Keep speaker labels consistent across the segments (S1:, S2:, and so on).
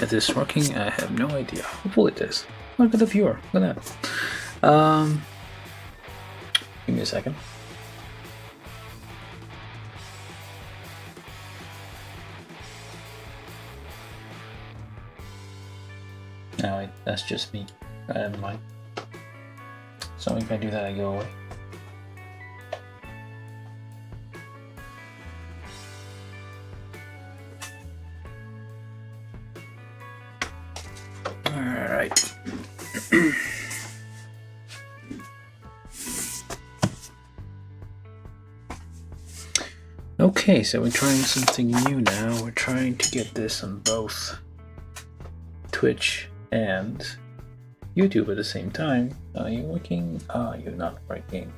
S1: Is this working? I have no idea. Hopefully it is. Look at the viewer. Look at that. Give me a second. No, wait, that's just me. Never mind. So if I do that, I go away. Alright. Okay, so we're trying something new now. We're trying to get this on both Twitch and YouTube at the same time. Are you working? Ah, you're not working.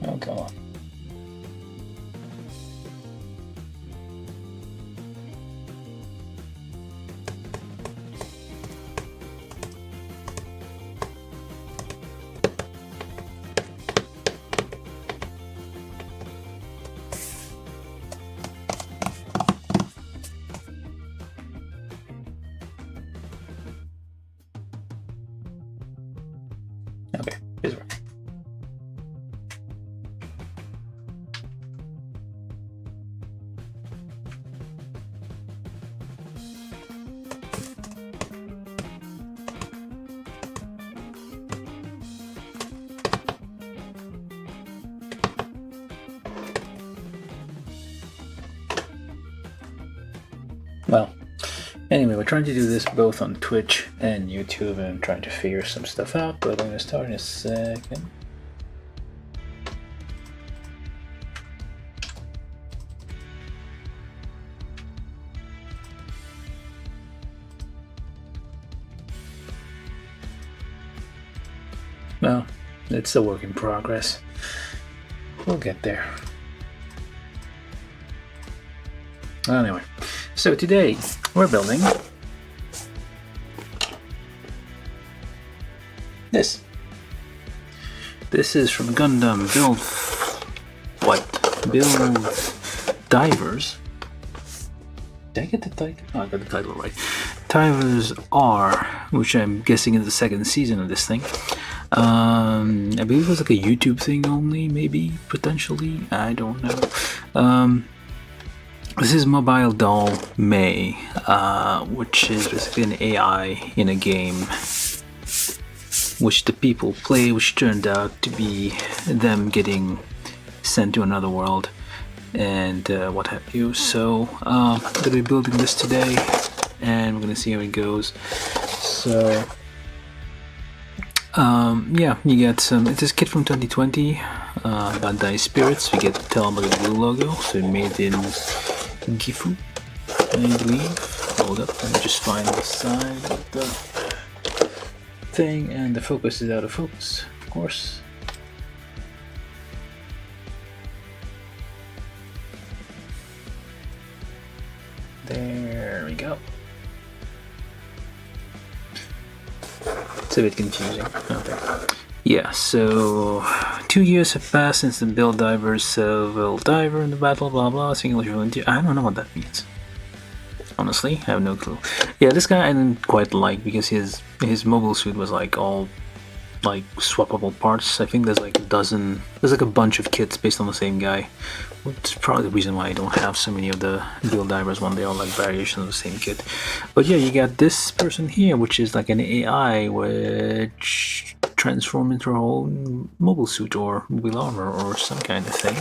S1: Oh, come on. Okay, this works. Well, anyway, we're trying to do this both on Twitch and YouTube, and I'm trying to figure some stuff out, but I'm going to start in a second. Well, it's a work in progress. We'll get there. Anyway, so today we're building this. This is from GundamBuild. What? Build Divers. Did I get the title? Oh, I got the title right. Divers R, which I'm guessing is the second season of this thing. I believe it was like a YouTube thing only, maybe, potentially. I don't know. This is Mobile Doll May, which is basically an AI in a game which the people play, which turned out to be them getting sent to another world and what have you. So I'm going to be building this today and we're going to see how it goes. So yeah, you get some, it's this kit from 2020, Bandai Spirits. We get the Telemaga Blue logo, so made in Gifu, I believe. Hold up, let me just find the side of the thing, and the focus is out of focus, of course. There we go. It's a bit confusing. Okay. Yeah, so 2 years have passed since the Build Divers several diver in the battle, blah blah, single volunteer. I don't know what that means. Honestly, I have no clue. Yeah, this guy I didn't quite like because his mobile suit was like all like swappable parts. I think there's like a dozen, there's like a bunch of kits based on the same guy. It's probably the reason why I don't have so many of the Build Divers when they are like variations of the same kit. But yeah, you got this person here, which is like an AI which transforms into her own mobile suit or mobile armor or some kind of thing.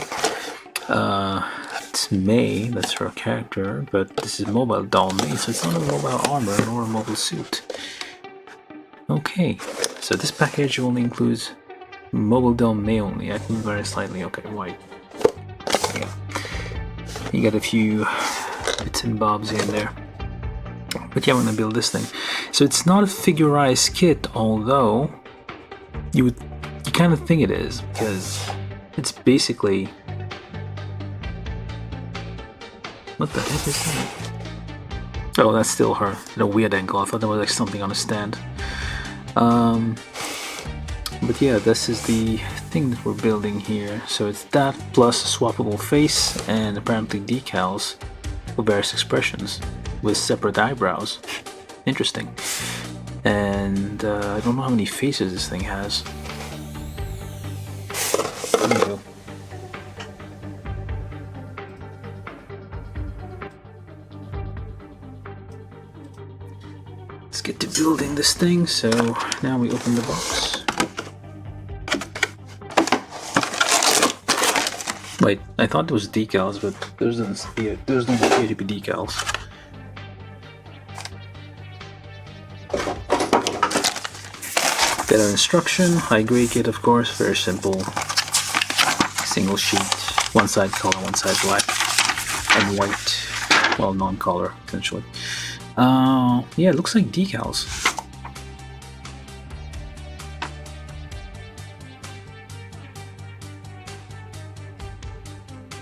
S1: It's May, that's her character, but this is Mobile Doll May, so it's not a mobile armor nor a mobile suit. Okay, so this package only includes Mobile Doll May only. I can very slightly. Okay, white. Yeah. You got a few bits and bobs in there. But yeah, I'm gonna build this thing. So it's not a figurized kit, although you kind of think it is, because it's basically... What the heck is that? Oh, that's still her at a weird angle. I thought there was like something on a stand. But yeah, this is the thing that we're building here. So it's that plus a swappable face and apparently decals for various expressions with separate eyebrows. Interesting. And I don't know how many faces this thing has. There you go. Let's get to building this thing. So now we open the box. Wait, I thought it was decals, but those don't appear to be decals. Get an instruction, high grade kit of course, very simple. Single sheet, one side color, one side black, and white. Well, non-color, essentially. Yeah, it looks like decals.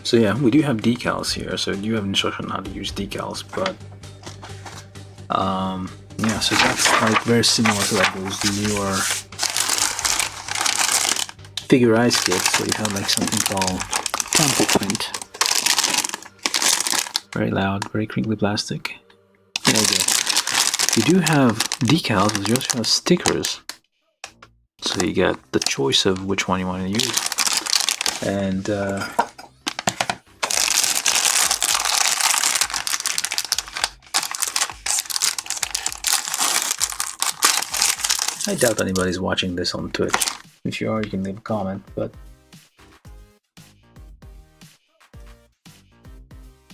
S1: So yeah, we do have decals here, so we do have instruction on how to use decals, but yeah, so that's like very similar to like those newer figure eyes kits, so you have like something called counterprint. Very loud, very crinkly plastic. There you go. You do have decals, but you also have stickers. So you get the choice of which one you want to use. And I doubt anybody's watching this on Twitch. If you are, you can leave a comment, but...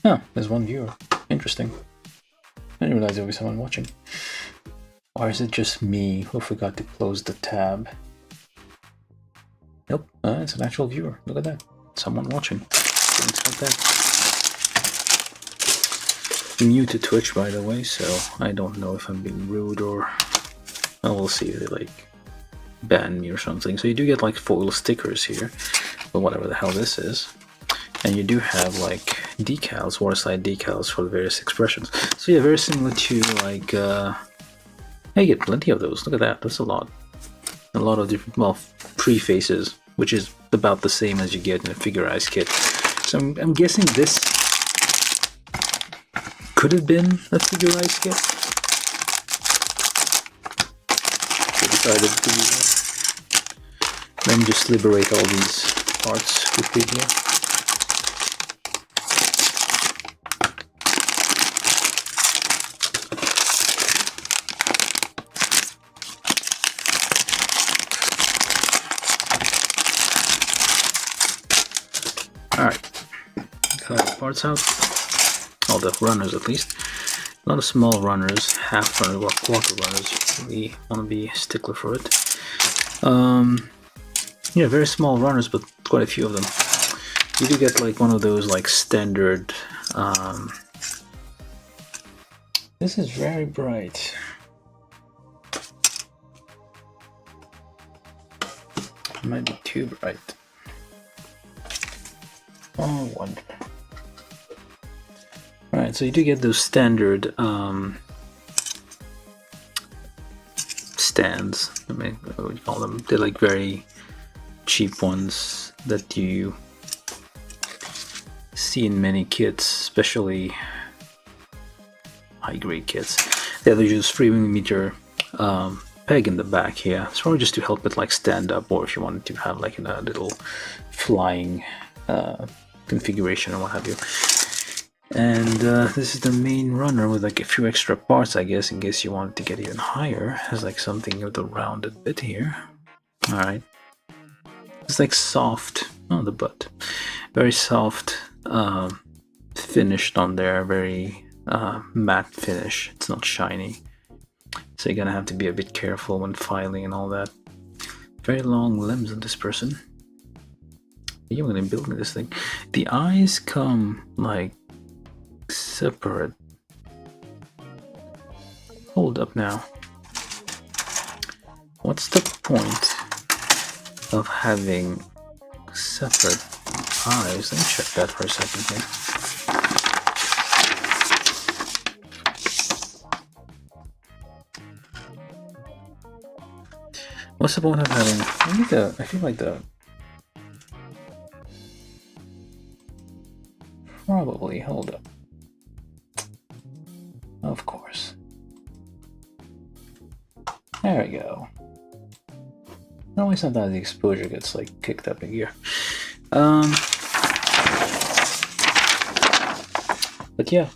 S1: Oh, there's one viewer. Interesting. I didn't realize there was someone watching. Or is it just me who forgot to close the tab? Nope, it's an actual viewer. Look at that. Someone watching. Didn't expect that. I'm new to Twitch, by the way, so I don't know if I'm being rude or... Well, we'll see if they like ban me or something. So you do get like foil stickers here, or whatever the hell this is. And you do have like decals, waterside decals for the various expressions. So yeah, very similar to like, you get plenty of those. Look at that, that's a lot. A lot of different, well, pre-faces, which is about the same as you get in a figure eyes kit. So I'm guessing this could have been a figure eyes kit. Decided to do that. Let me just liberate all these parts completely. Alright, got the parts out. All the runners at least. A lot of small runners, half runners, quarter runners. We want to be a stickler for it. Yeah, very small runners, but quite a few of them. You do get like one of those like standard. This is very bright. It might be too bright. Oh, wonder. Alright, so you do get those standard stands. I mean, what would you call them? They're like very cheap ones that you see in many kits, especially high-grade kits. They have use 3mm peg in the back here. It's probably just to help it like stand up, or if you wanted to have like a little flying configuration or what have you. And this is the main runner with like a few extra parts, I guess, in case you wanted to get even higher. It has like something with a rounded bit here. Alright. It's like soft, oh, the butt. Very soft, finished on there, very matte finish. It's not shiny. So you're gonna have to be a bit careful when filing and all that. Very long limbs on this person. Yeah, I'm gonna build this thing. The eyes come like separate. Hold up now. What's the point of having separate eyes. Let me check that for a second here. What's the point of having? I feel like the probably hold up. Of course. There we go. No, sometimes the exposure gets like kicked up in gear. But yeah.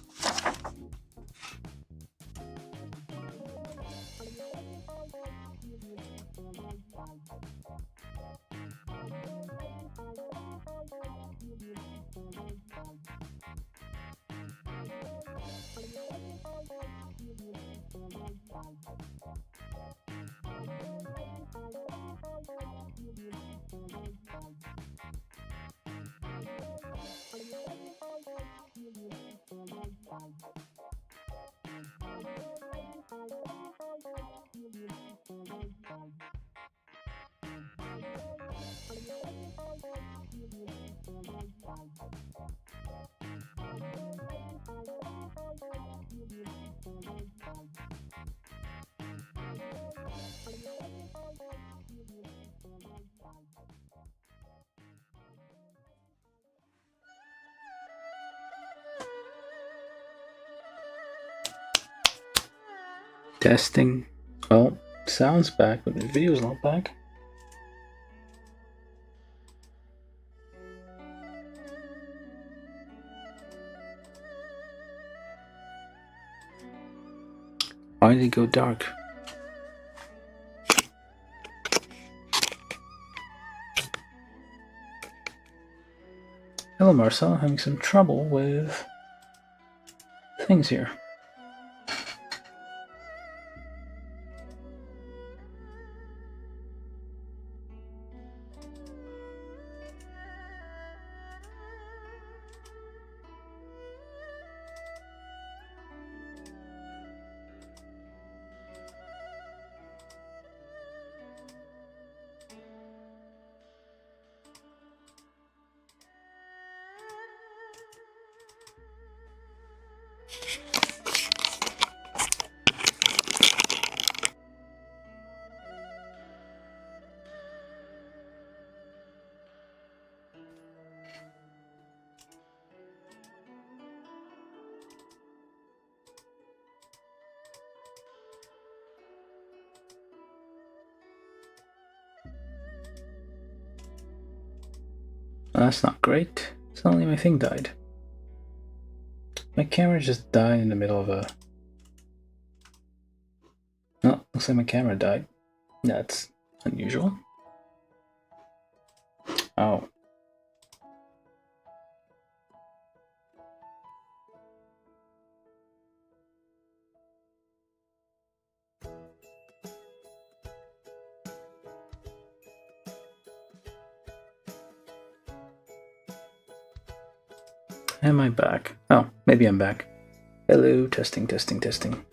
S1: Testing. Oh, sound's back, but the video's not back. Why did it go dark? Hello, Marcel. I'm having some trouble with things here. Well, that's not great. Suddenly my thing died. My camera just died in the middle of a... Oh, looks like my camera died. That's unusual. Oh. Am I back? Oh, maybe I'm back. Hello, testing, testing, testing.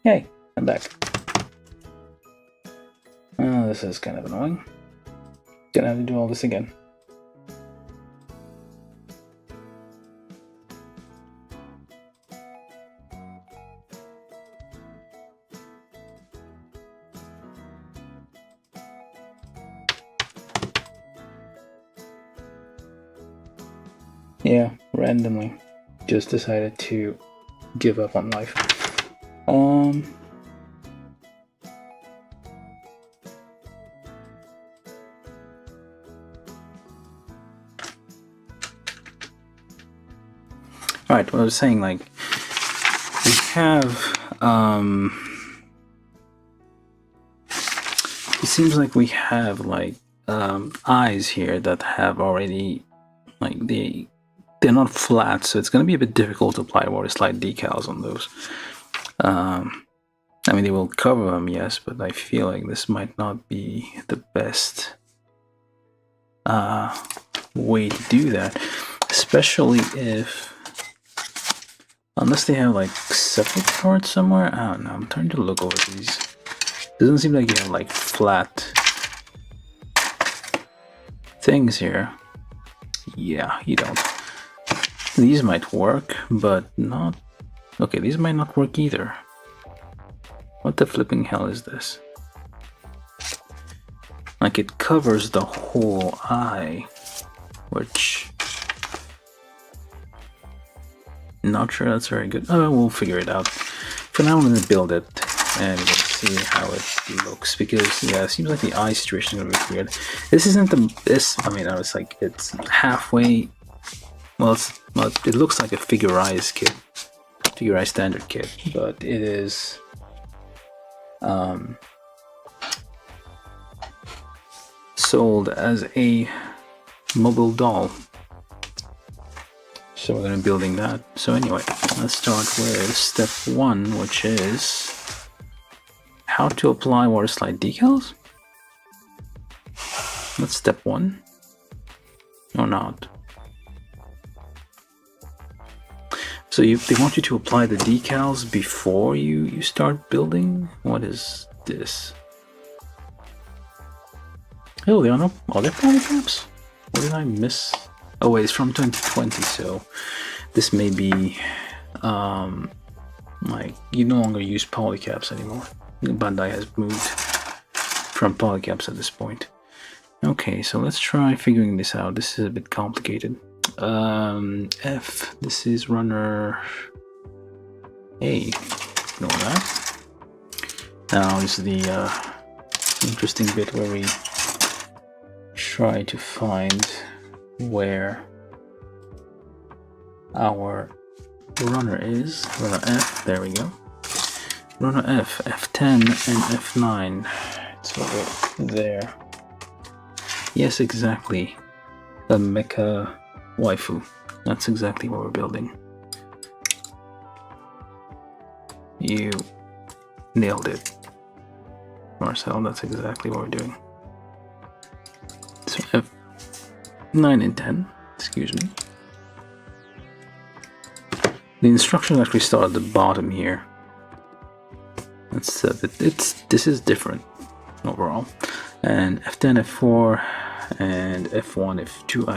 S1: Hey, I'm back. Oh, this is kind of annoying. Gonna have to do all this again. Yeah, randomly just decided to give up on life. Alright, what I was saying, like, we have, it seems like we have, like, eyes here that have already, like, they're not flat, so it's going to be a bit difficult to apply water slide decals on those. I mean, they will cover them, yes, but I feel like this might not be the best way to do that, especially if, unless they have like separate parts somewhere. I don't know, I'm trying to look over these. Doesn't seem like you have like flat things here. Yeah, you don't. These might work, but not... Okay, these might not work either. What the flipping hell is this? Like, it covers the whole eye, which... Not sure that's very good. Oh, we'll figure it out. For now, I'm going to build it, and we'll see how it looks, because, yeah, it seems like the eye situation is going to be weird. This isn't the... I mean, I was like, it's halfway... Well, it looks like a figure-eyes kit. Figure-eyes standard kit, but it is... sold as a mobile doll. So we're going to be building that. So anyway, let's start with step 1, which is how to apply water slide decals. That's step 1. Or not. So they want you to apply the decals before you start building? What is this? Oh, there are no other polycaps? What did I miss? Oh wait, it's from 2020, so this may be like you no longer use polycaps anymore. Bandai has moved from polycaps at this point. Okay, so let's try figuring this out. This is a bit complicated. F, this is runner A. Ignore that. Now is the interesting bit where we try to find where our runner is. Runner F, there we go. Runner F, F10 and F9. It's over there. Yes, exactly. The mecha waifu. That's exactly what we're building. You nailed it, Marcel. That's exactly what we're doing. So F9 and 10, excuse me. The instructions actually start at the bottom here. That's this is different overall. And F10, F4, and F1, F2.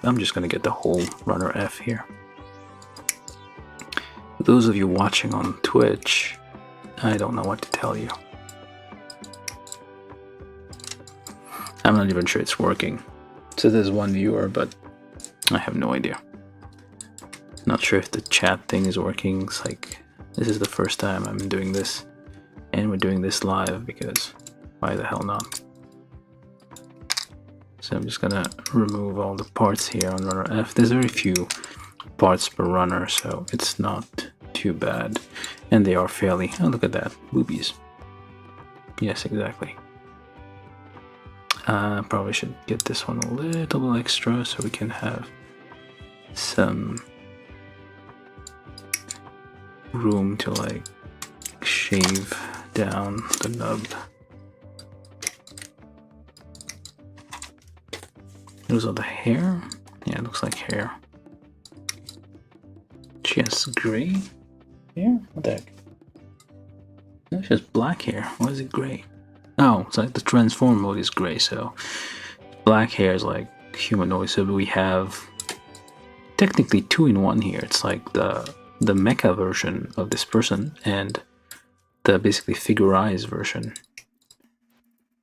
S1: I'm just gonna get the whole runner F here. For those of you watching on Twitch, I don't know what to tell you. I'm not even sure it's working. So there's one viewer, but I have no idea. Not sure if the chat thing is working. It's like, this is the first time I'm doing this, and we're doing this live because why the hell not? So I'm just gonna remove all the parts here on runner F. There's very few parts per runner, so it's not too bad. And they are fairly, oh look at that, boobies. Yes, exactly. Probably should get this one a little bit extra so we can have some room to like shave down the nub. Those are the hair. Yeah, it looks like hair. She has gray hair? What the heck? No, she has black hair. Why is it gray? Oh, it's like the transform mode is gray, so black hair is like humanoid. So we have technically 2-in-1 here. It's like the mecha version of this person and the basically figure-eyes version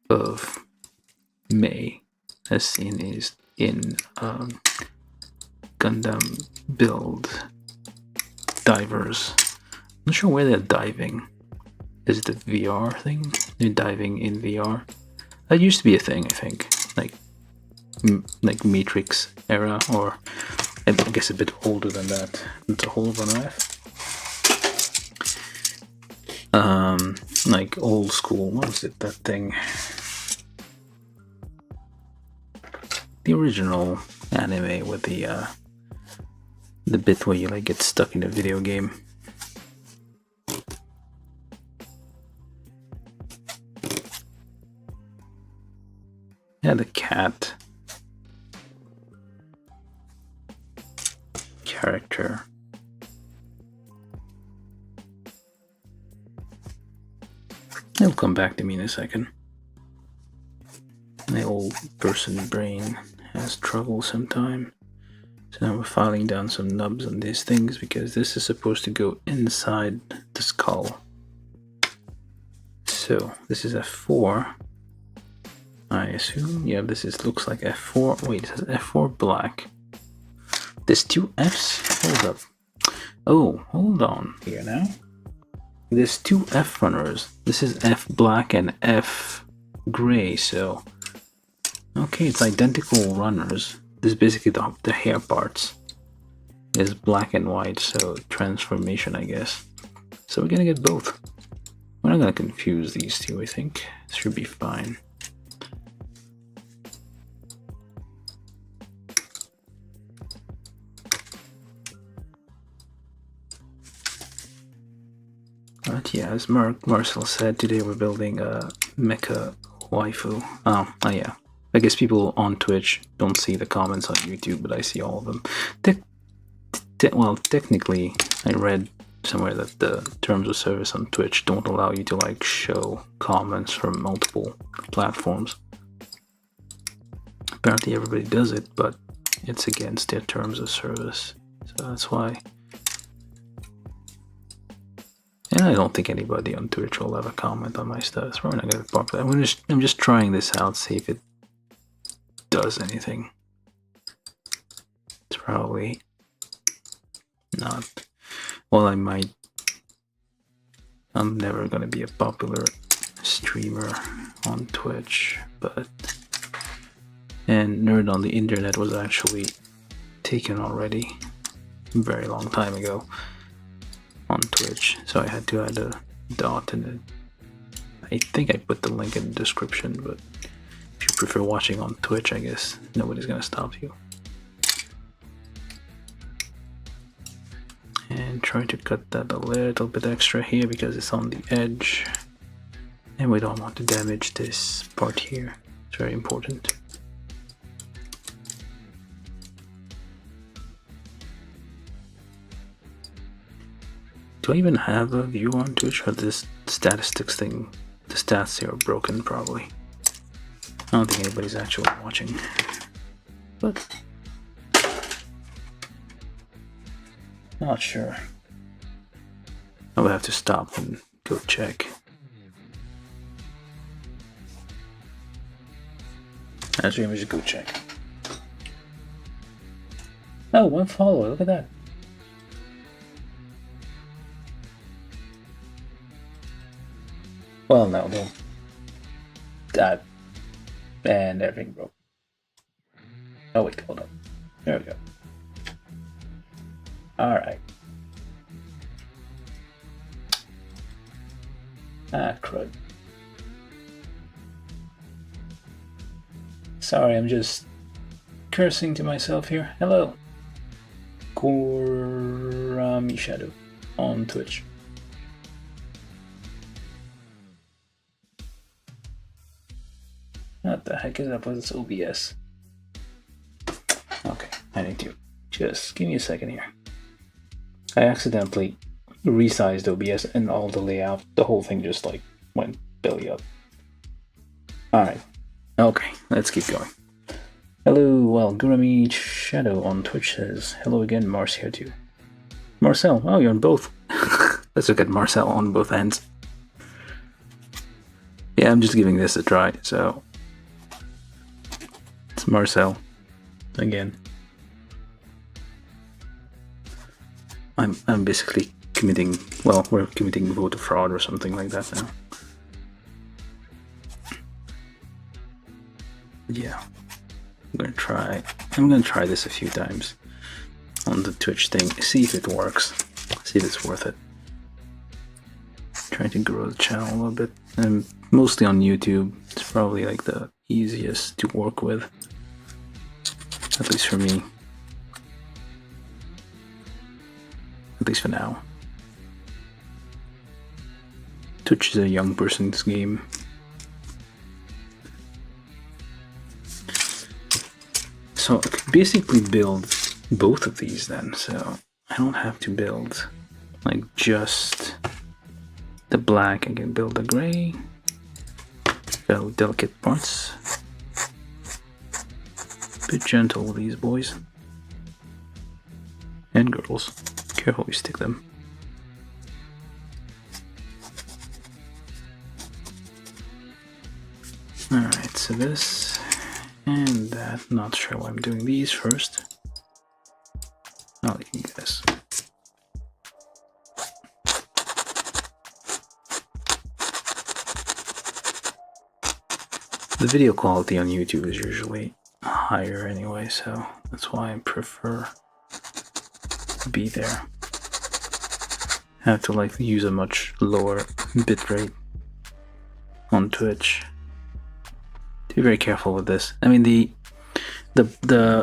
S1: of May, as seen is in Gundam Build Divers. I'm not sure where they're diving. Is it the VR thing? They're diving in VR. That used to be a thing, I think, like Matrix era, or I guess a bit older than that. It's a whole runner F. Like old school. What was it? That thing. The original anime with the bit where you like get stuck in a video game. Yeah, the cat character. It'll come back to me in a second. My old person brain has trouble sometimes. So now we're filing down some nubs on these things because this is supposed to go inside the skull. So this is F4. I assume, yeah, looks like F4. Wait, it says F4 black. There's two Fs? Hold up. Oh, hold on here now. There's two F runners. This is F black and F gray, so... Okay, it's identical runners. This is basically the hair parts. Is black and white, so transformation, I guess. So we're gonna get both. We're not gonna confuse these two, I think. This should be fine. But yeah, as Marcel said, today we're building a mecha waifu. Oh yeah. I guess people on Twitch don't see the comments on YouTube, but I see all of them. Well, technically, I read somewhere that the terms of service on Twitch don't allow you to like show comments from multiple platforms. Apparently everybody does it, but it's against their terms of service. So that's why. And I don't think anybody on Twitch will ever comment on my stuff. It's probably not gonna be popular. I'm just trying this out, see if it does anything. It's probably not. Well, I might. I'm never gonna be a popular streamer on Twitch, but. And Nerd on the Internet was actually taken already a very long time ago on Twitch, so I had to add a dot in it. I think I put the link in the description, but if you prefer watching on Twitch, I guess nobody's gonna stop you. And try to cut that a little bit extra here because it's on the edge, and we don't want to damage this part here. It's very important. Do I even have a view on Twitch, or this statistics thing? The stats here are broken, probably. I don't think anybody's actually watching. But not sure. I would have to stop and go check. Actually, let me just go check. Oh, one follower, look at that. Well, no, that and everything broke. Oh wait, hold up. There we go. All right. Ah, crud. Sorry, I'm just cursing to myself here. Hello. Kurami Shadow on Twitch. What the heck is up with this OBS? Okay, I need to just give me a second here. I accidentally resized OBS and all the layout, the whole thing just like went belly up. Alright, okay, let's keep going. Hello, well, Gurami Shadow on Twitch says, hello again, Mars here too. Marcel, oh, you're on both. Let's look at Marcel on both ends. Yeah, I'm just giving this a try, so. It's Marcel again. I'm basically committing, well, we're committing voter fraud or something like that now. Yeah, I'm gonna try this a few times on the Twitch thing, see if it works, see if it's worth it. Trying to grow the channel a little bit, and mostly on YouTube. It's probably like the easiest to work with, at least for me, at least for now. Twitch is a young person's game. So I could basically build both of these then, so I don't have to build like just the black. I can build the gray. So delicate parts. bit gentle with these boys and girls. Careful you stick them. Alright, so this and that. Not sure why I'm doing these first. I'll leave you guys. The video quality on YouTube is usually higher anyway, so that's why I prefer to be there. I have to like use a much lower bitrate on Twitch. Be very careful with this. I mean the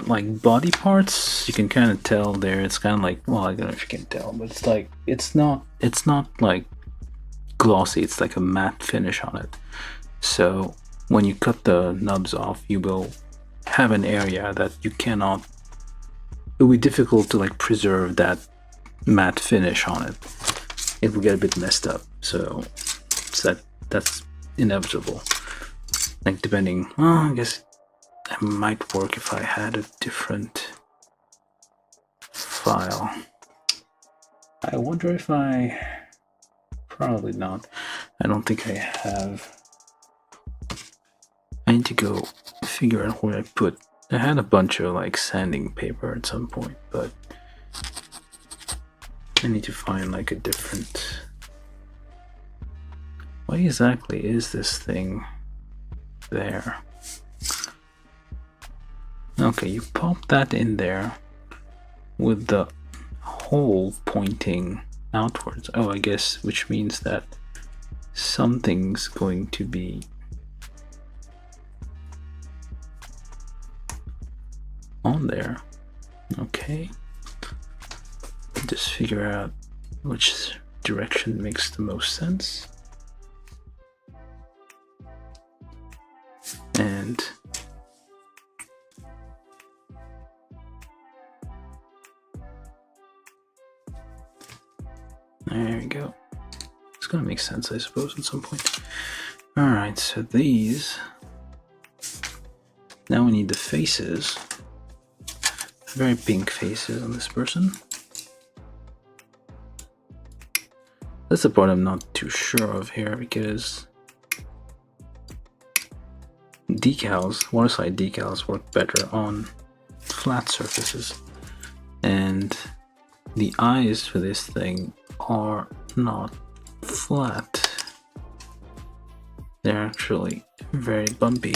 S1: like body parts, you can kind of tell there. It's kind of like, well, I don't know if you can tell, but it's like it's not like glossy. It's like a matte finish on it. So when you cut the nubs off, you will have an area that you cannot. It will be difficult to like preserve that matte finish on it. It will get a bit messed up. So that's inevitable. Like depending, well, I guess it might work if I had a different file. I wonder if probably not. I don't think I have. I need to go figure out where I had a bunch of like sanding paper at some point, but I need to find like a different. Why exactly is this thing there? Okay, you pop that in there with the hole pointing outwards. Oh, I guess, which means that something's going to be on there. Okay, just figure out which direction makes the most sense. And there we go. It's gonna make sense, I suppose, at some point. Alright, so these. Now we need the faces. Very pink faces on this person. That's the part I'm not too sure of here, because decals, waterside decals, work better on flat surfaces, and the eyes for this thing are not flat. They're actually very bumpy.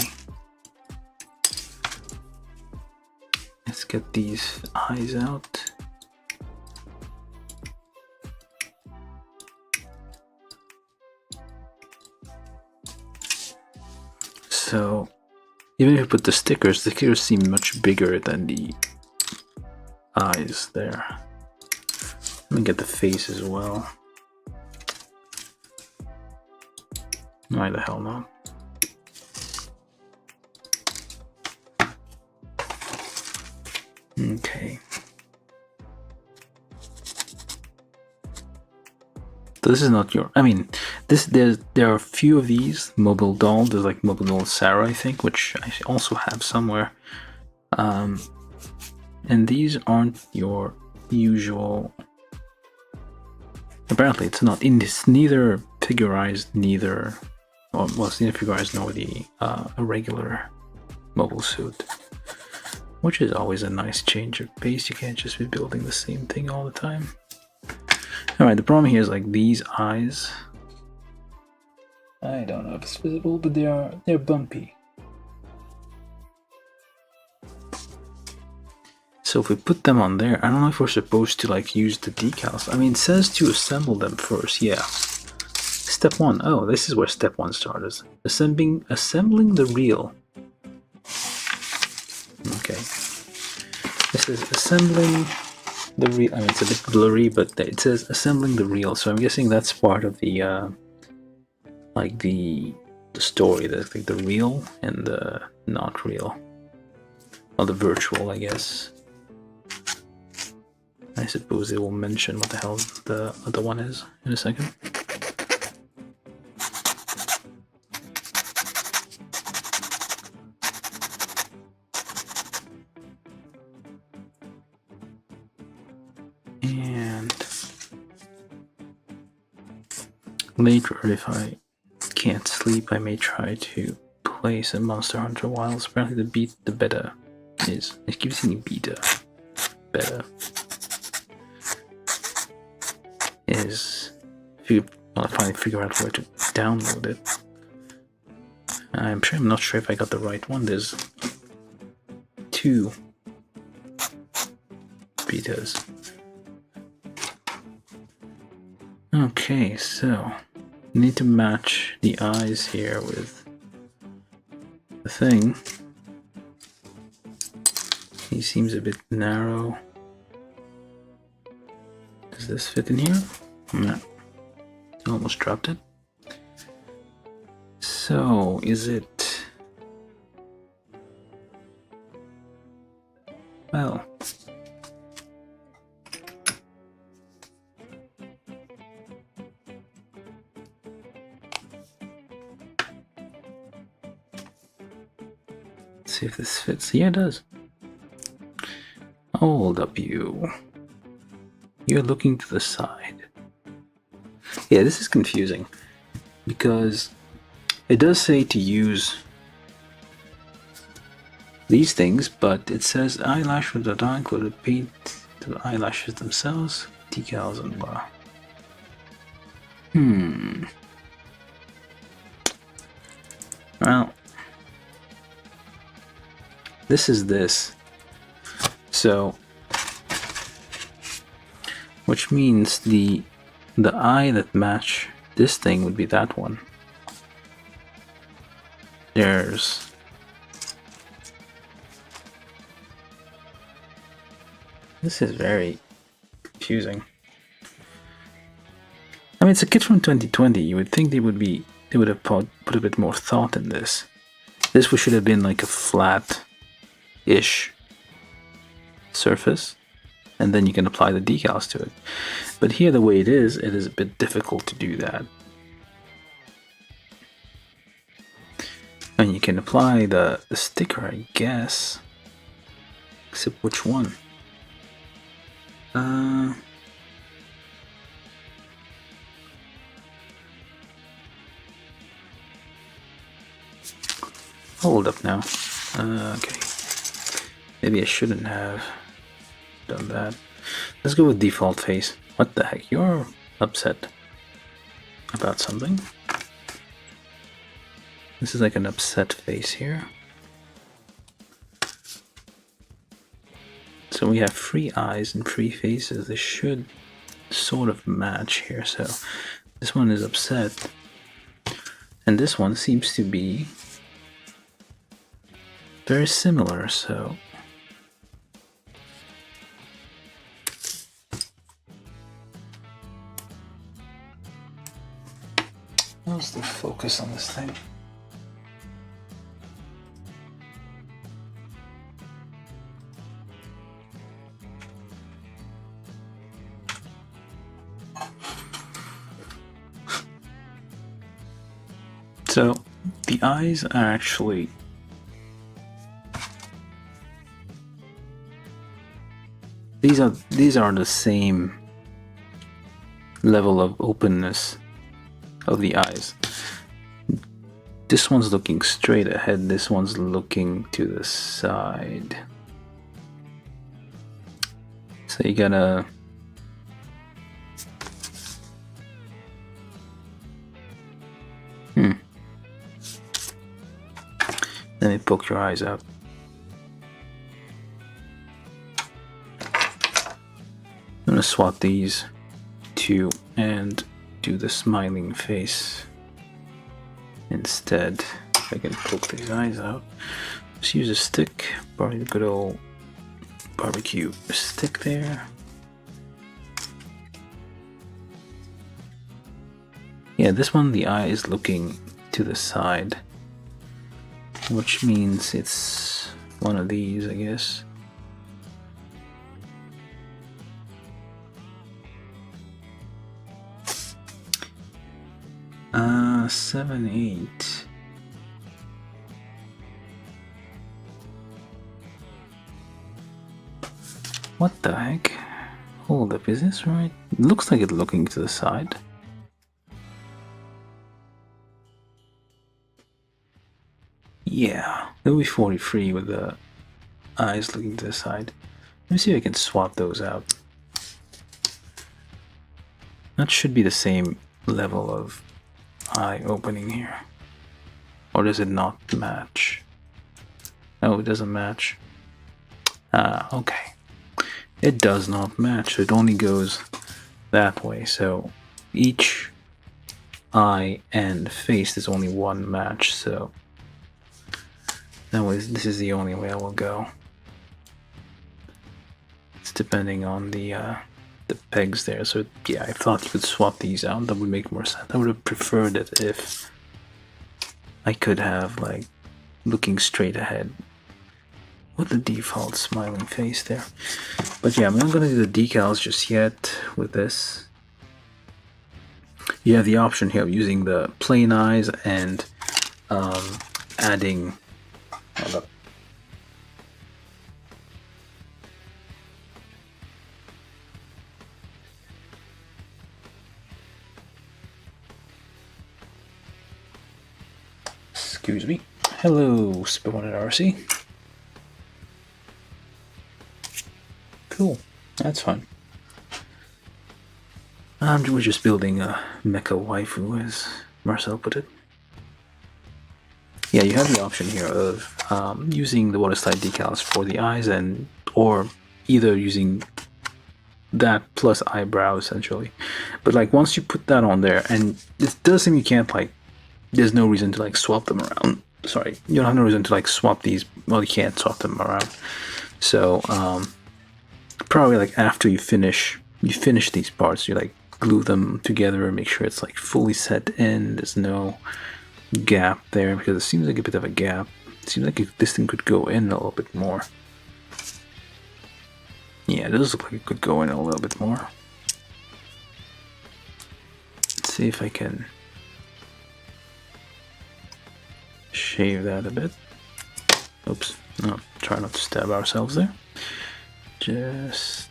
S1: Let's get these eyes out. So even if you put the stickers seem much bigger than the eyes there. Let me get the face as well. Why the hell not? Okay. So this is not your. I mean, there are a few of these mobile doll. There's like mobile doll Sarah, I think, which I also have somewhere. And these aren't your usual. Apparently, it's not in this. Neither figurized, neither. Well, it's neither figurized nor the a regular mobile suit. Which is always a nice change of pace. You can't just be building the same thing all the time. Alright, the problem here is like these eyes. I don't know if it's visible, but they're bumpy. So if we put them on there, I don't know if we're supposed to like use the decals. I mean, it says to assemble them first, yeah. Step 1. Oh, this is where step 1 starts. Assembling the reel. Okay. This is assembling the reel. I mean, it's a bit blurry, but it says assembling the reel. So I'm guessing that's part of the like the story. That's like the real and the not real, or the virtual, I guess. I suppose they will mention what the hell the other one is in a second. Later, if I can't sleep, I may try to play some Monster Hunter Wilds. Apparently the beta is... It keeps saying beta. Beta. Is... I'll finally figure out where to download it. I'm not sure if I got the right one. There's 2 betas. Okay, so need to match the eyes here with the thing. He seems a bit narrow. Does this fit in here? No. Almost dropped it. So, is it... Well... Let's see if this fits. Yeah, it does. Hold up, you. You're looking to the side. Yeah, this is confusing because it does say to use these things, but it says eyelash with the dark included paint to the eyelashes themselves, decals and blah. Well, this is this. So, which means the eye that match this thing would be that one. There's this is very confusing. I mean, it's a kit from 2020. You would think they would have put a bit more thought in this. This should have been like a flat-ish surface, and then you can apply the decals to it. But here, the way it is a bit difficult to do that. And you can apply the sticker, I guess. Except which one? Hold up now. Okay. Maybe I shouldn't have done that. Let's go with default face. What the heck? You're upset about something. This is like an upset face here. So we have 3 eyes and 3 faces. They should sort of match here. So this one is upset, and this one seems to be very similar. So what's the focus on this thing? So the eyes are actually these are the same level of openness of the eyes. This one's looking straight ahead, this one's looking to the side. So you gotta let me poke your eyes out. I'm gonna swap these 2 and do the smiling face instead. If I can poke these eyes out. Just use a stick, probably the good old barbecue stick there. Yeah, this one the eye is looking to the side, which means it's one of these, I guess. Uh, 7, 8. What the heck? Hold up, is this right? It looks like it's looking to the side. Yeah, it'll be 43 with the eyes looking to the side. Let me see if I can swap those out. That should be the same level of eye opening here. Or does it not match? No, it doesn't match. Okay. It does not match. It only goes that way. So each eye and face is only one match. So that was, this is the only way I will go. It's depending on the pegs there. So yeah, I thought you could swap these out. That would make more sense. I would have preferred it if I could have like looking straight ahead with the default smiling face there. But yeah, I'm not gonna do the decals just yet with this. You have the option here of using the plain eyes and adding excuse me. Hello, Spawn at RC. Cool, that's fine. We're just building a mecha waifu, as Marcel put it. Yeah, you have the option here of using the water slide decals for the eyes, and or either using that plus eyebrow essentially. But like once you put that on there, and it does seem you can't like, there's no reason to like swap them around. Sorry, you don't have no reason to like swap these. Well, you can't swap them around. So probably like after you finish these parts, you like glue them together and make sure it's like fully set in. There's no gap there, because it seems like a bit of a gap. It seems like this thing could go in a little bit more. Yeah, it does look like it could go in a little bit more. Let's see if I can shave that a bit. Oops, no, try not to stab ourselves there. Just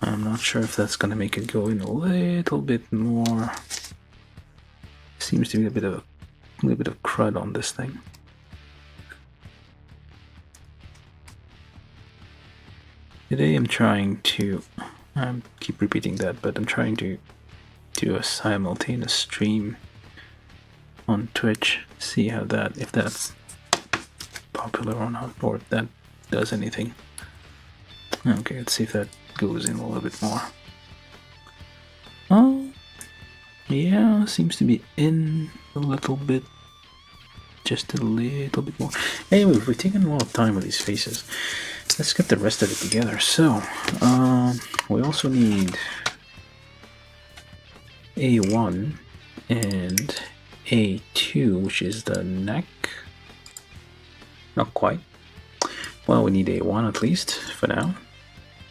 S1: I'm not sure if that's gonna make it go in a little bit more. Seems to be a little bit of crud on this thing. Today I'm trying to, I keep repeating that, but I'm trying to do a simultaneous stream on Twitch, see how that, if that's popular or not, or if that does anything. Okay, let's see if that goes in a little bit more. Oh, yeah, seems to be in a little bit, just a little bit more. Anyway, we've taken a lot of time with these faces. Let's get the rest of it together. So, we also need A1 and A2, which is the neck. Not quite. Well, we need A1 at least for now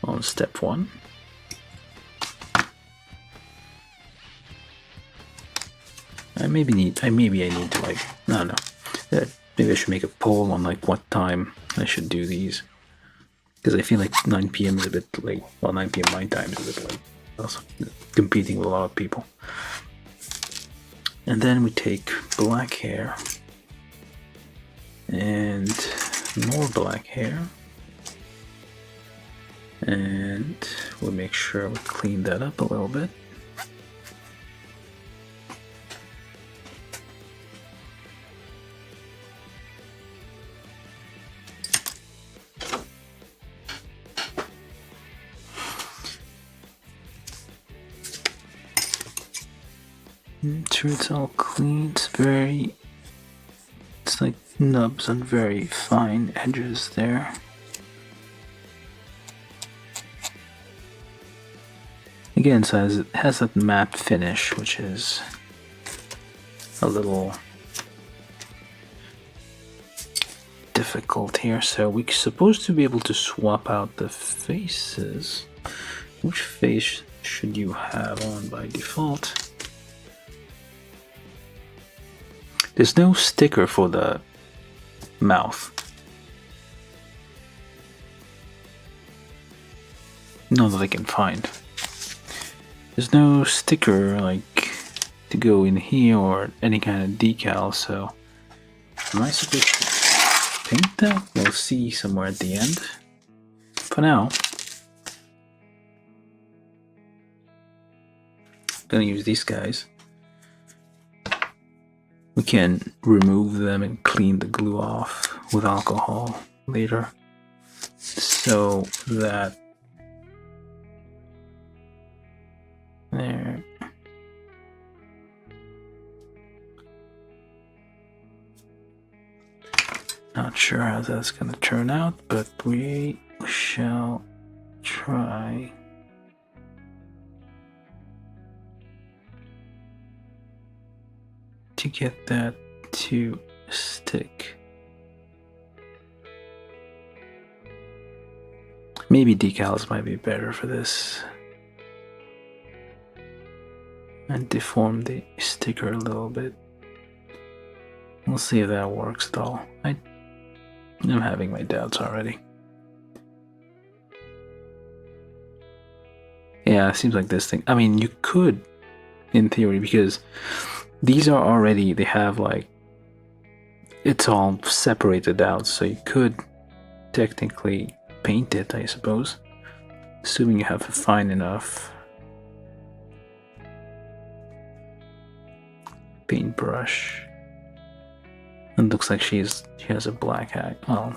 S1: on step 1. Maybe I need to like, I don't know. Maybe I should make a poll on like what time I should do these, because I feel like 9 PM is a bit late. Well, 9 PM my time is a bit late. Also competing with a lot of people. And then we take black hair and more black hair, and we'll make sure we clean that up a little bit. Make sure it's all clean. It's like nubs and very fine edges there. Again, so it has that matte finish, which is a little difficult here. So we're supposed to be able to swap out the faces. Which face should you have on by default? There's no sticker for the mouth. Not that I can find. there's no sticker like to go in here or any kind of decal, so am I supposed to paint that? We'll see somewhere at the end. For now, I'm gonna use these guys. We can remove them and clean the glue off with alcohol later, so that there. Not sure how that's gonna turn out, but we shall try. To get that to stick. Maybe decals might be better for this. And deform the sticker a little bit. We'll see if that works at all. I'm having my doubts already. Yeah, it seems like this thing. I mean, you could, in theory, because these are already, they have like, it's all separated out, so you could technically paint it, I suppose. Assuming you have a fine enough paintbrush. It looks like she has a black eye. Oh,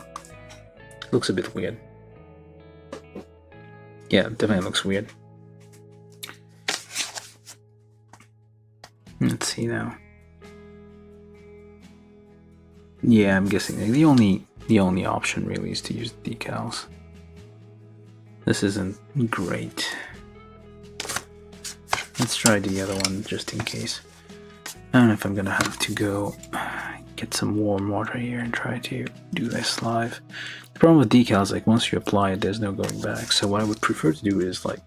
S1: looks a bit weird. Yeah, definitely looks weird. Let's see now. Yeah, I'm guessing the only option really is to use decals. This isn't great. Let's try the other one just in case. I don't know if I'm gonna have to go get some warm water here and try to do this live. The problem with decals, like once you apply it, there's no going back. So what I would prefer to do is like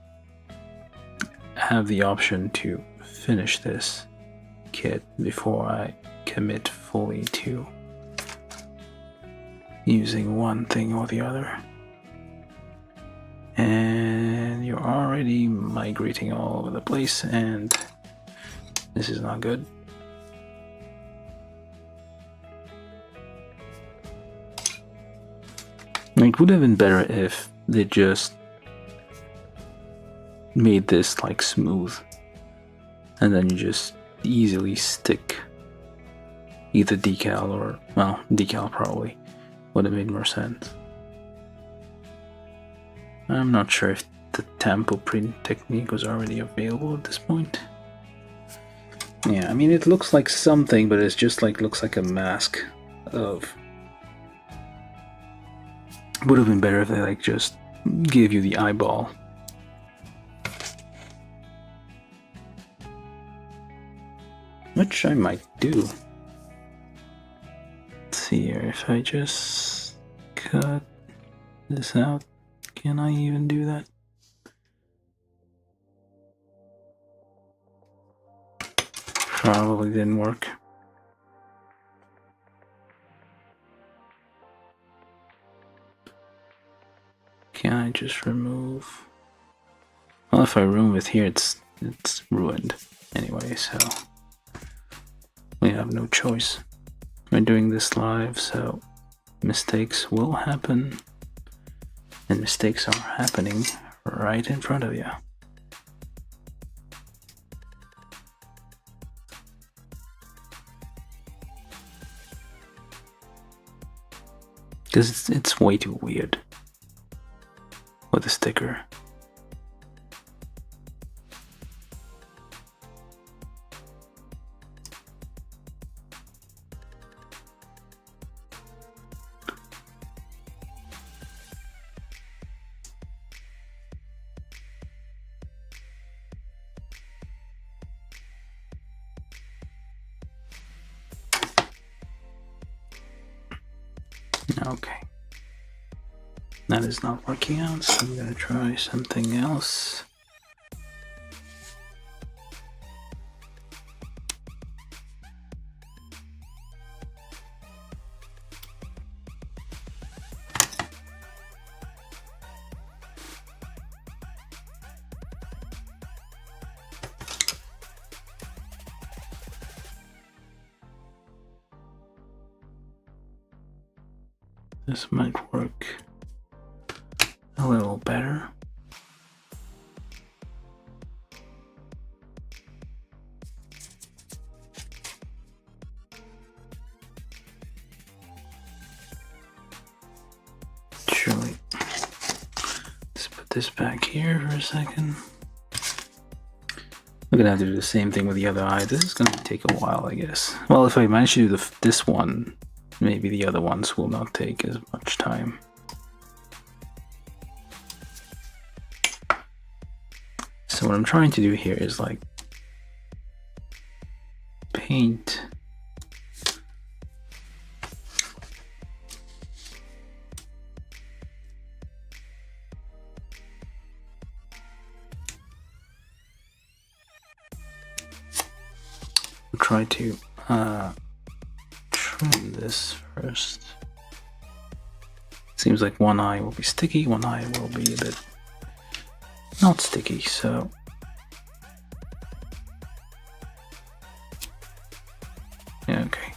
S1: have the option to finish this kit before I commit fully to using one thing or the other. And you're already migrating all over the place, and this is not good. It would have been better if they just made this like smooth, and then you just easily stick either decal or, well, decal probably would have made more sense. I'm not sure if the tempo print technique was already available at this point. Yeah, I mean, it looks like something, but it's just like, looks like a mask of. Would have been better if they like just gave you the eyeball. Which I might do. Let's see here, if I just cut this out, can I even do that? Probably didn't work. Can I just remove? Well, if I remove it here, it's ruined anyway, so we have no choice. We're doing this live, so mistakes will happen, and mistakes are happening right in front of you. Because it's way too weird with a sticker. Okay. That is not working out, so I'm gonna try something else. This might work a little better. Surely. Let's put this back here for a second. I'm gonna have to do the same thing with the other eye. This is gonna take a while, I guess. Well, if I manage to do this one, maybe the other ones will not take as much time. So what I'm trying to do here is like paint try to trim this first. Seems like one eye will be sticky, one eye will be a bit not sticky, so okay.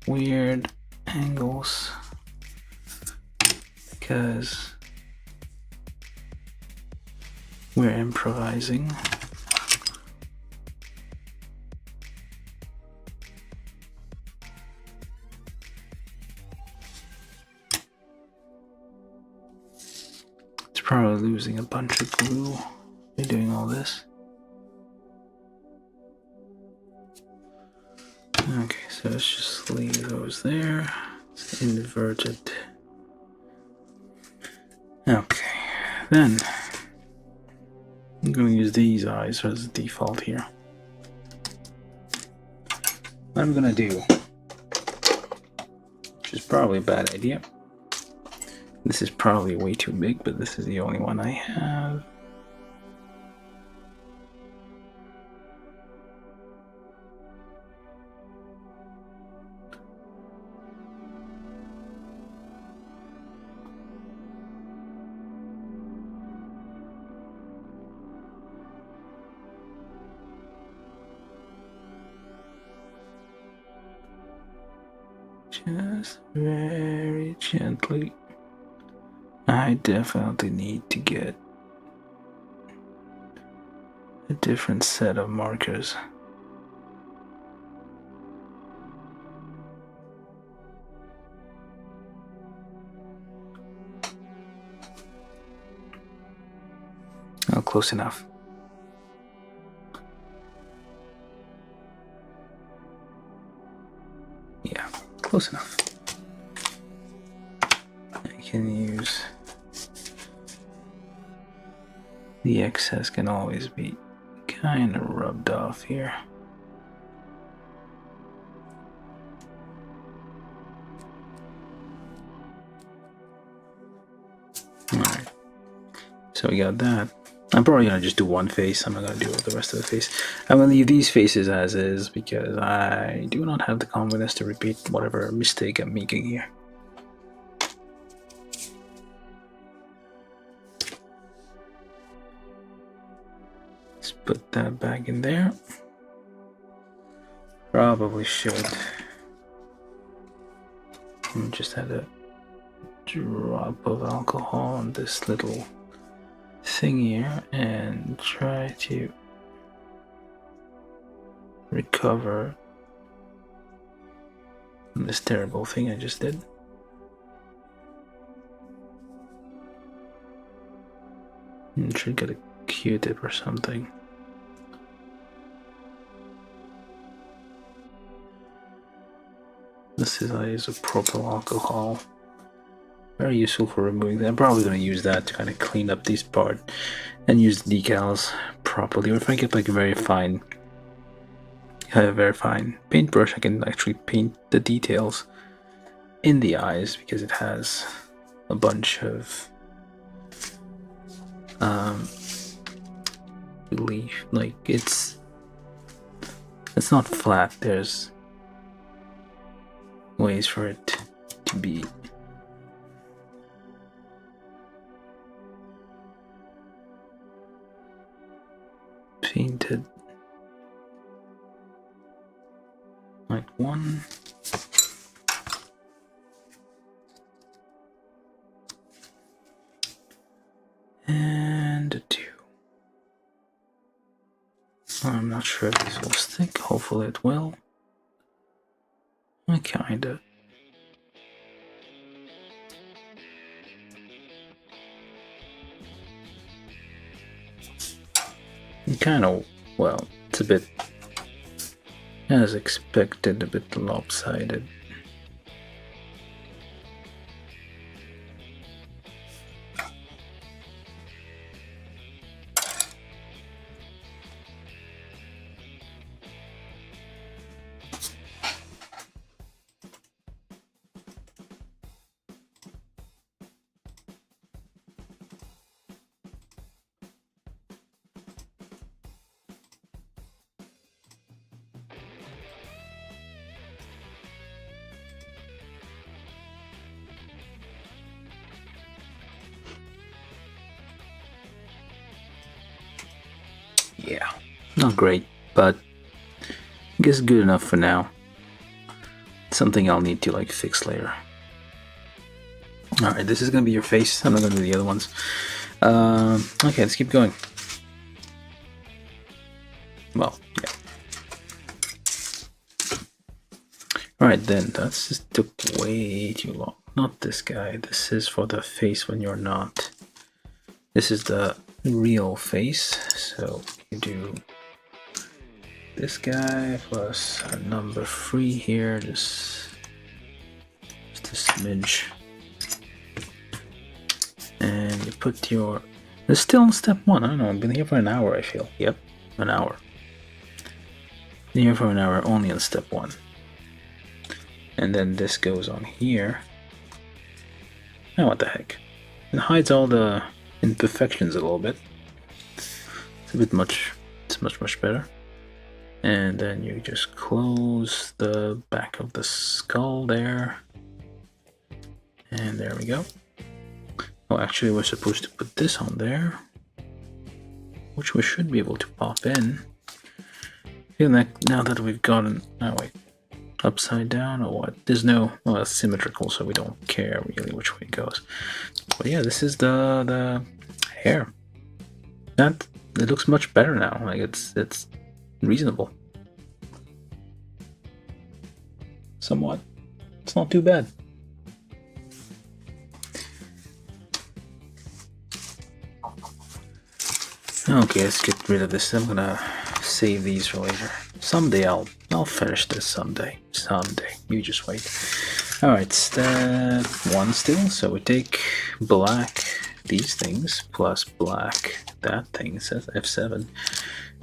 S1: Weird angles because we're improvising. Probably losing a bunch of glue by doing all this. Okay, so let's just leave those there. It's inverted. Okay, then I'm going to use these eyes as the default here. What I'm going to do, which is probably a bad idea. This is probably way too big, but this is the only one I have. Just very gently. I definitely need to get a different set of markers. Oh, close enough. Yeah, close enough. I can use the excess can always be kind of rubbed off here. Alright, so we got that. I'm probably gonna just do one face. I'm not gonna do the rest of the face. I'm gonna leave these faces as is because I do not have the confidence to repeat whatever mistake I'm making here. Let's put that back in there. Probably should just add a drop of alcohol on this little thing here and try to recover this terrible thing I just did. And should get a Q-tip or something. This is isopropyl alcohol. Very useful for removing that. I'm probably going to use that to kind of clean up this part and use the decals properly. Or if I get like a very fine paintbrush, I can actually paint the details in the eyes because it has a bunch of relief. Like it's not flat. There's ways for it to be painted like one. And a 2. I'm not sure if this will stick. Hopefully it will. Kinda. Kind of, well, it's a bit, as expected, a bit lopsided. Yeah, not great, but I guess good enough for now. Something I'll need to like fix later. Alright, this is gonna be your face. I'm not gonna do the other ones. Okay, let's keep going. Well, yeah. Alright then, that just took way too long. Not this guy. This is for the face when you're not. This is the real face. So you do this guy plus a number 3 here, just a smidge. And you put your... It's still on step 1. I don't know, I've been here for an hour, I feel. Yep, an hour. Been here for an hour only on step 1. And then this goes on here. Oh, what the heck. It hides all the imperfections a little bit. It's a bit much. It's much better. And then you just close the back of the skull there. And there we go. Oh, actually we're supposed to put this on there, which we should be able to pop in. I feel like now that we've gotten... Oh wait. Upside down or what? There's no... Well, it's symmetrical, so we don't care really which way it goes. But yeah, this is the hair. That... It looks much better now. Like it's reasonable. Somewhat. It's not too bad. Okay, let's get rid of this. I'm gonna save these for later. Someday I'll finish this someday. Someday. You just wait. Alright, step 1 still. So we take black these things plus black that thing. It says F7.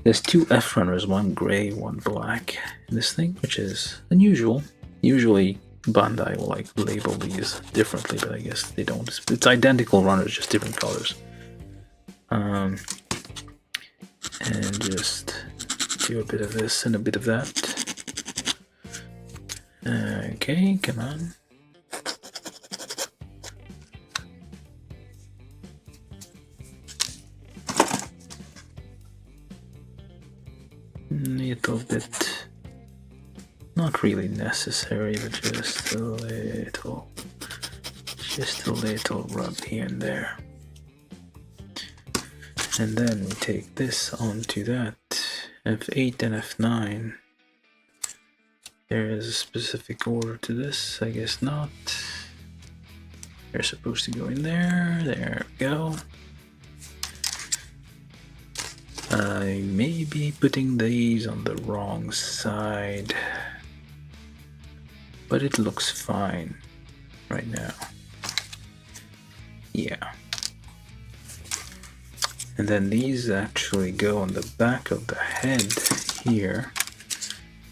S1: There's 2 F runners, 1 gray, 1 black in this thing, which is unusual. Usually Bandai will like label these differently, but I guess they don't. It's identical runners, just different colors. And just do a bit of this and a bit of that. Okay, come on. Little bit, not really necessary, but just a little rub here and there. And then we take this onto that, F8 and F9. There is a specific order to this, I guess not. They're supposed to go in there, there we go. I may be putting these on the wrong side, but it looks fine right now. Yeah. And then these actually go on the back of the head here.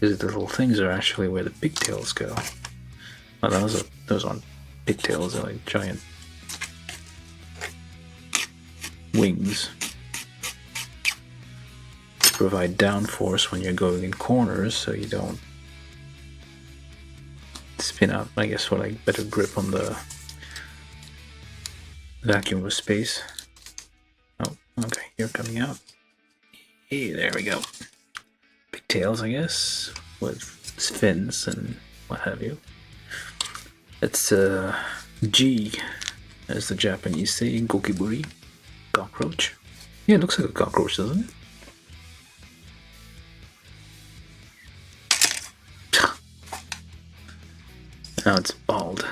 S1: These little things are actually where the pigtails go. Oh, those aren't pigtails, they're like giant wings. Provide downforce when you're going in corners so you don't spin out, I guess, for like better grip on the vacuum of space. Oh, okay, you're coming out. Hey, there we go. Pigtails, I guess, with fins and what have you. It's G, as the Japanese say, gokiburi. cockroach. Yeah, it looks like a cockroach, doesn't it? Now it's bald.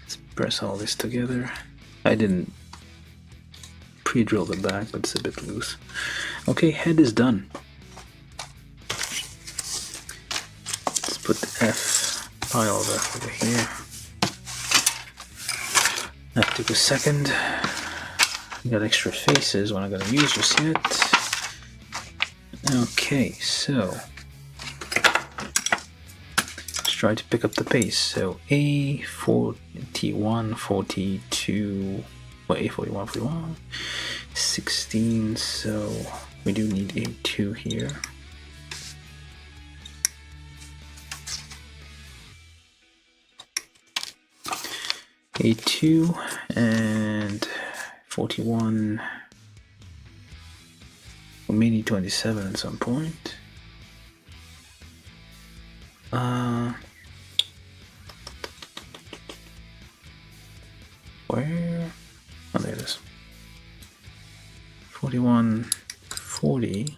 S1: Let's press all this together. I didn't pre-drill the back, but it's a bit loose. Okay, head is done. Let's put the F pile of F over here. That took a second. We got extra faces we're not gonna use just yet. Okay, so let's try to pick up the pace. So A41, 42, well, A41, 41, 16. So we do need A2 here. A2 and 41. We may need 27 at some point. Where? Oh, there it is. 41, 40.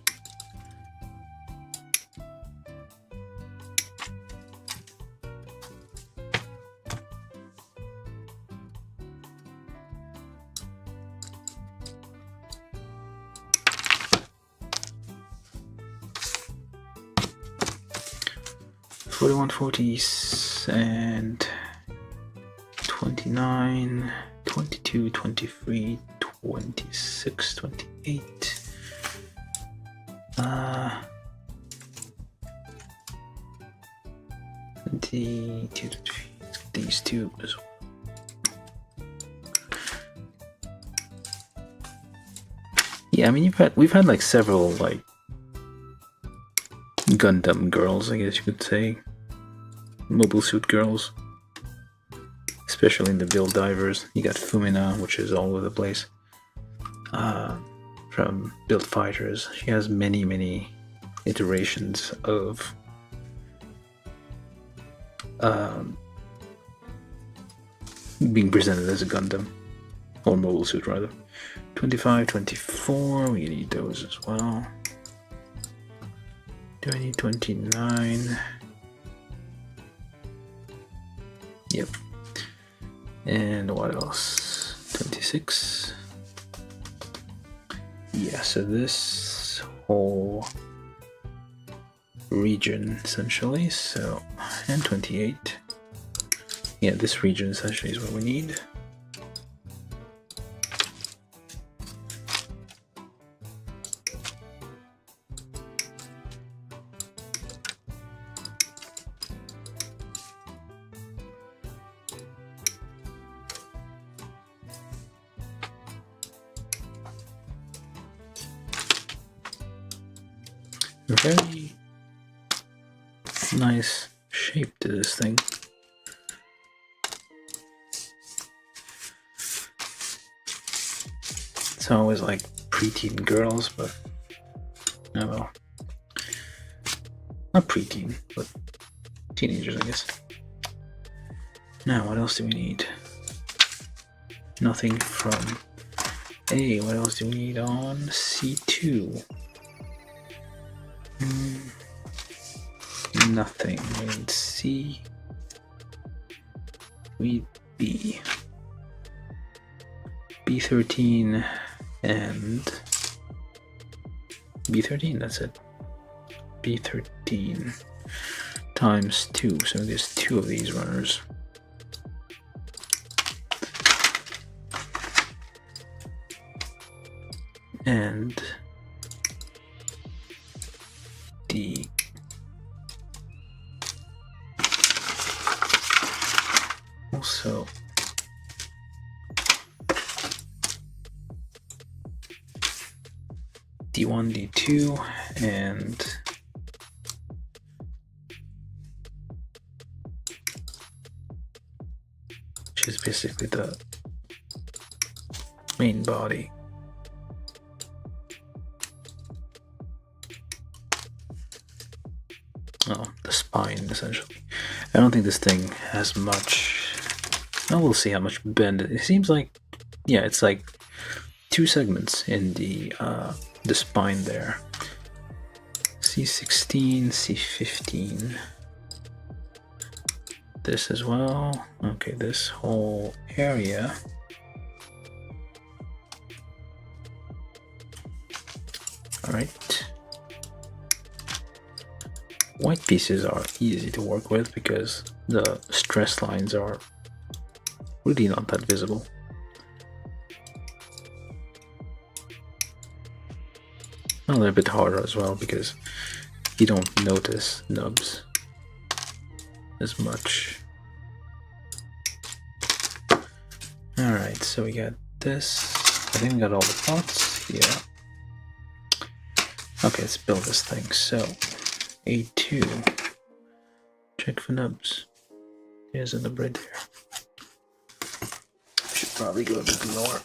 S1: And 29, 22, 23, 26, 28. 22, these two as well. Yeah, I mean we've had like several like Gundam girls, I guess you could say. Mobile suit girls. Especially in the Build Divers. You got Fumina, which is all over the place. From Build Fighters. She has many iterations of being presented as a Gundam. Or mobile suit rather. 25, 24, we need those as well. 20, 29. Yep. And what else? 26. Yeah, so this whole region essentially, so, and 28. Yeah, this region essentially is what we need. Very nice shape to this thing. It's always like preteen girls, but oh well. Not preteen, but teenagers, I guess. Now, what else do we need? Nothing from A. What else do we need on C2? Nothing. And C. We B. B13 and B13, that's it. B13 times 2, so there's 2 of these runners. And D. Also D1, D2, and which is basically the main body. Oh, the spine essentially. I don't think this thing has much. Well, we'll see how much bend it seems like. yeah, it's like 2 segments in the spine there. C16, C15. This as well. Okay, this whole area. All right. White pieces are easy to work with because the stress lines are really not that visible. A little bit harder as well because you don't notice nubs as much. Alright, so we got this. I think we got all the parts. Yeah. Okay, let's build this thing. So, A2. Check for nubs. There's a nub right there. Should probably go a bit lower.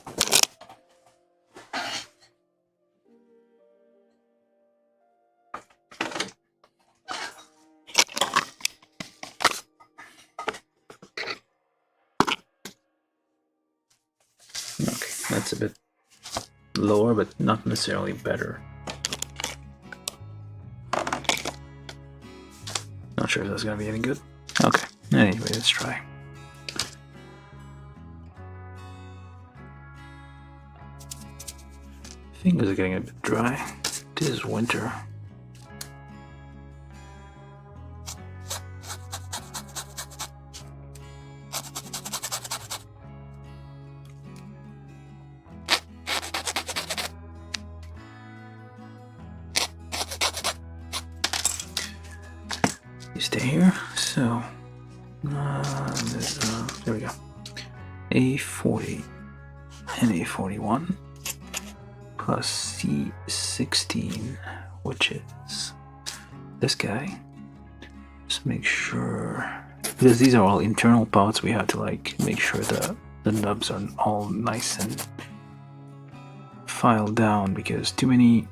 S1: Okay, that's a bit lower, but not necessarily better. Not sure if that's gonna be any good. Okay, anyway, let's try. Fingers are getting a bit dry. It is winter. You stay here. So, there we go. A40 and A41 plus C16, which is this guy. Just make sure, because these are all internal parts, we have to like make sure the nubs are all nice and filed down, because too many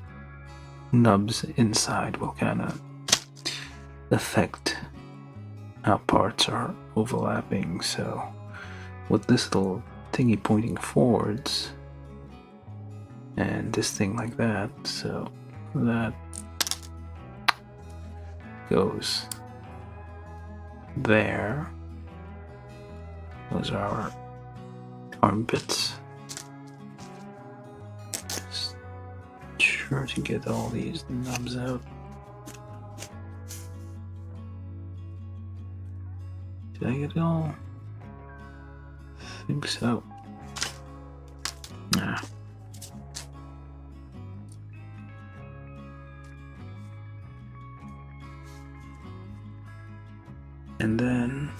S1: nubs inside will kind of affect how parts are overlapping. So with this little thingy pointing forwards and this thing like that, so that goes there. Those are our armpits. Just sure to get all these nubs out. Did I get it all? I think so. Nah. And then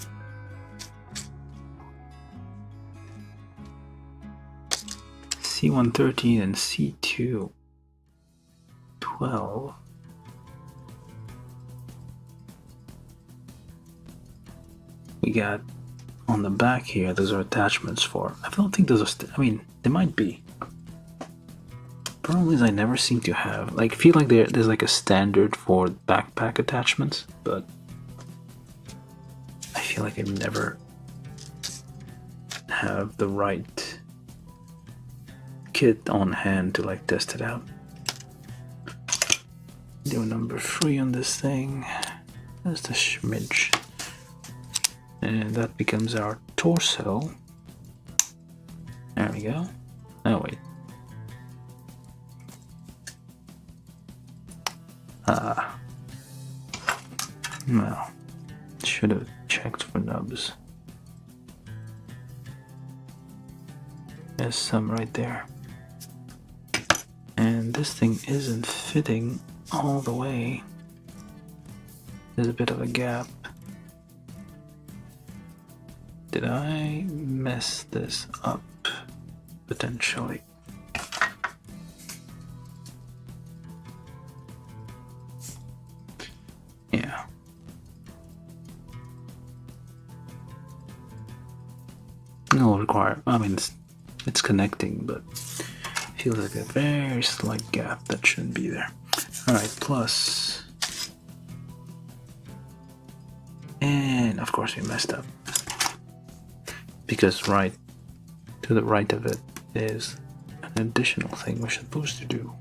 S1: C113 and C212. We got on the back here, those are attachments for, I don't think those are, I mean, they might be. Problem is I never seem to have, like, I feel like there's like a standard for backpack attachments, but I feel like I never have the right kit on hand to like test it out. Do number 3 on this thing. That's the schmidge. And that becomes our torso. There we go. Oh wait. Well, should have checked for nubs. There's some right there. And this thing isn't fitting all the way. There's a bit of a gap. Did I mess this up? Potentially. Yeah. No require, I mean, it's connecting, but feels like a very slight gap that shouldn't be there. Alright, plus. And of course we messed up. Because right to the right of it is an additional thing we're supposed to do,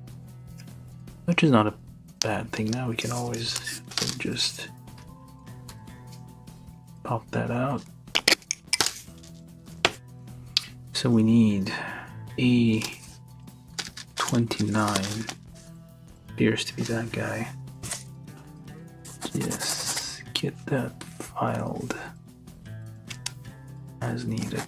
S1: which is not a bad thing. Now we can always just pop that out. So we need A29, appears to be that guy. Yes, get that filed as needed.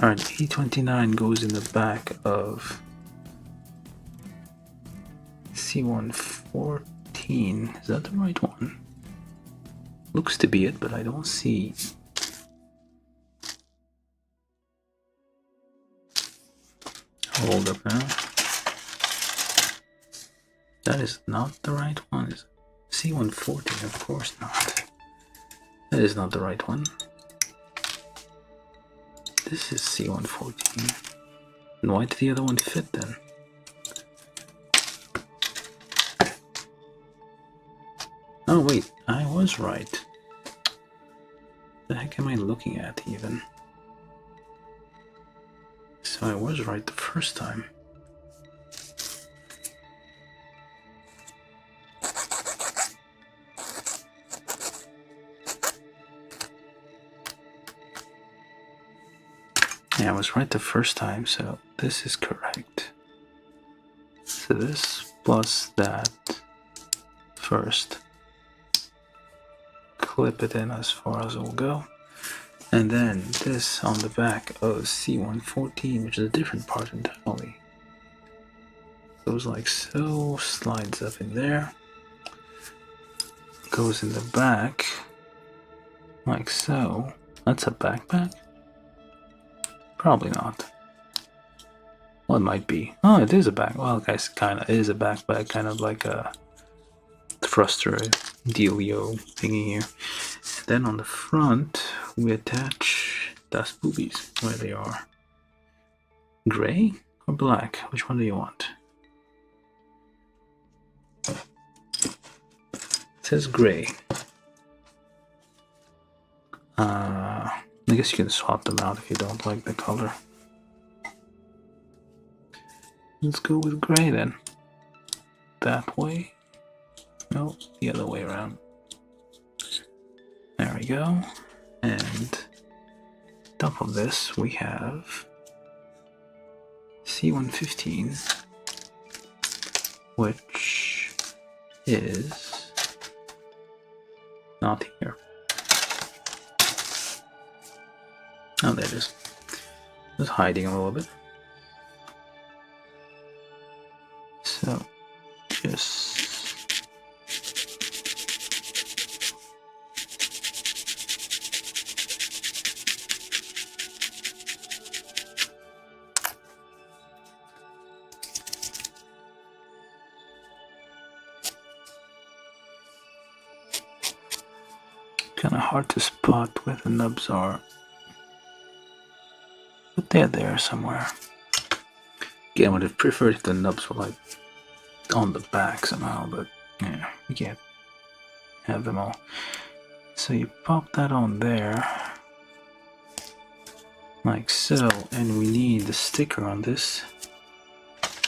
S1: Alright, E29 goes in the back of C114. Is that the right one? Looks to be it, but I don't see. Hold up now. That is not the right one. Is it? C114, of course not. That is not the right one. This is C114. And why did the other one fit then? Oh wait, I was right. The heck am I looking at even? So I was right the first time. Yeah, I was right the first time, so this is correct. So this plus that first. Clip it in as far as it will go. And then this on the back of C114, which is a different part entirely. Goes like so, slides up in there. Goes in the back, like so. That's a backpack? Probably not. Well, it might be. Oh, it is a back. Well, guys, kinda is a backpack, kind of like a thruster dealio thingy here. And then on the front, we attach Das Boobies, where they are. Gray or black? Which one do you want? It says gray. I guess you can swap them out if you don't like the color. Let's go with gray then. That way. No, the other way around. There we go. And top of this we have C115, which is not here. Oh, there it is. It's hiding a little bit. So, just kind of hard to spot where the nubs are, but they're there somewhere. Again, I would have preferred if the nubs were like on the back somehow, but yeah, you can't have them all. So you pop that on there, like so, and we need the sticker on this.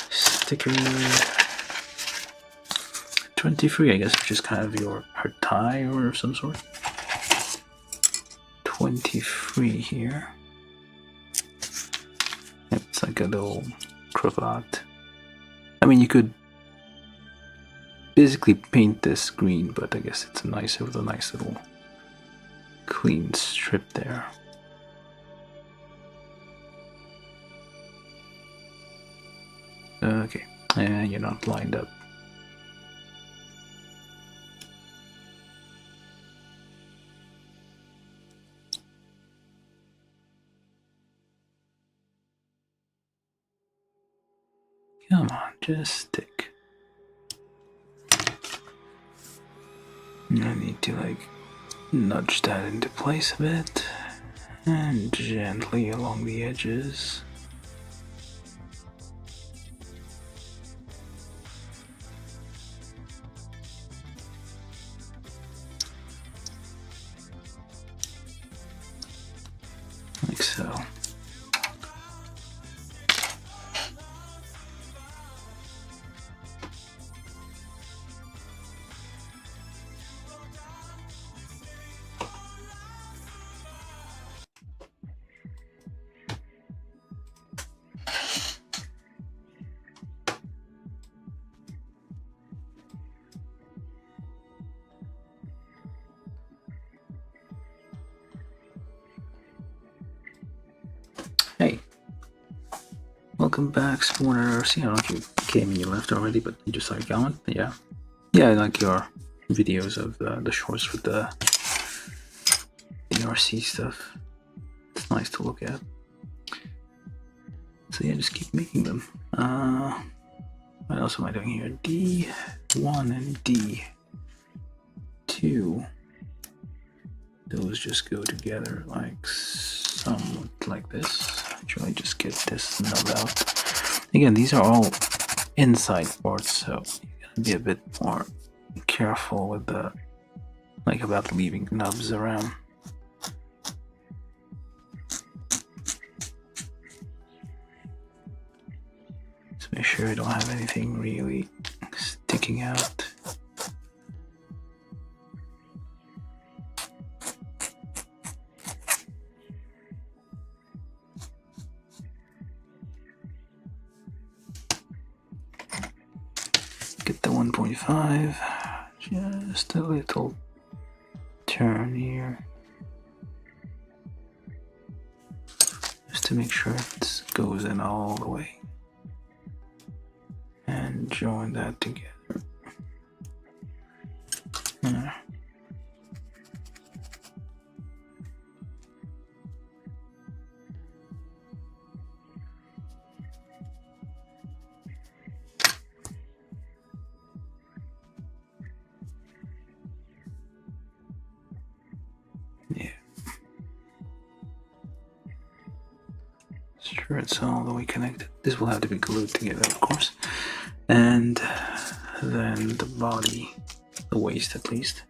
S1: Sticker 23, I guess, which is kind of her tie or some sort. 23 here. Yep, it's like a little cravat. I mean, you could basically paint this green, but I guess it's nicer with a nice little clean strip there. Okay, and you're not lined up. Come on, just stick. I need to like nudge that into place a bit and gently along the edges. like so. Hey, welcome back, Spawner. See, I don't know if you came and you left already, but you just saw your comment. Yeah, I like your videos of the shorts with the RC stuff. It's nice to look at. So yeah, just keep making them. What else am I doing here? D1 and D2. Those just go together like somewhat like this. Try just get this nub out. Again, these are all inside parts, so you gotta be a bit more careful with the about leaving nubs around. Just make sure you don't have anything really sticking out. Get the 1.5, just a little turn here, just to make sure it goes in all the way, and join that together. Sure, it's all the way connected. This will have to be glued together, of course. And then the body, the waist at least.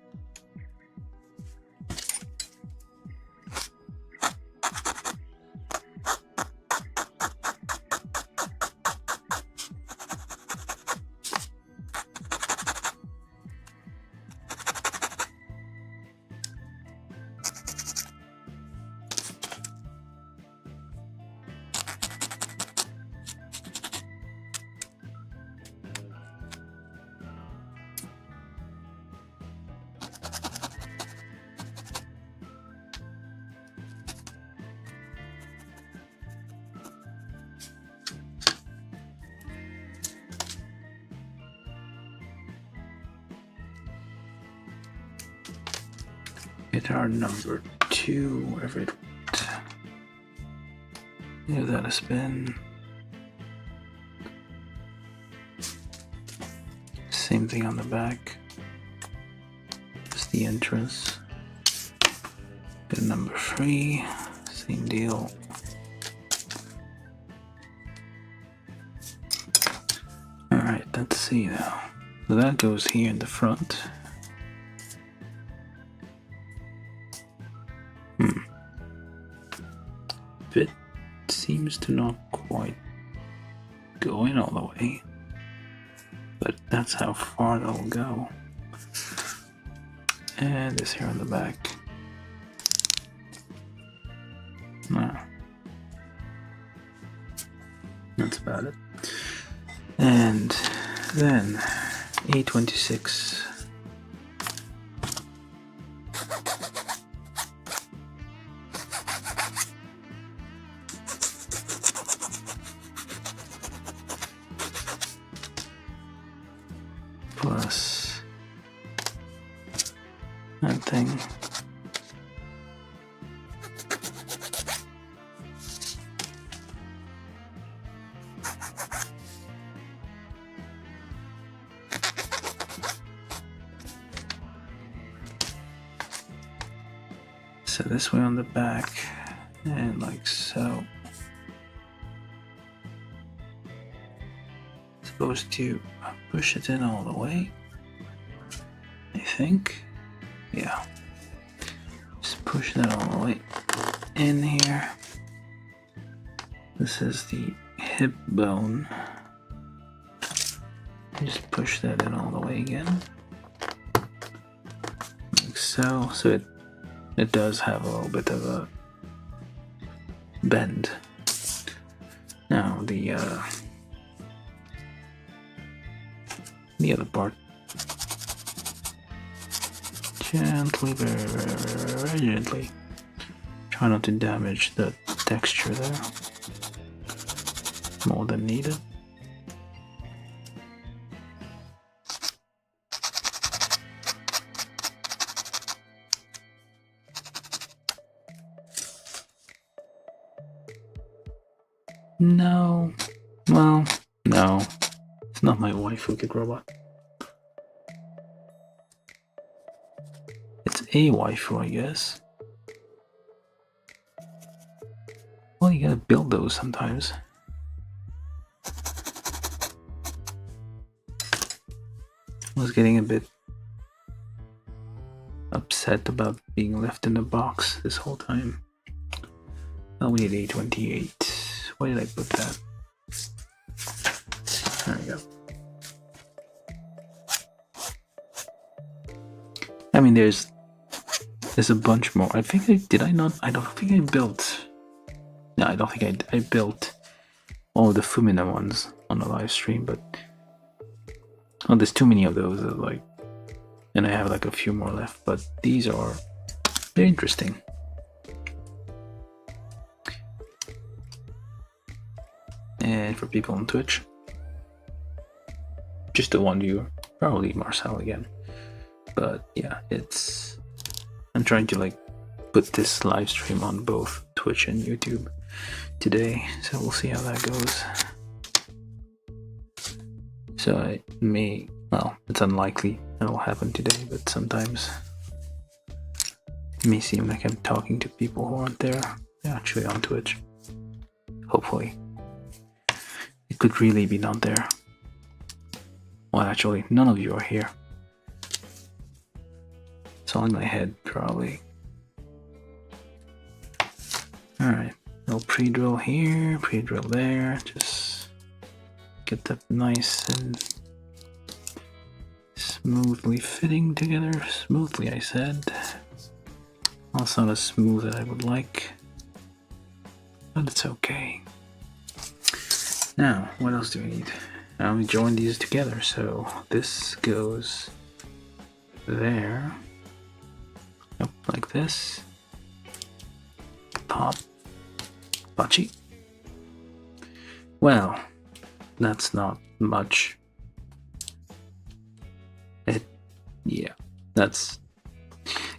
S1: Guitar number 2, wherever it went. Give that a spin. Same thing on the back. Just the entrance. Good number 3, same deal. Alright, let's see now. So that goes here in the front. Fit seems to not quite go in all the way, but that's how far they'll go. And this here on the back. No. That's about it. And then A26. Plus that thing. So this way on the back, and like so. Supposed to push it in all the way, I think. Yeah. Just push that all the way in here. This is the hip bone. Just push that in all the way again. Like so. So it does have a little bit of a bend. Now the other part. Gently, very gently. Try not to damage the texture there more than needed. No, well, no, it's not my waifu kid robot. It's a waifu, I guess. Well, you gotta build those sometimes. I was getting a bit upset about being left in the box this whole time. Oh, we need A28. Why did I put that? There we go. I mean, there's a bunch more. I think I not. I don't think I built. No, I don't think I built all the Fumina ones on the live stream, but oh, there's too many of those. Like, and I have like a few more left, but they're interesting. And for people on Twitch, just the one viewer, probably Marcel again. But yeah, I'm trying to like put this live stream on both Twitch and YouTube today, so we'll see how that goes. So it's unlikely it'll happen today, but sometimes it may seem like I'm talking to people who aren't there. They're actually on Twitch. Hopefully. It could really be not there. Well, actually, none of you are here. It's all in my head, probably. Alright, little pre-drill here, pre-drill there. Just get that nice and smoothly fitting together. Smoothly, I said. Also not as smooth as I would like, but it's okay. Now, what else do we need? Now we join these together, so this goes there. Yep, like this. Pop. Bachi. Well, that's not much. Yeah,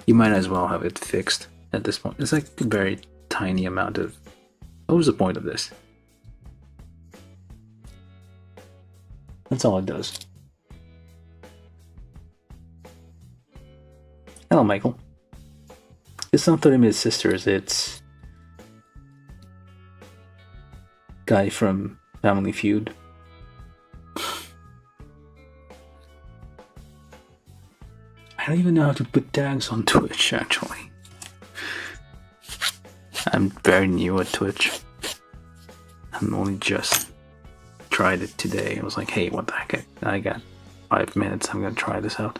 S1: you might as well have it fixed at this point. It's like a very tiny amount of. What was the point of this? That's all it does. Hello, Michael. It's not 30-minute sisters, it's guy from Family Feud. I don't even know how to put tags on Twitch, actually. I'm very new at Twitch. I'm only just tried it today. I was like, hey, what the heck? I got 5 minutes. I'm gonna try this out.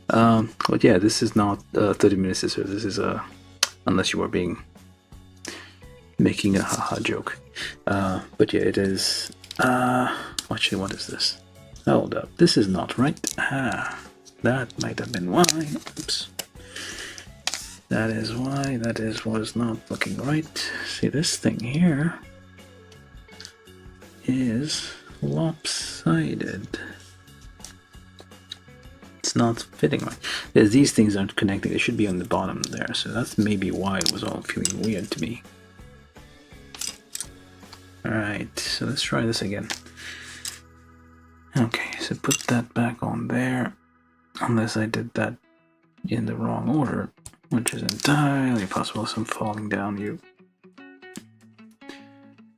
S1: But yeah, this is not 30-minute sisters. This is unless you are making a haha joke. But yeah, it is. Actually, what is this? Hold up, this is not right. That might have been why. Oops. That is why. Was not looking right. See, this thing here is lopsided. It's not fitting right. Because these things aren't connecting. They should be on the bottom there. So that's maybe why it was all feeling weird to me. Alright, so let's try this again. Okay, so put that back on there. Unless I did that in the wrong order, which is entirely possible. So I'm falling down you.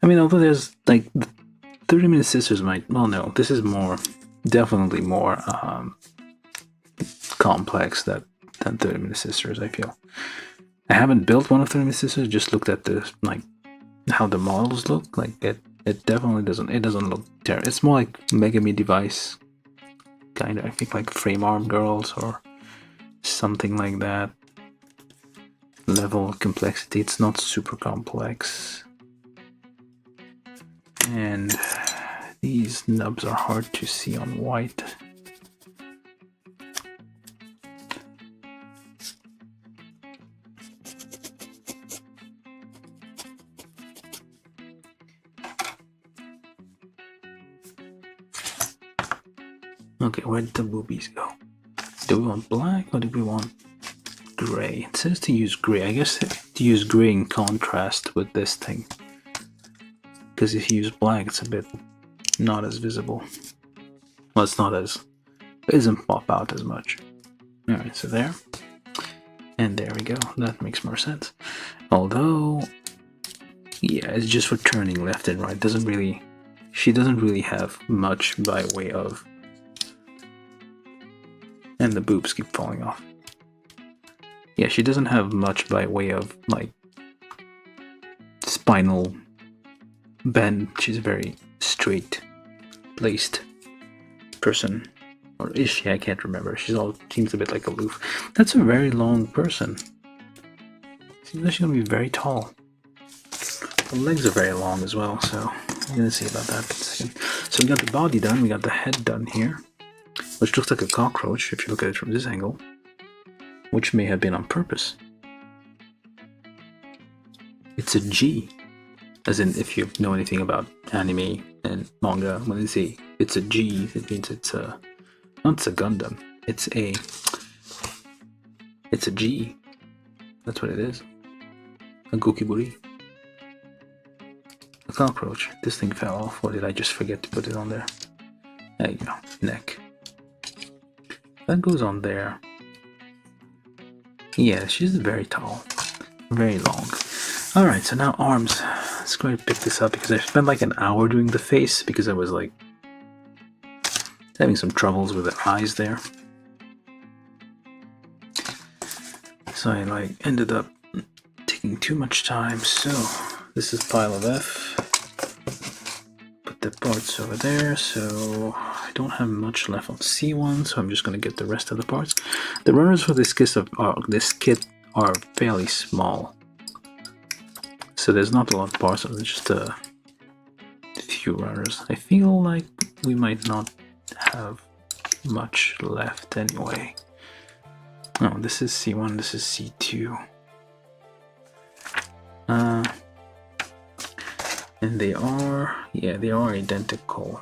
S1: I mean, although there's like 30-minute sisters might. Well, no, this is definitely more complex than 30-minute sisters. I feel. I haven't built one of 30-minute sisters. Just looked at the how the models look. Like it definitely doesn't look terrible. It's more like Megami Device kind of. I think like Frame Arm Girls or something like that. Level of complexity. It's not super complex. And these nubs are hard to see on white. Okay, where did the boobies go? Do we want black or do we want gray? It says to use gray. I guess to use gray in contrast with this thing. Because if you use black, it's a bit not as visible. Well, it's not as... It doesn't pop out as much. Alright, so there. And there we go. That makes more sense. Although... Yeah, it's just for turning left and right. Doesn't really... She doesn't really have much by way of... And the boobs keep falling off. Yeah, she doesn't have much by way of, like, spinal bend. She's a very straight-laced person. Or is she? I can't remember. Seems a bit like aloof. That's a very long person. Seems like she's gonna be very tall. The legs are very long as well, so I'm gonna see about that in a second. So we got the body done, we got the head done here. Which looks like a cockroach if you look at it from this angle, which may have been on purpose. It's a G, as in if you know anything about anime and manga, when they say it's a G, it means it's a, not it's a Gundam, it's a G. That's what it is. A Gokiburi. A cockroach. This thing fell off, or did I just forget to put it on there? There you go. Neck. That goes on there. Yeah, she's very tall. Very long. Alright, so now arms. Let's go ahead and pick this up because I spent like an hour doing the face because I was like having some troubles with the eyes there. So I like ended up taking too much time. So this is pile of F. Put the parts over there. So I don't have much left on C1, so I'm just going to get the rest of the parts. The runners for this kit are fairly small, so there's not a lot of parts, it's just a few runners. I feel like we might not have much left anyway. Oh, this is C1, this is C2. And they are identical.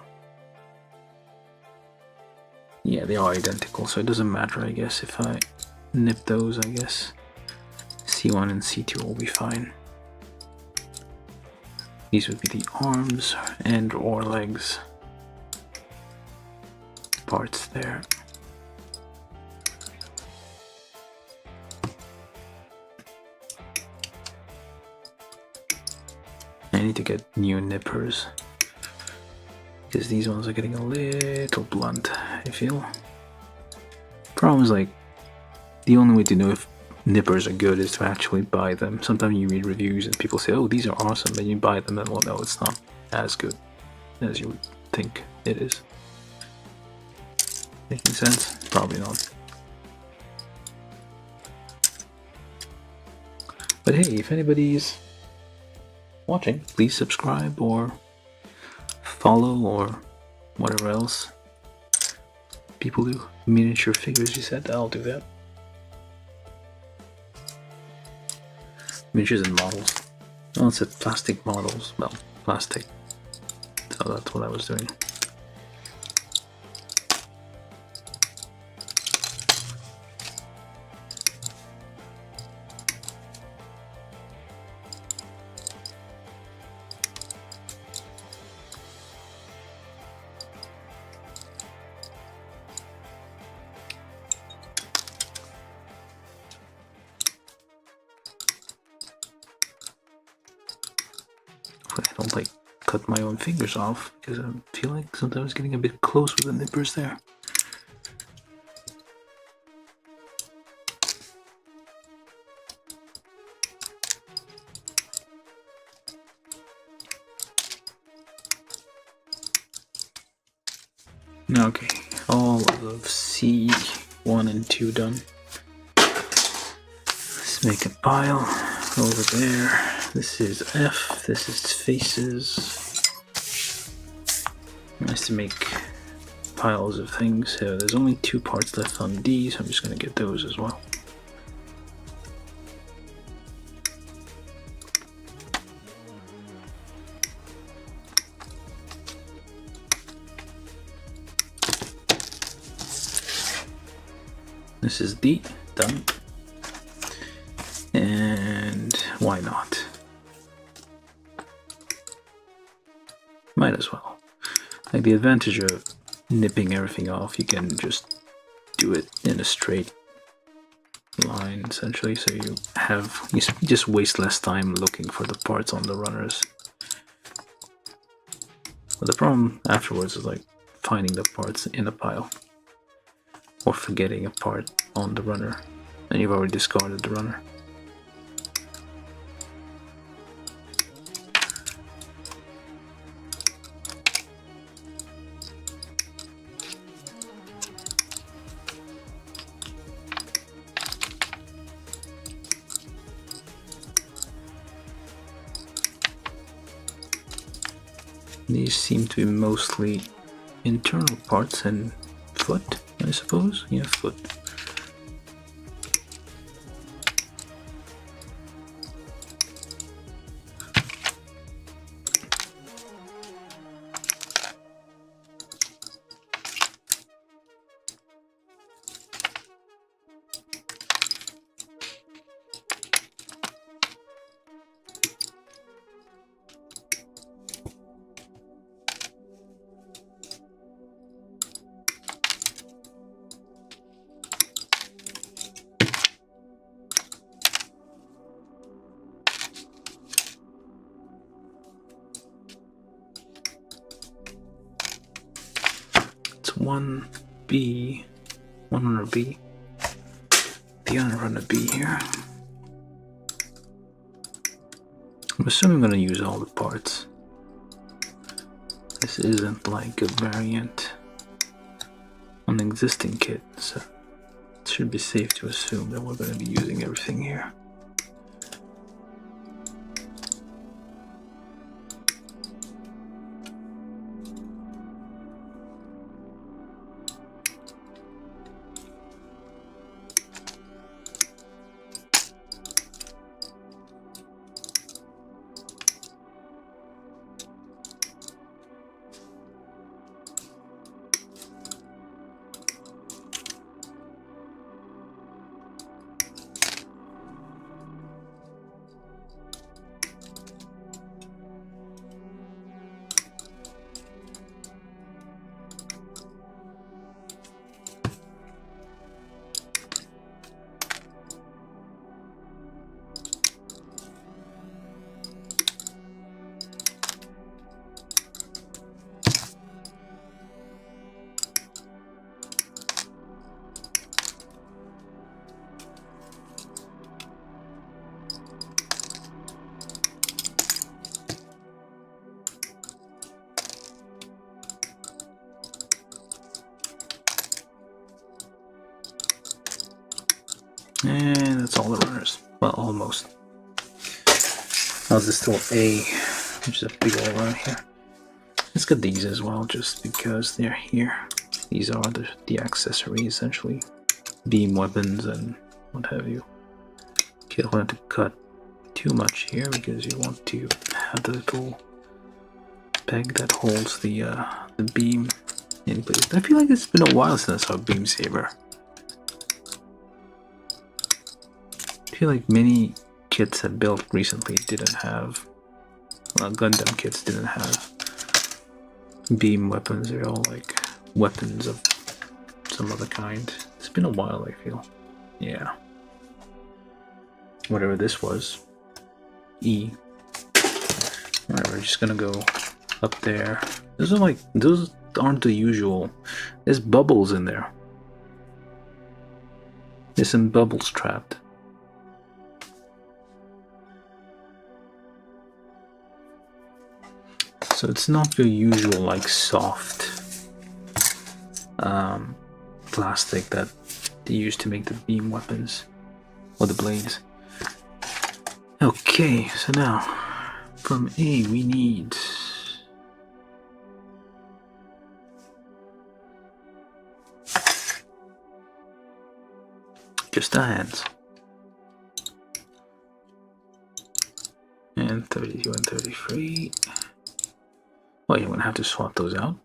S1: Yeah, they are identical, so it doesn't matter, I guess, if I nip those, I guess. C1 and C2 will be fine. These would be the arms and or legs parts there. I need to get new nippers, because these ones are getting a little blunt, I feel. Problem is, like, the only way to know if nippers are good is to actually buy them. Sometimes you read reviews and people say, oh, these are awesome, and you buy them and well, no, it's not as good as you would think it is. Making sense? Probably not. But hey, if anybody's watching, please subscribe or follow or whatever else people do. Miniature figures, you said? I'll do that. Miniatures and models. Oh, it said plastic models. Well, plastic. So that's what I was doing. I don't like cut my own fingers off because I feel like sometimes getting a bit close with the nippers there. Okay, all of C1 and 2 done. Let's make a pile over there. This is F, this is faces. Nice to make piles of things. So there's only 2 parts left on D, so I'm just going to get those as well. This is D, done. And why not? Might as well. Like, the advantage of nipping everything off, you can just do it in a straight line essentially, so you just waste less time looking for the parts on the runners. But the problem afterwards is like finding the parts in a pile or forgetting a part on the runner and you've already discarded the runner. These seem to be mostly internal parts and foot, I suppose? Yeah, foot. One B, one runner B, the other runner B here. I'm assuming I'm going to use all the parts. This isn't like a variant on an existing kit, so it should be safe to assume that we're going to be using everything here. And that's all the runners. Well, almost. Now there's still A, which is a big old runner here. Let's get these as well, just because they're here. These are the accessories, essentially. Beam weapons and what have you. Okay, I don't want to cut too much here because you want to have the little peg that holds the beam in place. I feel like it's been a while since I saw a beam saber. I feel like many kits I built recently didn't have, well, Gundam kits didn't have beam weapons. They're all like weapons of some other kind. It's been a while, I feel. Yeah. Whatever this was. E. Alright, we're just gonna go up there. Those aren't the usual. There's bubbles in there. There's some bubbles trapped. So it's not your usual like soft plastic that they used to make the beam weapons or the blades. Okay, so now from A we need just the hands. And 32 and 33. Oh, you're gonna have to swap those out.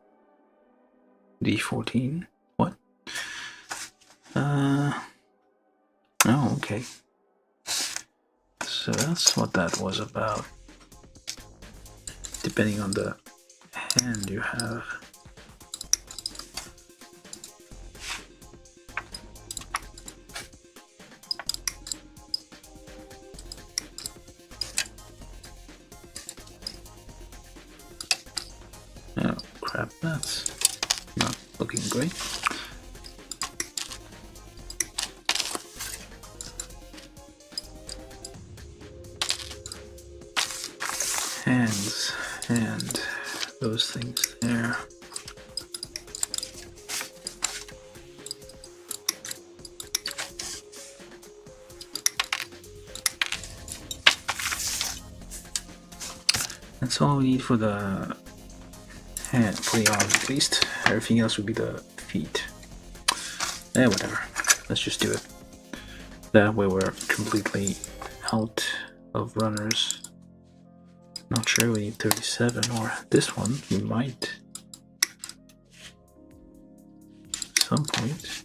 S1: D14. What? Oh, okay. So that's what that was about. Depending on the hand you have. Oh crap, that's not looking great. Hands and those things there. That's all we need for the hand, for the arms at least. Everything else would be the feet. Whatever. Let's just do it. That way we're completely out of runners. Not sure we need 37 or this one. We might. At some point.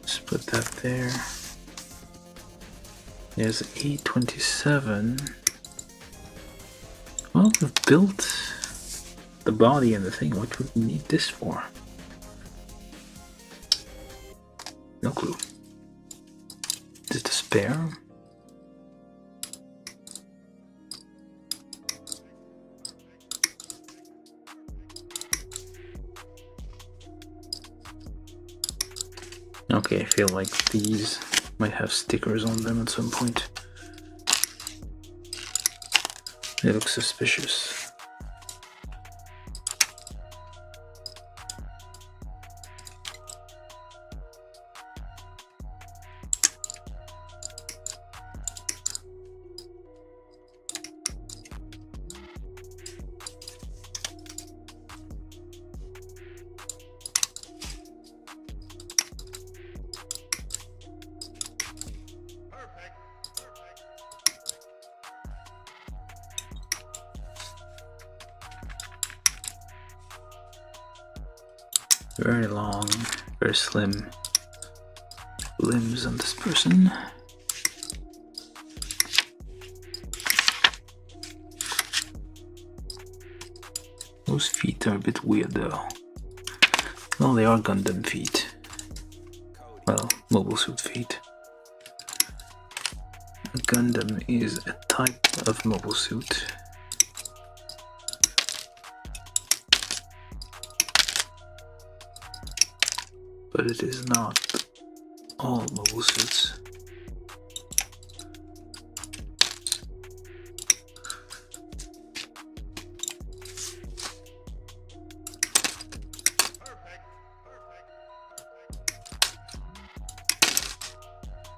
S1: Let's put that there. There's 827. Well, we've built the body and the thing. What would we need this for? No clue. Is it the spare? Okay, I feel like these might have stickers on them at some point. They look suspicious. Very long, very slim limbs on this person. Those feet are a bit weird though. Well, they are Gundam feet. Well, mobile suit feet. Gundam is a type of mobile suit. But it is not all mobile suits.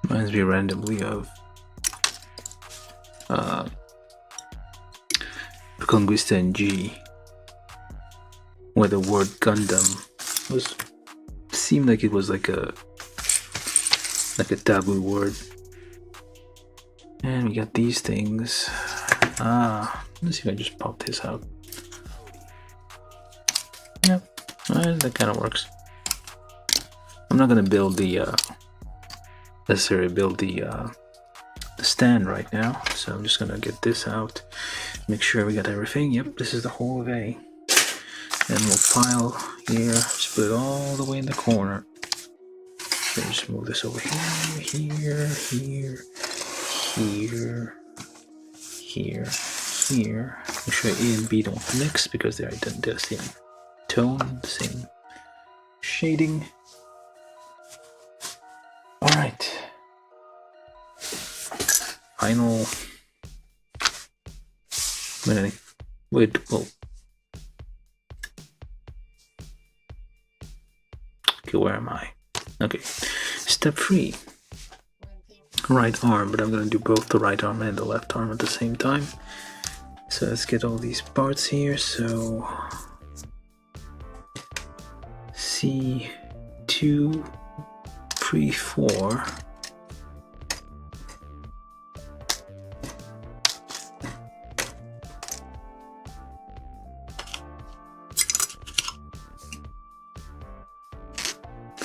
S1: Reminds me randomly of Conquista and G, where the word Gundam seemed like it was like a taboo word. And we got these things. Let's see if I just pop this out. Yep, that kind of works. I'm not gonna build the necessarily build the stand right now, so I'm just gonna get this out, make sure we got everything. Yep, this is the whole of A. And we'll file here, just put it all the way in the corner. Then just move this over here, here, here, here, here, here. Make sure A and B don't mix because they're the same tone, the same shading. Alright. Final. Wait, well. Okay, where am I? Okay. Step 3. Right arm, but I'm gonna do both the right arm and the left arm at the same time. So let's get all these parts here. So C2, 3, 4.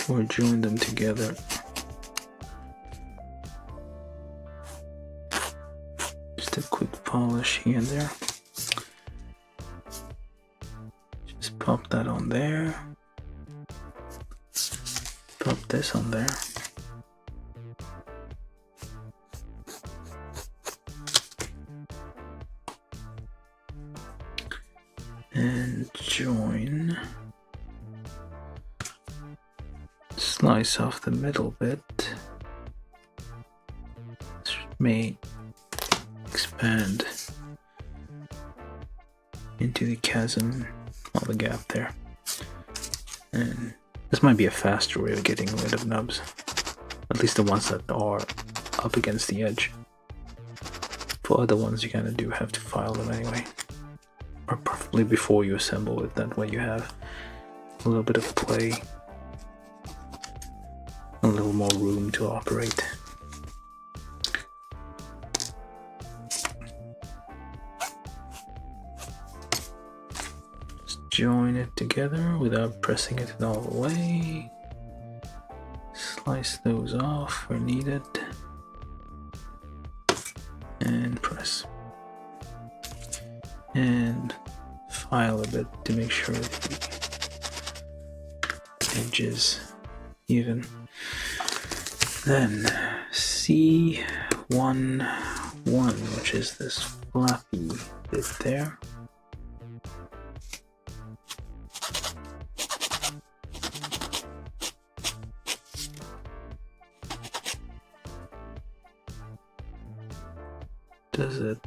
S1: Or join them together. Just a quick polish here and there. Just pop that on there. Pop this on there. And join. Slice off the middle bit. This may expand into the chasm, or the gap there. And this might be a faster way of getting rid of nubs. At least the ones that are up against the edge. For other ones you kinda do have to file them anyway. Or preferably before you assemble it, that way you have a little bit of play. A little more room to operate. Just join it together without pressing it all the way. Slice those off where needed. And press. And file a bit to make sure the edge is even. Then C11, which is this flappy bit there. Does it?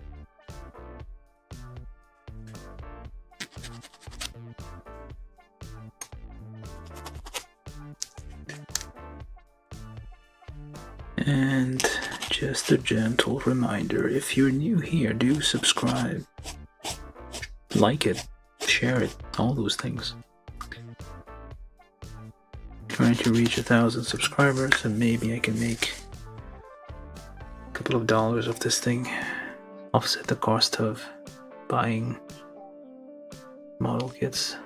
S1: And just a gentle reminder, if you're new here, do subscribe, like it, share it, all those things. Trying to reach 1,000 subscribers, and maybe I can make a couple of dollars of this thing, offset the cost of buying model kits.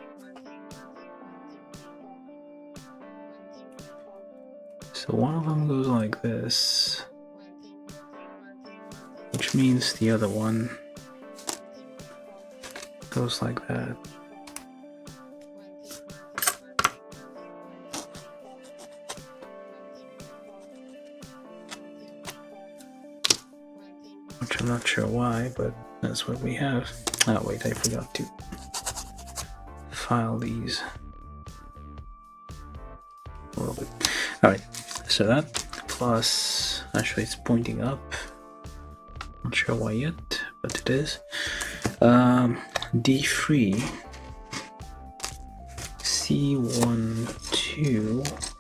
S1: So one of them goes like this, which means the other one goes like that. Which I'm not sure why, but that's what we have. Oh wait, I forgot to file these a little bit. Alright. So that plus, actually it's pointing up, not sure why yet, but it is. D3, C12,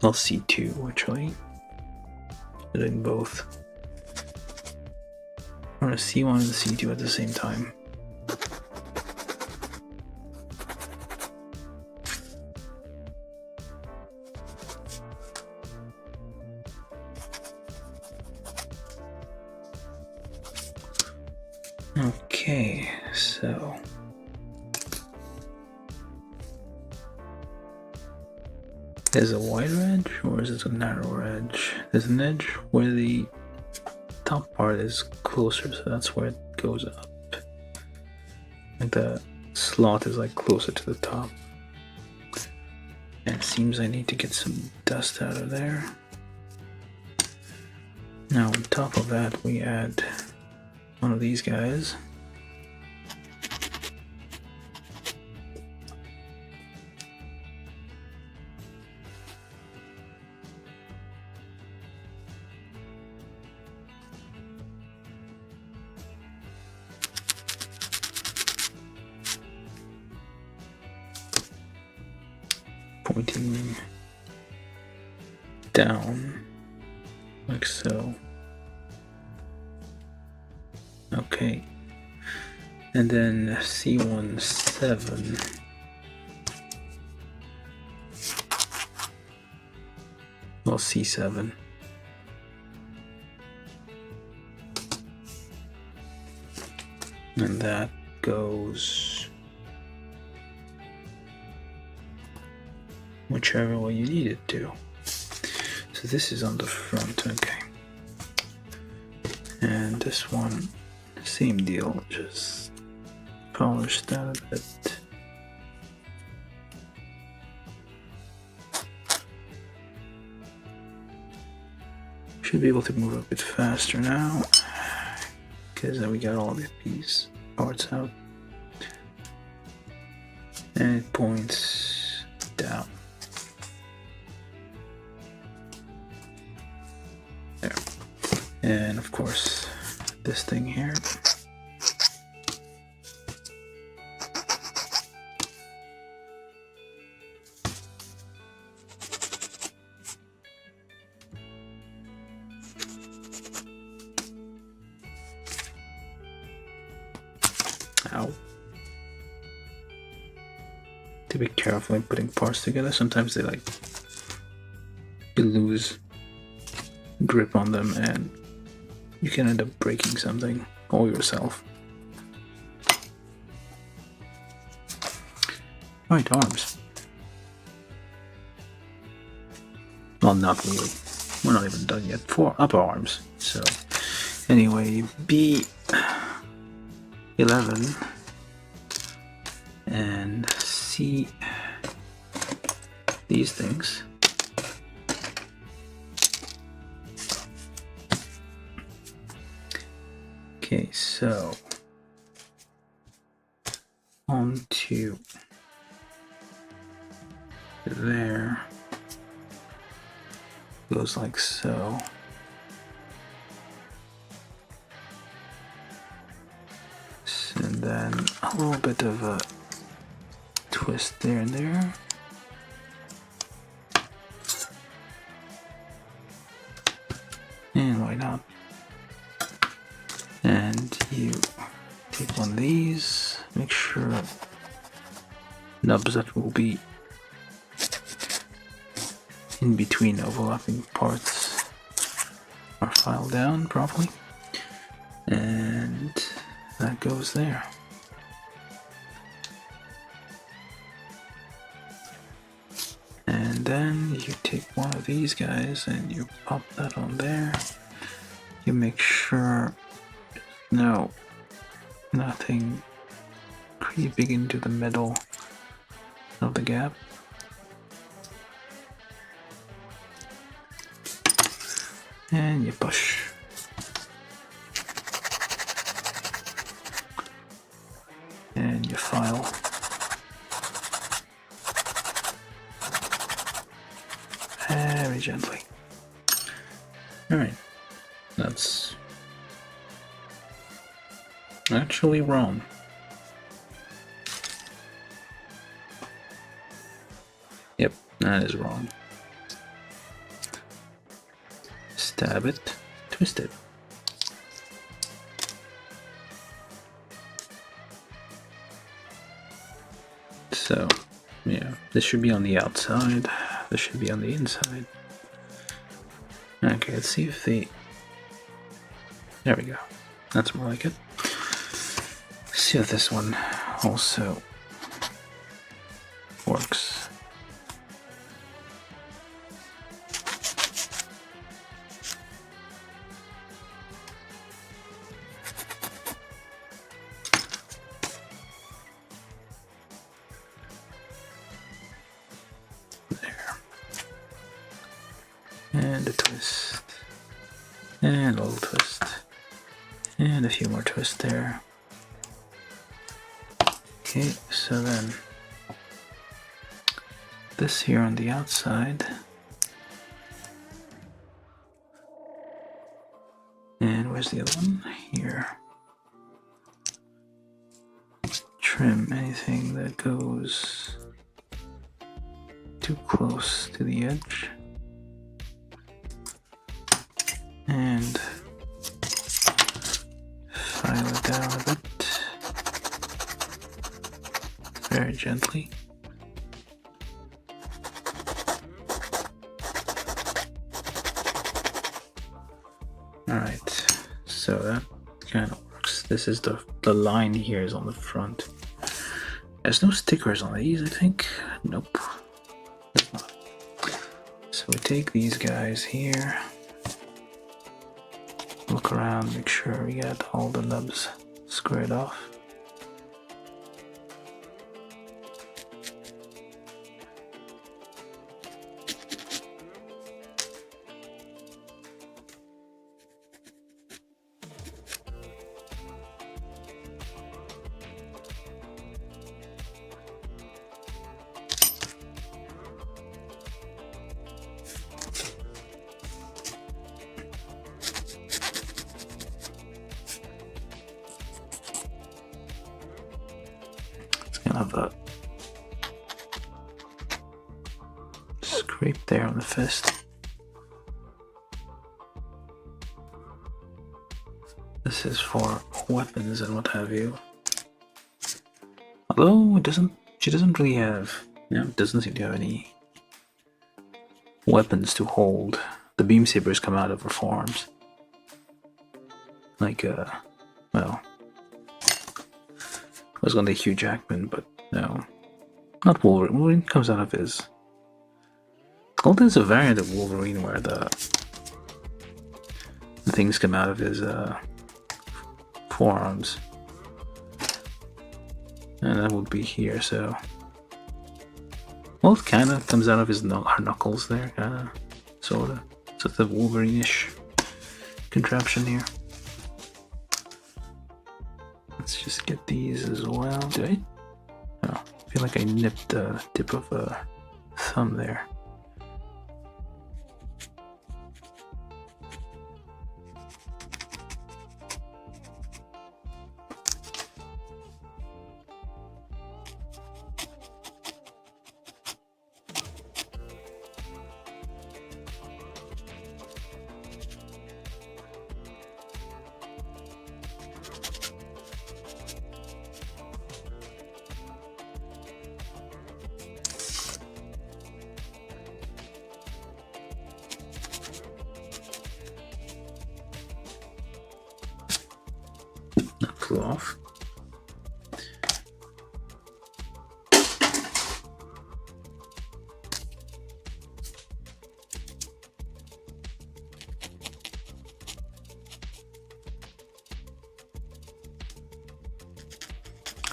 S1: well C2 actually, doing both. I'm gonna C1 and C2 at the same time. Okay, so there's a wider edge, or is it a narrower edge? There's an edge where the top part is closer, so that's where it goes up. Like the slot is like closer to the top. And it seems I need to get some dust out of there. Now on top of that we add one of these guys. pointing down, like so. Okay. And then C17. Well, C7. And that goes whichever way you need it to. So this is on the front, okay. And this one, same deal, just polish that a bit. Should be able to move a bit faster now, because we got all the piece parts out. And it points down. There. And of course, this thing here. Ow. To be careful in putting parts together. Sometimes they you lose grip on them and you can end up breaking something or yourself. Right, arms. Well, not really. We're not even done yet. 4 upper arms. So, anyway, B11 and C these things. Okay, so on to there, goes like so. And then a little bit of a twist there and there. And why not? And you take one of these, make sure nubs that will be in between overlapping parts are filed down properly. And that goes there. And then you take one of these guys and you pop that on there. You make sure nothing creeping into the middle of the gap. And you push. And you file. Very gently. Alright. That's actually wrong. Yep, that is wrong. Stab it, twist it. So, yeah, this should be on the outside, this should be on the inside. Okay, let's see if there we go. That's more like it. Let's see if this one also works. And a twist, and a little twist, and a few more twists there. Okay, so then this here on the outside, and where's the other one? Here. Trim anything that goes too close to the edge. And file it down a bit. Very gently. Alright, so that kind of works. This is the line here is on the front. There's no stickers on these, I think. Nope. There's not. So we take these guys here. Look around, make sure we got all the nubs squared off. Have a scrape there on the fist. This is for weapons and what have you. Although she doesn't really have, it doesn't seem to have any weapons to hold. The beam sabers come out of her forearms. Like, well, I was going to say Hugh Jackman, but no. Not Wolverine. Wolverine comes out of his... Well, there's a variant of Wolverine where the things come out of his forearms. And that would be here, so... Well, it kind of comes out of his her knuckles there, kind of, sort of. So it's a Wolverine-ish contraption here. Let's just get these as well. Did I? Oh, I feel like I nipped the tip of a thumb there. Flew off.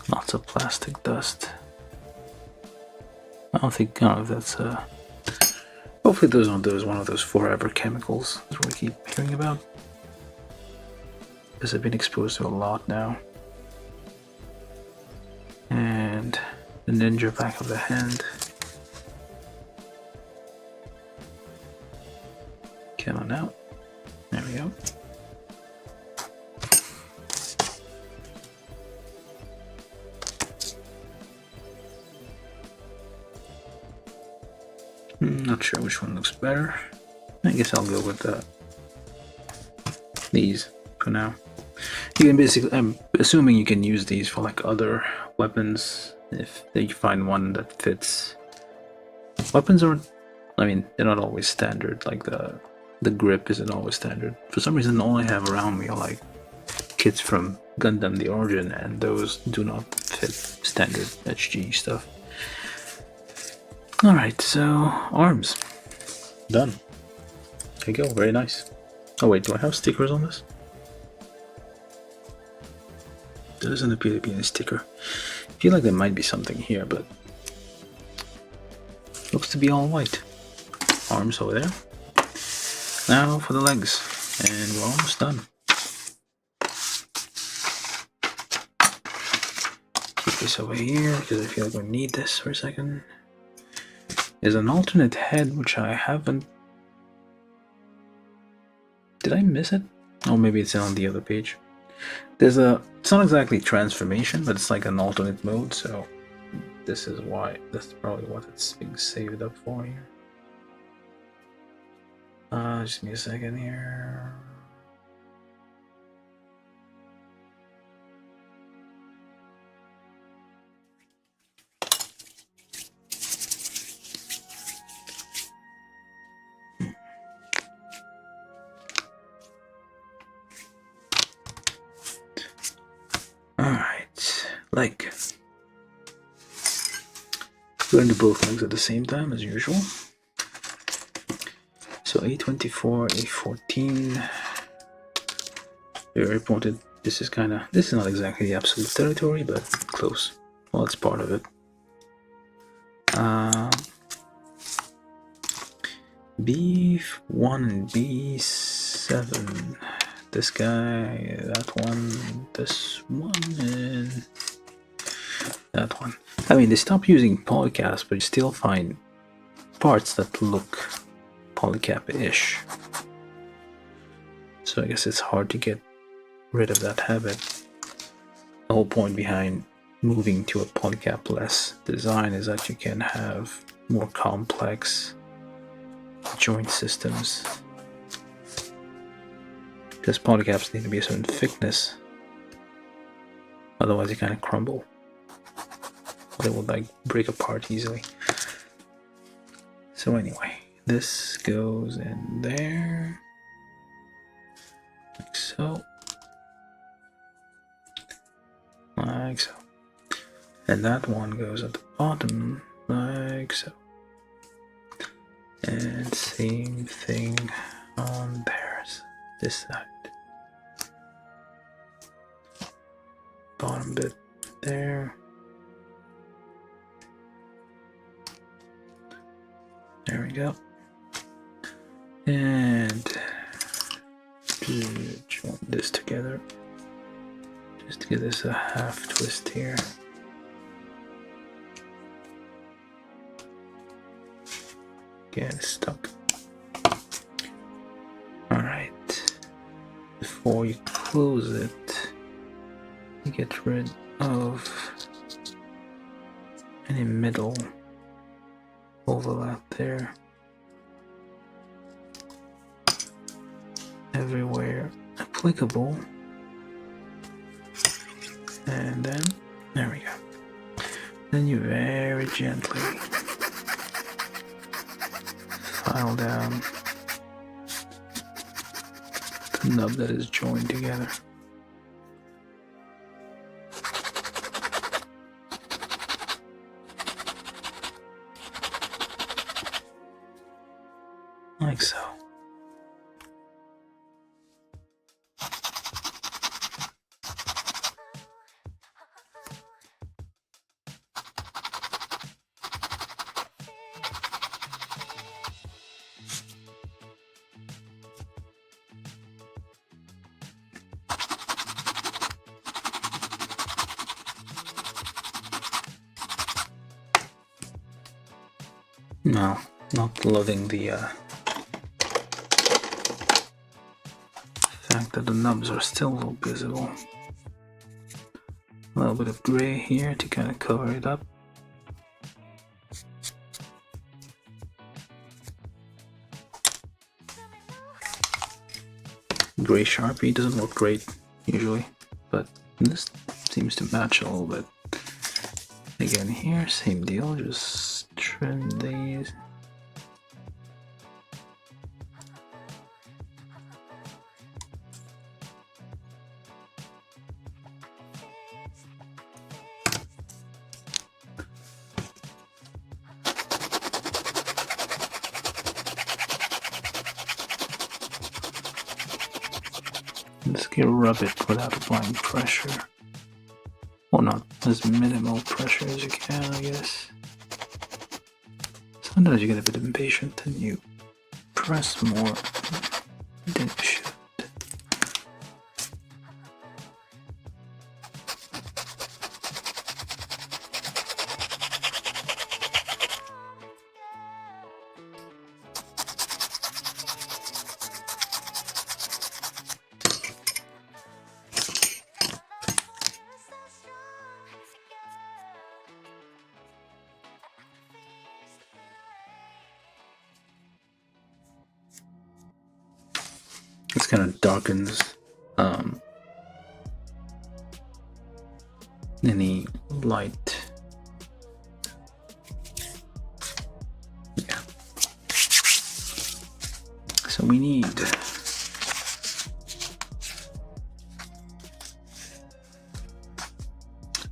S1: Lots of plastic dust. I don't know if that's hopefully those aren't one of those forever chemicals that we keep hearing about. Because I've been exposed to a lot now. And the ninja back of the hand. Come on out. There we go. Not sure which one looks better. I guess I'll go with these for now. You can basically, I'm assuming you can use these for like other weapons if you find one that fits. Weapons aren't, I mean, they're not always standard. Like the grip isn't always standard. For some reason, all I have around me are like kits from Gundam the Origin, and those do not fit standard HG stuff. Alright, so arms. Done. There you go, very nice. Oh wait, do I have stickers on this? There doesn't appear to be any sticker. I feel like there might be something here, but looks to be all white. Arms over there. Now for the legs, and we're almost done. Keep this over here because I feel like we need this for a second. There's an alternate head which I haven't. Did I miss it? Oh, maybe it's on the other page. There's a, it's not exactly transformation, but it's like an alternate mode, so this is why. That's probably what it's being saved up for here. Just give me a second here. Alright, like, we're going to do both legs at the same time as usual. So A24, A14, very important. This is not exactly the absolute territory, but close. Well, it's part of it. B1 and B7. This guy, that one, this one, and that one. I mean, they stopped using polycast, but you still find parts that look polycap-ish. So I guess it's hard to get rid of that habit. The whole point behind moving to a polycap-less design is that you can have more complex joint systems. Because polycaps need to be a certain thickness, otherwise they kind of crumble. They will like break apart easily. So anyway, this goes in there, like so, like so, and that one goes at the bottom, like so, and same thing on theirs, this side. Bottom bit there. There we go. And join this together. Just to give this a half twist here. Get stuck. Alright. Before you close it, you get rid of any middle overlap there. Everywhere applicable. And then, there we go. Then you very gently file down the nub that is joined together. Like so. No, not loving the fact that the nubs are still visible. A little bit of gray here to kind of cover it up. Gray Sharpie doesn't look great usually, but this seems to match a little bit. Again here, same deal, just trim these. Just rub it without applying pressure. Well, not as minimal pressure as you can, I guess. Sometimes you get a bit impatient and you press more than you should. This kind of darkens any light. Yeah. So we need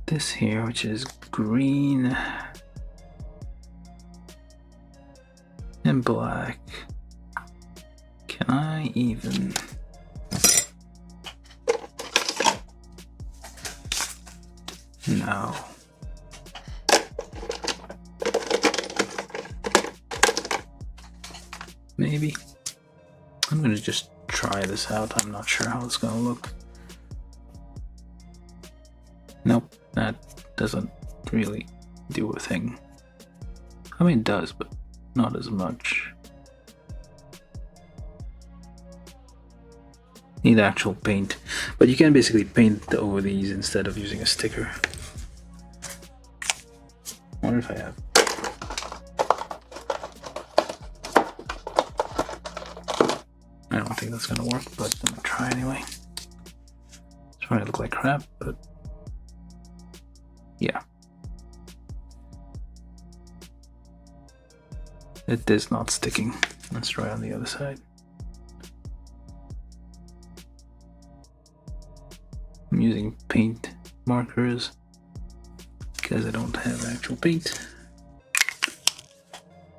S1: this here, which is green and black. Can I even? No. Maybe. I'm gonna just try this out. I'm not sure how it's gonna look. Nope, that doesn't really do a thing. I mean, it does, but not as much. Need actual paint, but you can basically paint over these instead of using a sticker. I wonder if I have. I don't think that's gonna work, but I'm gonna try anyway. It's probably look like crap, but yeah. It is not sticking. Let's try on the other side. I'm using paint markers because I don't have actual paint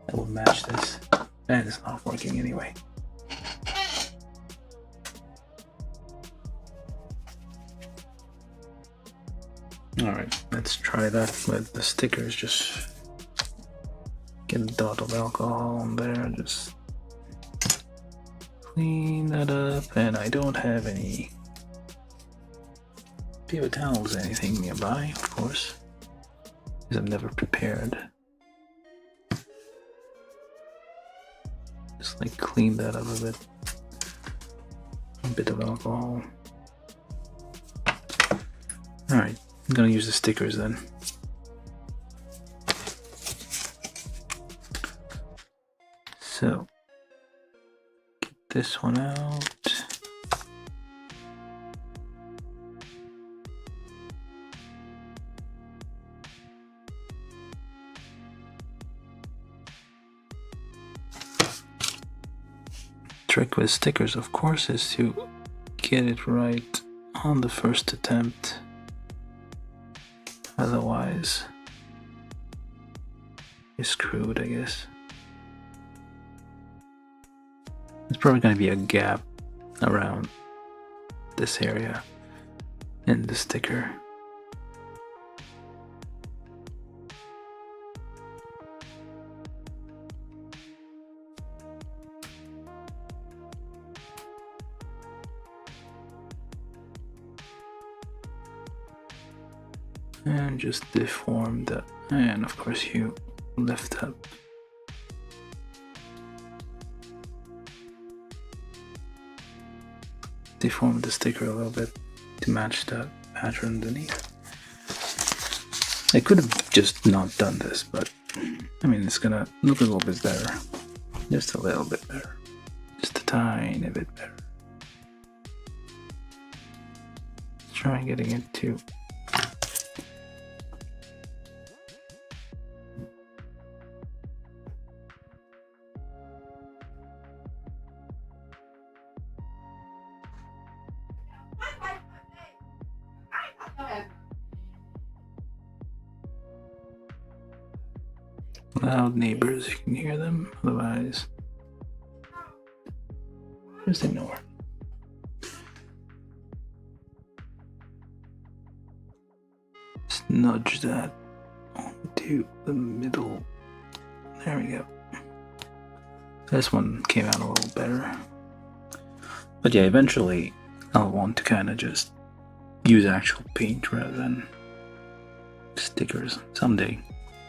S1: that will match this, and it's not working anyway. Alright, let's try that with the stickers. Just get a dot of alcohol on there, just clean that up, and I don't have any paper towels or anything nearby, of course, because I'm never prepared. Just like clean that up a bit of alcohol. Alright, I'm gonna use the stickers then. So, get this one out. Trick with stickers, of course, is to get it right on the first attempt. Otherwise, you're screwed, I guess. There's probably going to be a gap around this area in the sticker. And just deform that, and of course you lift up. Deform the sticker a little bit to match that pattern underneath. I could have just not done this, but I mean, it's gonna look a little bit better. Just a little bit better. Just a tiny bit better. Let's try getting it to loud neighbors, you can hear them, otherwise just ignore. Just nudge that onto the middle. There we go. This one came out a little better. But yeah, eventually I'll want to kind of just use actual paint rather than stickers. Someday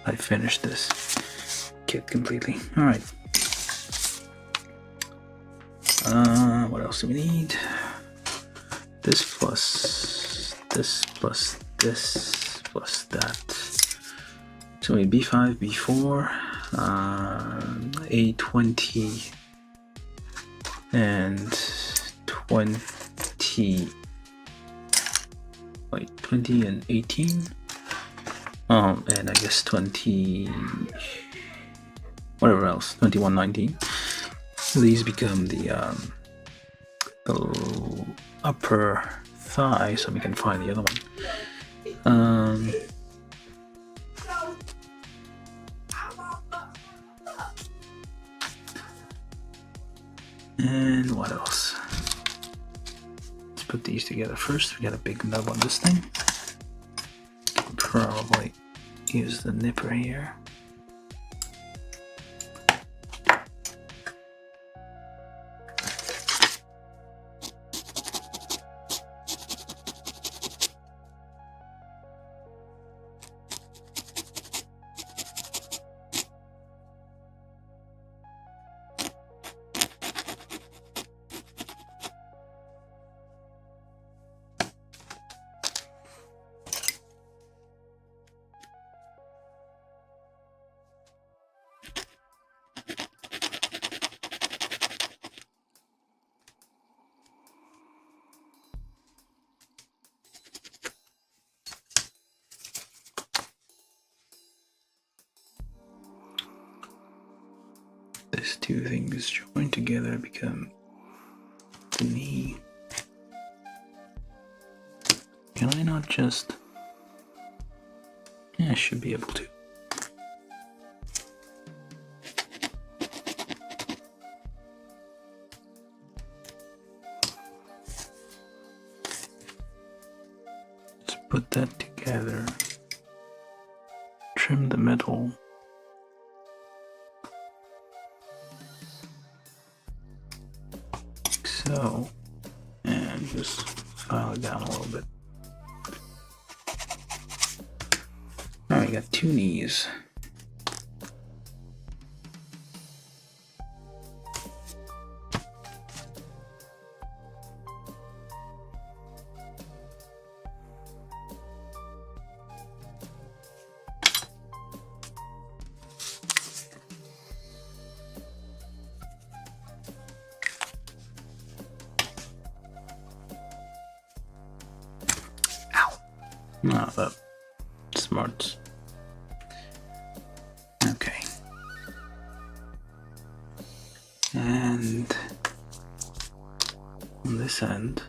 S1: I finish this kit completely. Alright. What else do we need? This plus this plus this plus that. So we B5, B4, A20 and 20. Wait, 20 and 18. And I guess 20. Whatever else, 2119. These become the upper thigh, so we can find the other one. And what else? Let's put these together first. We got a big nub on this thing. Probably use the nipper here. These two things joined together become the knee. Can I not just... Yeah, I should be able to. Let's put that together. Trim the metal. So, and just file it down a little bit. Alright, we got two knees. Not that smart. Okay. And on this end,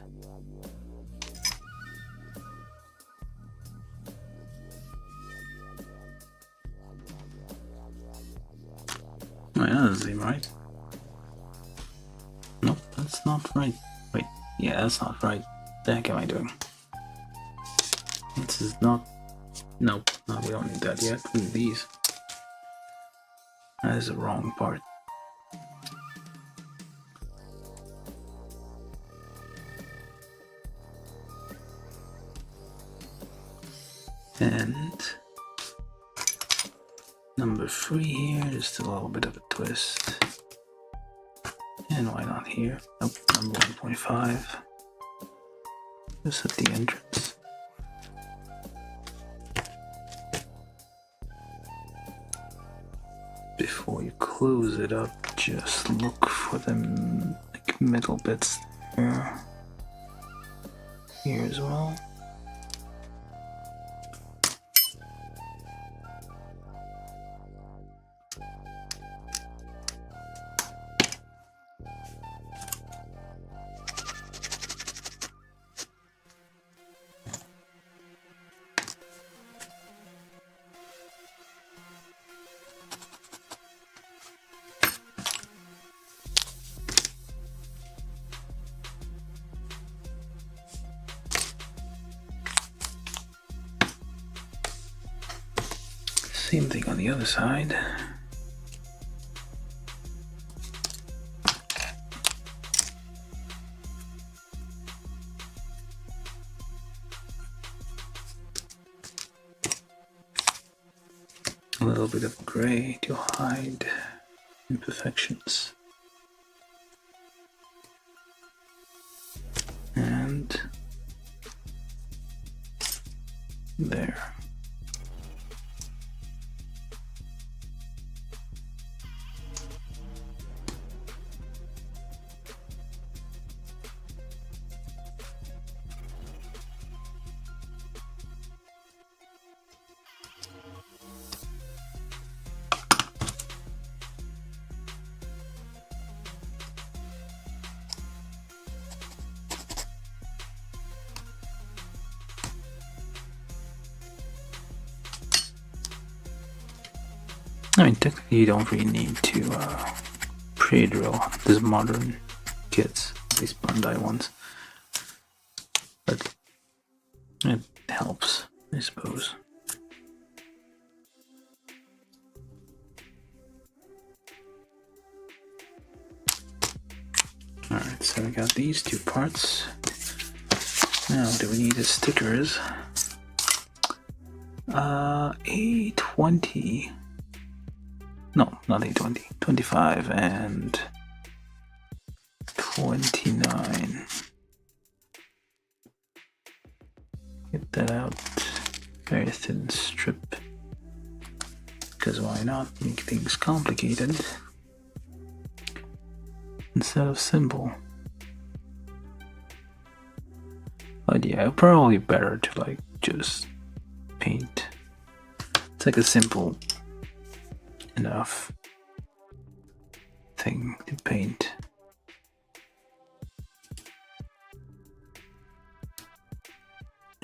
S1: wait, that doesn't seem right. Nope, that's not right. Wait, yeah, that's not right. What the heck am I doing? This is not... Nope, no, we don't need that yet. We need these. That is the wrong part. And number 3 here, just a little bit of a twist. And why not here? Nope, number 1.5. Just at the entrance. Before you close it up, just look for them like middle bits there. Here as well. Same thing on the other side. A little bit of gray to hide imperfections. And there. I mean, technically you don't really need to pre-drill these modern kits, these Bandai ones, but it helps, I suppose. Alright, so we got these two parts. Now, do we need the stickers? A20. No, not A20. 25 and 29. Get that out. Very thin strip. Because why not make things complicated instead of simple? But yeah, probably better to like just paint. It's like a simple enough thing to paint.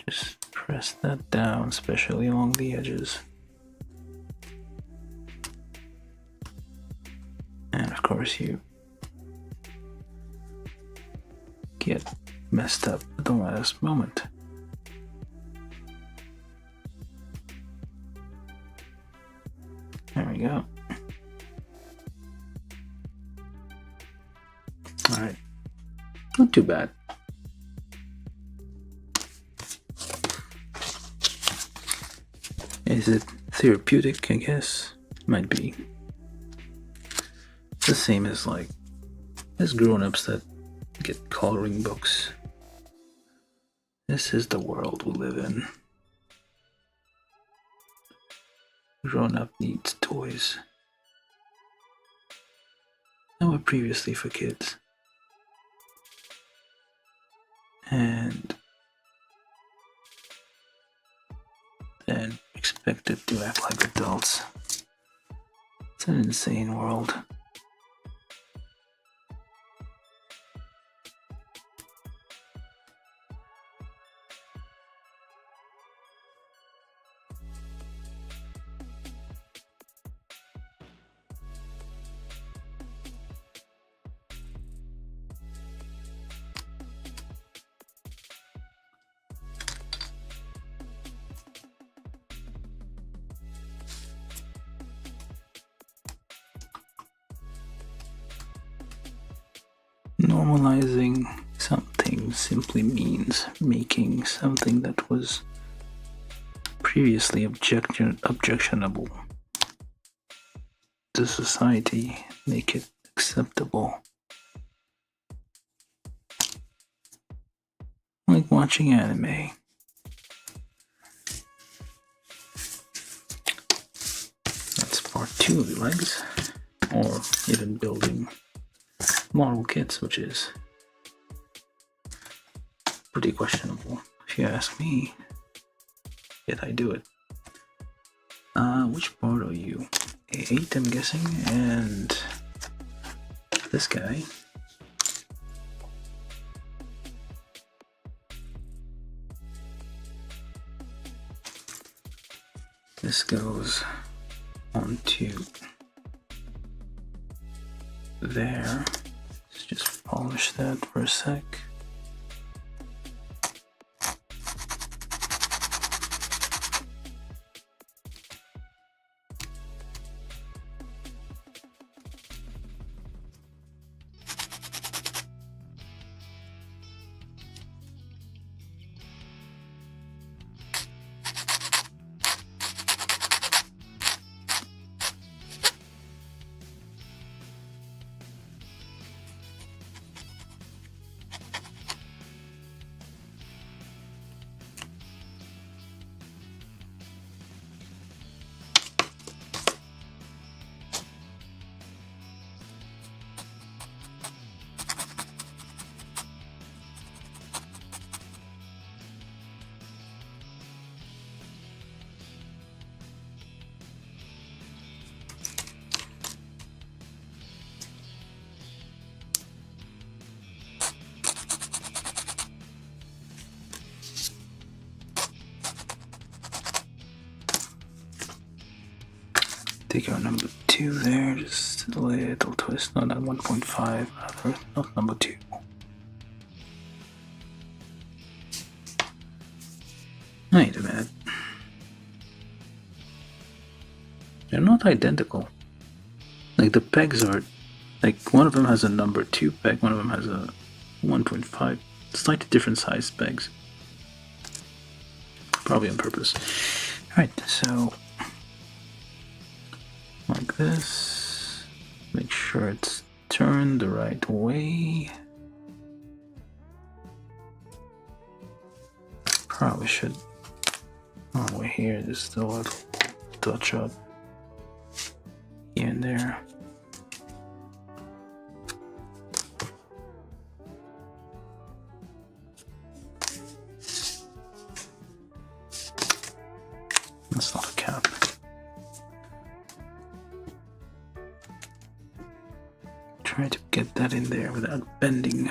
S1: Just press that down, especially along the edges. And of course you get messed up at the last moment. There we go. Alright. Not too bad. Is it therapeutic? I guess. Might be. It's the same as like as grown-ups that get coloring books. This is the world we live in. Grown-up needs toys. That were previously for kids. And then expected to act like adults. It's an insane world. Normalizing something simply means making something that was previously objectionable to society, make it acceptable. Like watching anime. That's part 2 of the legs, or even building model kits, which is pretty questionable if you ask me, yet I do it. Which part are you? A8, I'm guessing, and this guy. This goes onto there. Let's just polish that for a sec. figure out number 2 there, just a little twist. No, not 1.5, rather, not number 2. Wait a minute. They're not identical. Like the pegs are, like one of them has a number 2 peg, one of them has a 1.5, slightly different size pegs. Probably on purpose. Alright, so like this. Make sure it's turned the right way. Probably should. Oh, we're here. There's still a little touch up here and there. That's not a cap. Try to get that in there without bending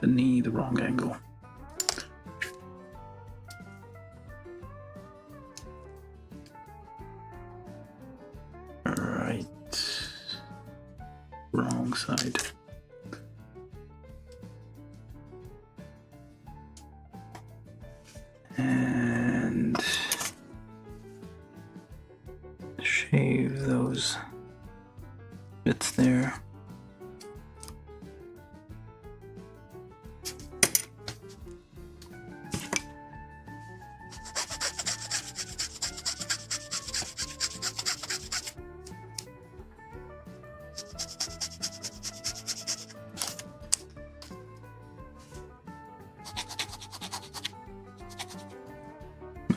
S1: the knee the wrong angle. Right. Wrong side. And shave those bits there.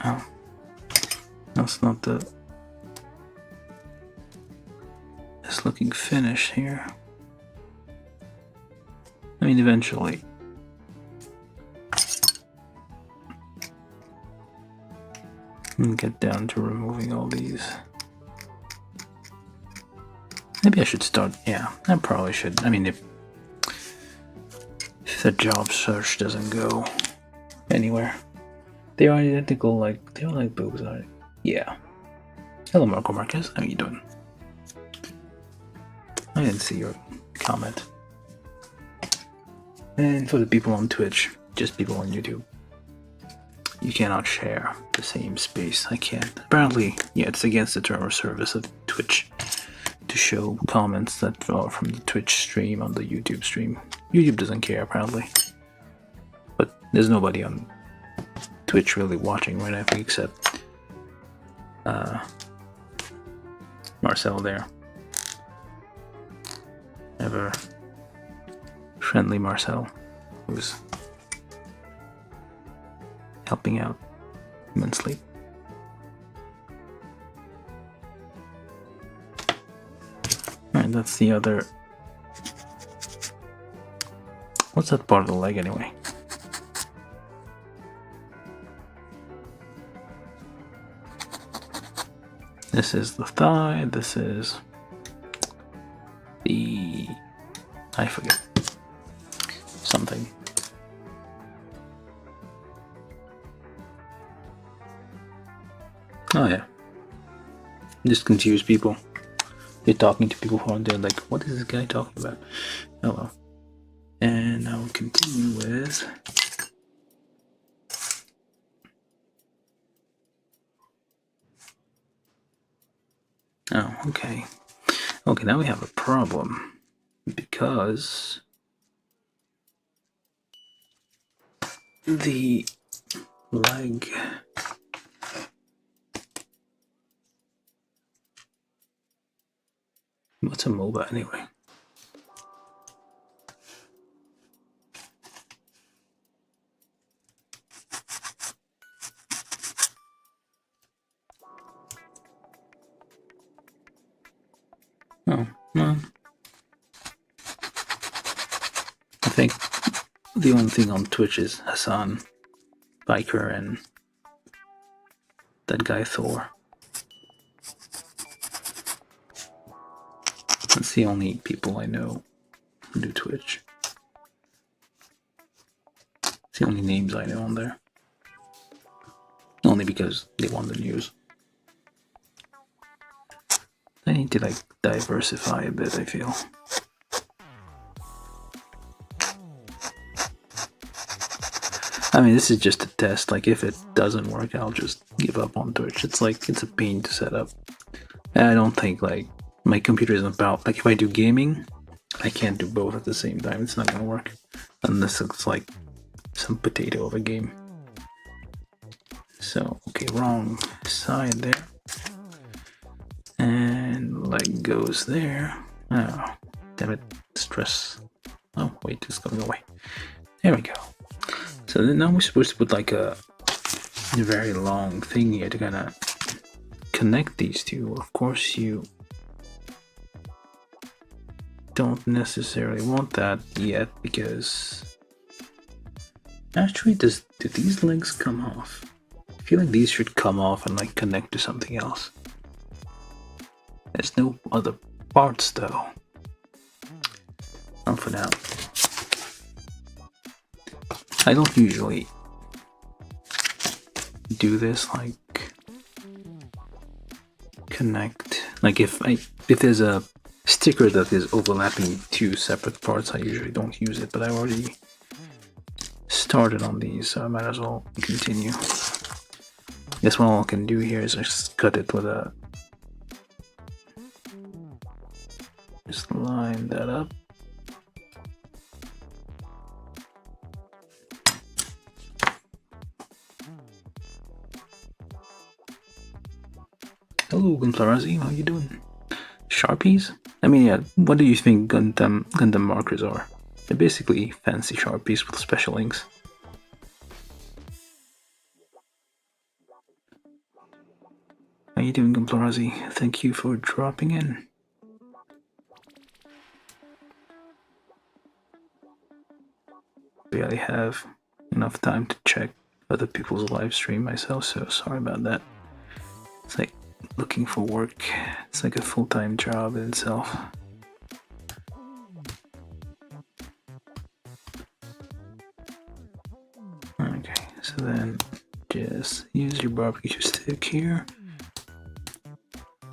S1: Oh, that's not the it's looking finished here. I mean, eventually. And get down to removing all these. Maybe I should start. Yeah, I probably should. I mean, if the job search doesn't go anywhere. They are identical, like they're like boobs, are they? Yeah. Hello, Marco Marquez. How you doing? I didn't see your comment. And for the people on Twitch, just people on YouTube, you cannot share the same space. I can't. Apparently, yeah, it's against the term of service of Twitch to show comments that are from the Twitch stream on the YouTube stream. YouTube doesn't care, apparently. But there's nobody on Twitch really watching right now, except Marcel there. Ever friendly Marcel, who's helping out immensely. Alright, that's the other. What's that part of the leg anyway? This is the thigh, this is the... I forget. Something. Oh yeah. Just confuse people. You're talking to people who aren't there like, what is this guy talking about? Oh well. And I'll continue with... Oh, okay. Okay, now we have a problem. Because... the leg... What's a MOBA anyway? Oh, well. I think the only thing on Twitch is Hassan, Biker, and that guy Thor. That's the only people I know who do Twitch. It's the only names I know on there. Only because they want the news. I need to like diversify a bit, I feel. I mean, this is just a test. Like, if it doesn't work, I'll just give up on Twitch. It's like, it's a pain to set up. And I don't think, like, my computer is about, like, if I do gaming, I can't do both at the same time. It's not gonna work. Unless it's like some potato of a game. So, okay, wrong side there. And leg goes there. Oh, damn it, stress. Oh, wait, it's gonna go away. There we go. So then now we're supposed to put like a very long thing here to kind of connect these two. Of course, you don't necessarily want that yet because actually, do these legs come off? I feel like these should come off and like connect to something else. There's no other parts though. Not for now. I don't usually do this, like connect. Like if there's a sticker that is overlapping two separate parts, I usually don't use it. But I already started on these, so I might as well continue. Guess what all I can do here is just cut it with a. Just line that up. Hello, Gunflarazi, how you doing? Sharpies? I mean, yeah, what do you think Gundam markers are? They're basically fancy Sharpies with special inks. How you doing, Gunflarazi? Thank you for dropping in. Barely have enough time to check other people's live stream myself, so sorry about that. It's like looking for work. It's like a full-time job in itself. Okay, so then just use your barbecue stick here,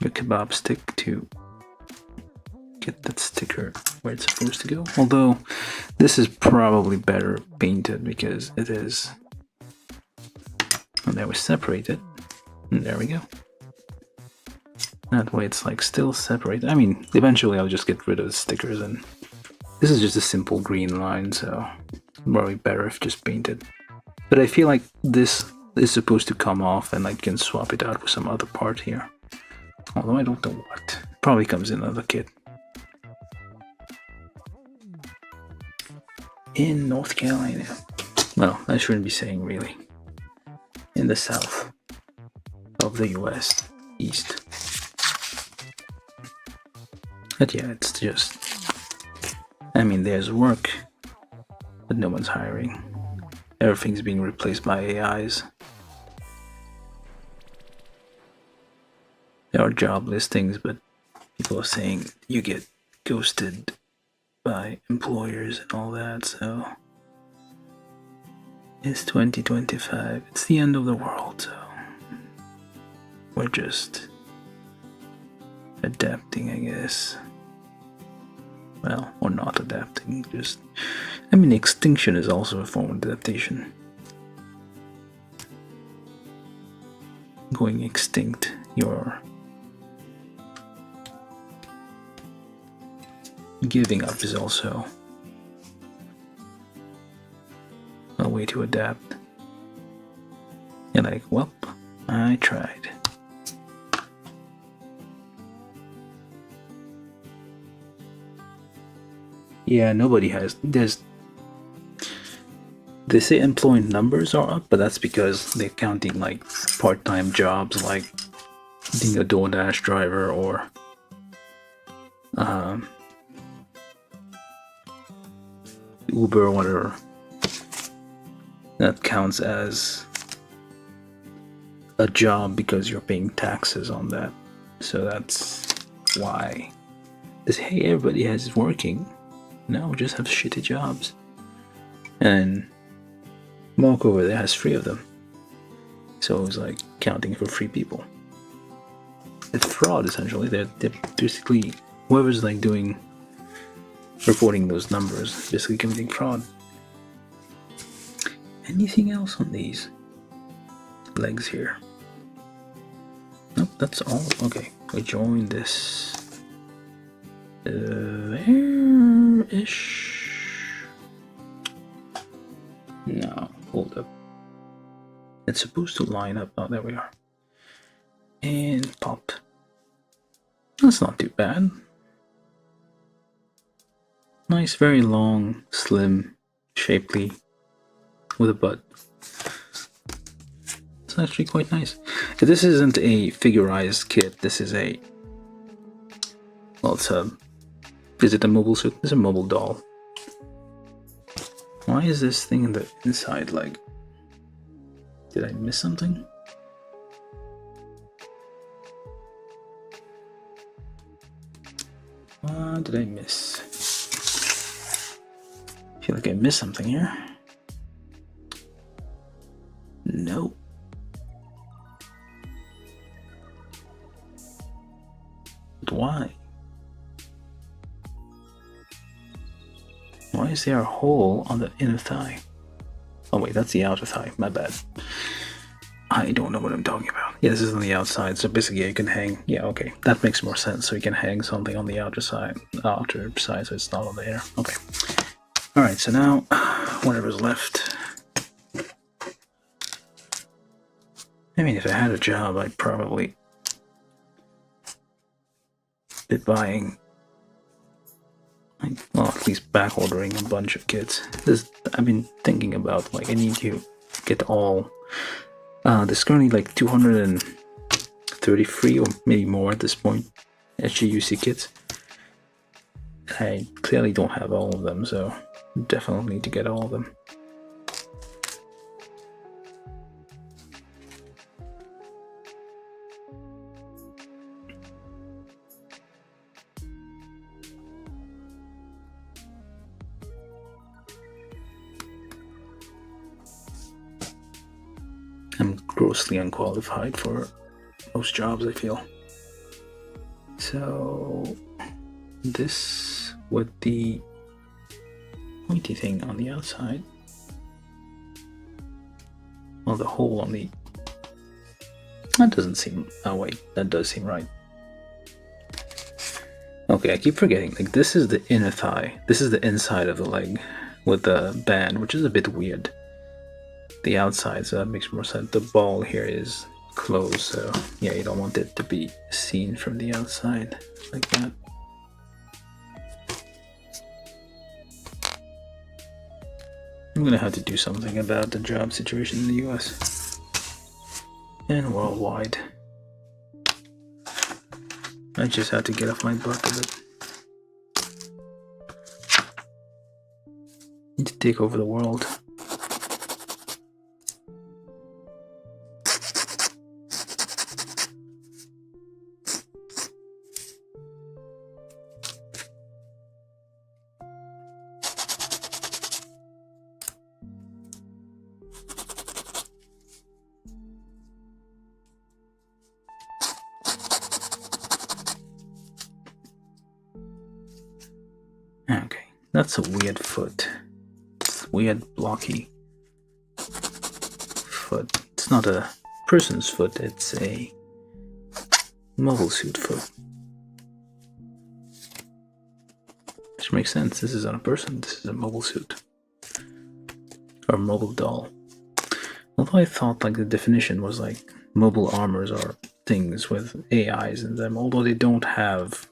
S1: your kebab stick to get that sticker where it's supposed to go. Although this is probably better painted because it is. And there we separate it. And there we go. That way it's like still separated. I mean, eventually I'll just get rid of the stickers, and this is just a simple green line, so probably better if just painted. But I feel like this is supposed to come off and I can swap it out with some other part here. Although I don't know what. Probably comes in another kit. In North Carolina. Well, I shouldn't be saying really. In the south of the US, east. But yeah, it's just, I mean, there's work, but no one's hiring. Everything's being replaced by AIs. There are job listings, but people are saying you get ghosted by employers and all that, so it's 2025. It's the end of the world, so we're just adapting, I guess. Well, or not adapting, just, I mean, extinction is also a form of adaptation. Going extinct, you're giving up is also a way to adapt. You're like, well, I tried. Yeah, nobody has. They say employee numbers are up, but that's because they're counting like part-time jobs like being a DoorDash driver or Uber or whatever. That counts as a job because you're paying taxes on that. So that's why they say, hey, everybody has working. No, just have shitty jobs. And Mark over there has 3 of them. So it was like counting for 3 people. it's fraud essentially. They're basically whoever's like reporting those numbers, basically committing fraud. Anything else on these legs here? Nope, that's all. Okay, we join this there-ish. No, hold up. It's supposed to line up. Oh, there we are. And pop. That's not too bad. Nice, very long, slim, shapely, with a butt. It's actually quite nice. This isn't a figurized kit. This is a... Well, it's a... Is it a mobile suit? It's a mobile doll. Why is this thing in the inside leg? Did I miss something? What did I miss? I feel like I missed something here. No. But why? Why is there a hole on the inner thigh? Oh wait, that's the outer thigh. My bad. I don't know what I'm talking about. Yeah, this is on the outside, so basically you can hang... Yeah, okay, that makes more sense. So you can hang something on the outer side, so it's not on the inner. Okay. Alright, so now, whatever's left... I mean, if I had a job, I'd probably be buying... well, at least back ordering a bunch of kits. I've been thinking about, like, I need to get all... there's currently like 233 or maybe more at this point SGUC kits. I clearly don't have all of them, so definitely need to get all of them. I'm grossly unqualified for most jobs, I feel. So this with the pointy thing on the outside. Well, the hole on the... That doesn't seem... Oh wait, that does seem right. Okay, I keep forgetting. Like, this is the inner thigh. This is the inside of the leg with the band, which is a bit weird. The outside, so that makes more sense. The ball here is closed, so yeah, you don't want it to be seen from the outside like that. I'm gonna have to do something about the job situation in the US and worldwide. I just have to get off my butt a bit. Need to take over the world. Okay, that's a weird foot. It's weird blocky foot. It's not a person's foot, it's a mobile suit foot. Which makes sense. This is not a person, this is a mobile suit. Or mobile doll. Although I thought like the definition was like mobile armors are things with AIs in them, although they don't have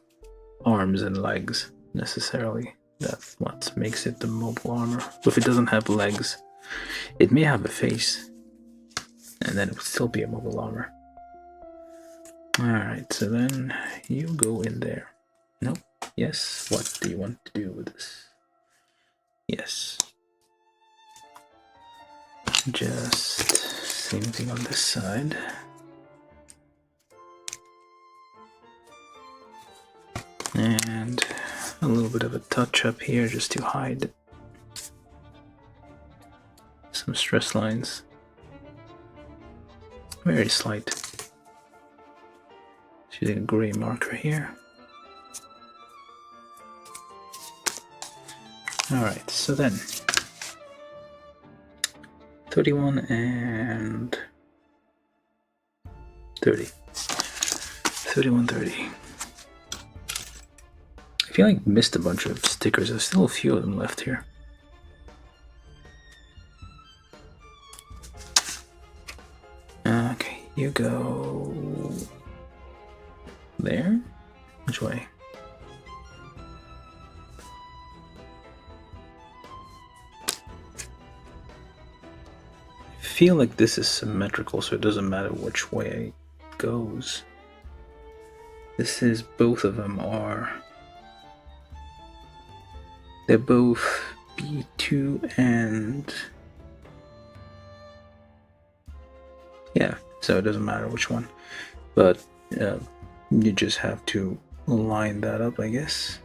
S1: arms and legs necessarily. That's what makes it the mobile armor. If it doesn't have legs, it may have a face, and then it would still be a mobile armor. Alright, so then you go in there. Nope. Yes. What do you want to do with this? Yes. Just same thing on this side. And a little bit of a touch up here just to hide some stress lines. Very slight. Using a gray marker here. Alright, so then 31 and 30. 31, 30. I feel like I missed a bunch of stickers. There's still a few of them left here. Okay, you go there? Which way? I feel like this is symmetrical, so it doesn't matter which way it goes. This is, both of them are, they're both B2 and, yeah, so it doesn't matter which one, but you just have to line that up, I guess,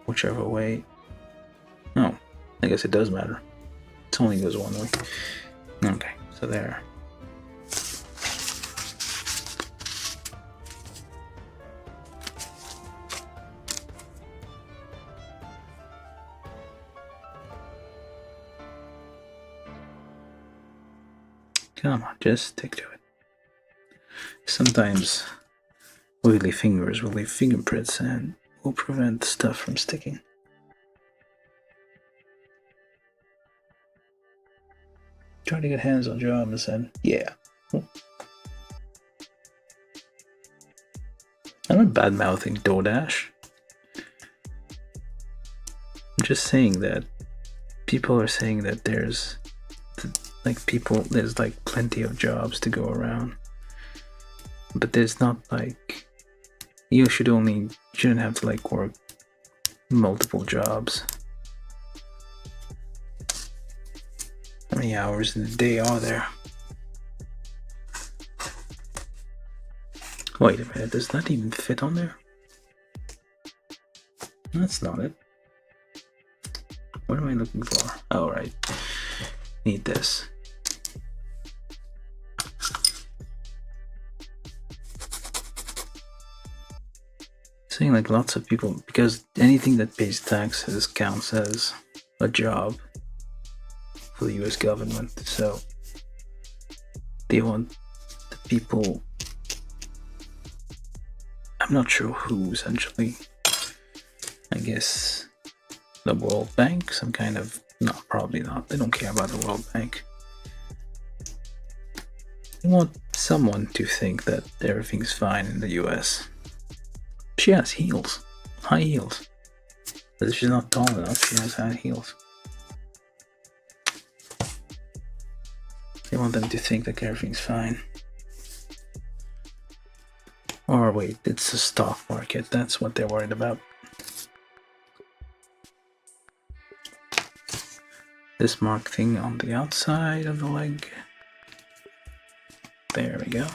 S1: whichever way. No, I guess it does matter. It only goes one way. Okay, so there. Come on, just stick to it. Sometimes oily fingers will leave fingerprints and will prevent stuff from sticking. Try to get hands on jobs and yeah. I'm not bad mouthing DoorDash. I'm just saying that people are saying that there's like plenty of jobs to go around, but there's not like, you shouldn't have to like work multiple jobs. How many hours in a day are there? Wait a minute, does that even fit on there? That's not it. What am I looking for? Oh, right. Need this. Saying like lots of people, because anything that pays taxes counts as a job for the US government, so they want the people, I'm not sure who, essentially. I guess the World Bank, some kind of, no, probably not. They don't care about the World Bank. They want someone to think that everything's fine in the US. She has heels, high heels. But if she's not tall enough, she has high heels. They want them to think that everything's fine. Or wait, it's the stock market, that's what they're worried about. This mark thing on the outside of the leg. There we go.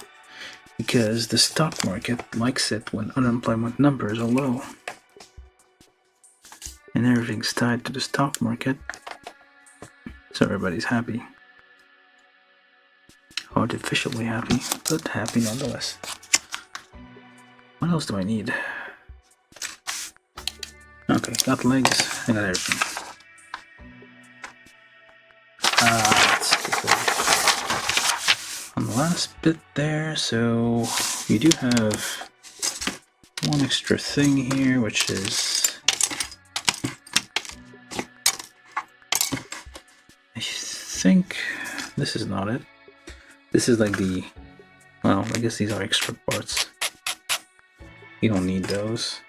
S1: Because the stock market likes it when unemployment numbers are low. And everything's tied to the stock market. So everybody's happy. Artificially happy, but happy nonetheless. What else do I need? Okay, got legs, I got everything. Let's get on the last bit there. So you do have one extra thing here, which is, I think this is not it. This is like the, well, I guess these are extra parts. You don't need those.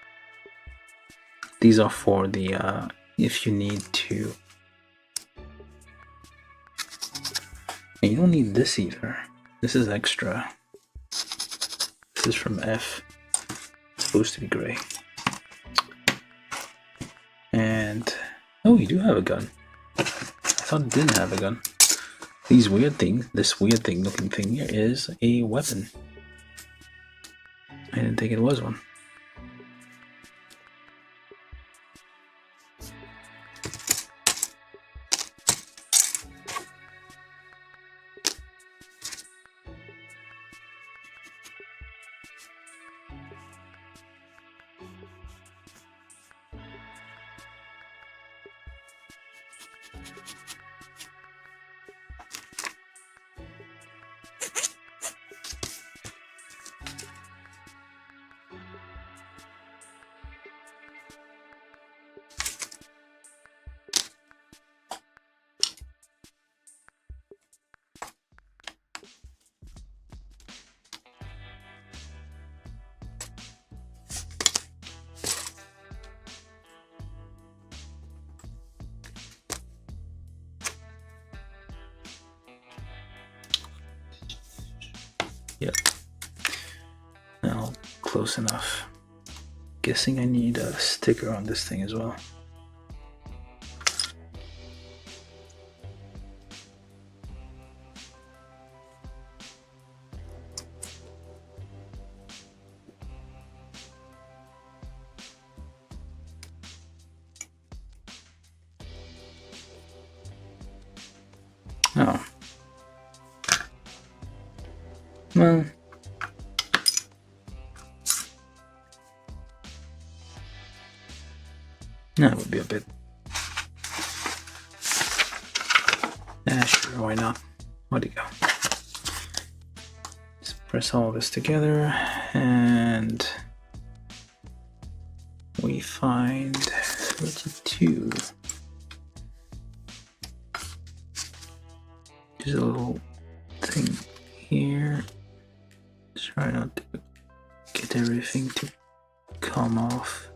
S1: These are for the, if you need to. And you don't need this either. This is extra. This is from F. It's supposed to be gray. And, oh, you do have a gun. I thought it didn't have a gun. These weird things, this weird thing looking thing here is a weapon. I didn't think it was one. Yep. Now, close enough. Guessing I need a sticker on this thing as well. Oh. Well. That would be a bit... sure, why not? Where'd it go? Just press all this together and we find 32. There's a little thing here. Try not to get everything to come off.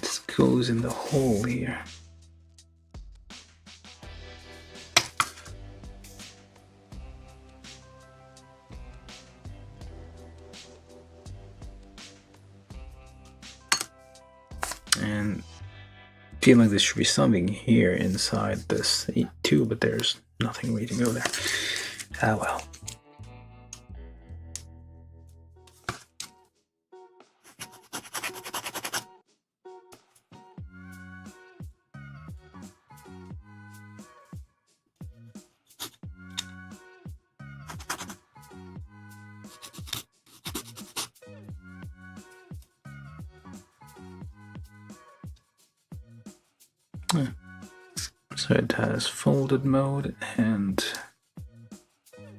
S1: This goes in the hole here. And I feel like there should be something here inside this too, but there's nothing really to go there. Ah well. So it has folded mode and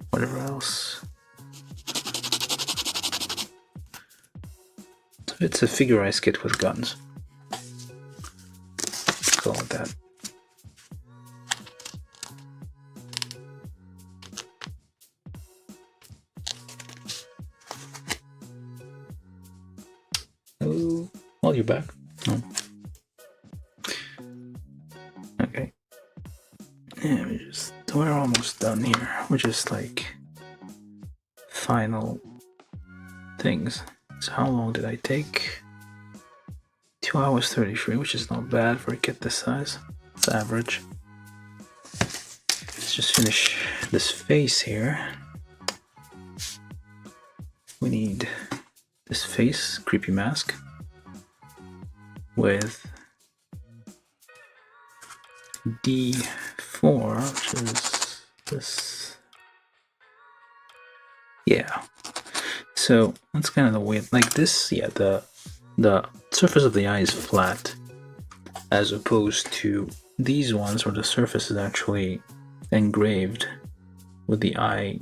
S1: whatever else. So it's a figurized kit with guns. Let's call it that. Hello. Well, you're back. Oh. Okay. Yeah, we're almost done here. We're just like final things. So how long did I take? 2 hours 33, which is not bad for a kit this size. It's average. Let's just finish this face here. We need this face, creepy mask, with D4, which is this. Yeah. So that's kind of the way, like this, yeah, the surface of the eye is flat, as opposed to these ones where the surface is actually engraved with the eye,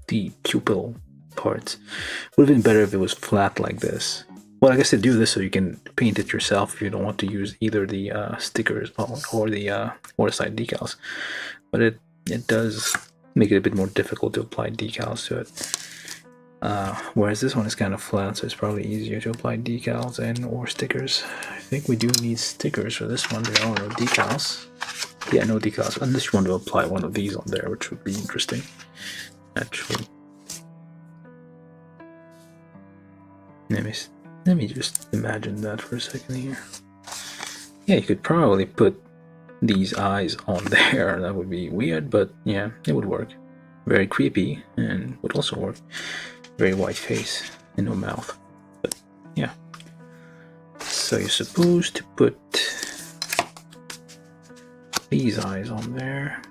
S1: the pupil parts. Would have been better if it was flat like this. Well, I guess they do this so you can paint it yourself if you don't want to use either the stickers or the side decals. But it does make it a bit more difficult to apply decals to it. Whereas this one is kind of flat, so it's probably easier to apply decals and or stickers. I think we do need stickers for this one. There are no decals. Yeah, no decals, unless you want to apply one of these on there, which would be interesting, actually. Let me just imagine that for a second here. Yeah, you could probably put these eyes on there. That would be weird, but yeah, it would work. Very creepy, and would also work. Very white face and no mouth. But yeah. So you're supposed to put these eyes on there.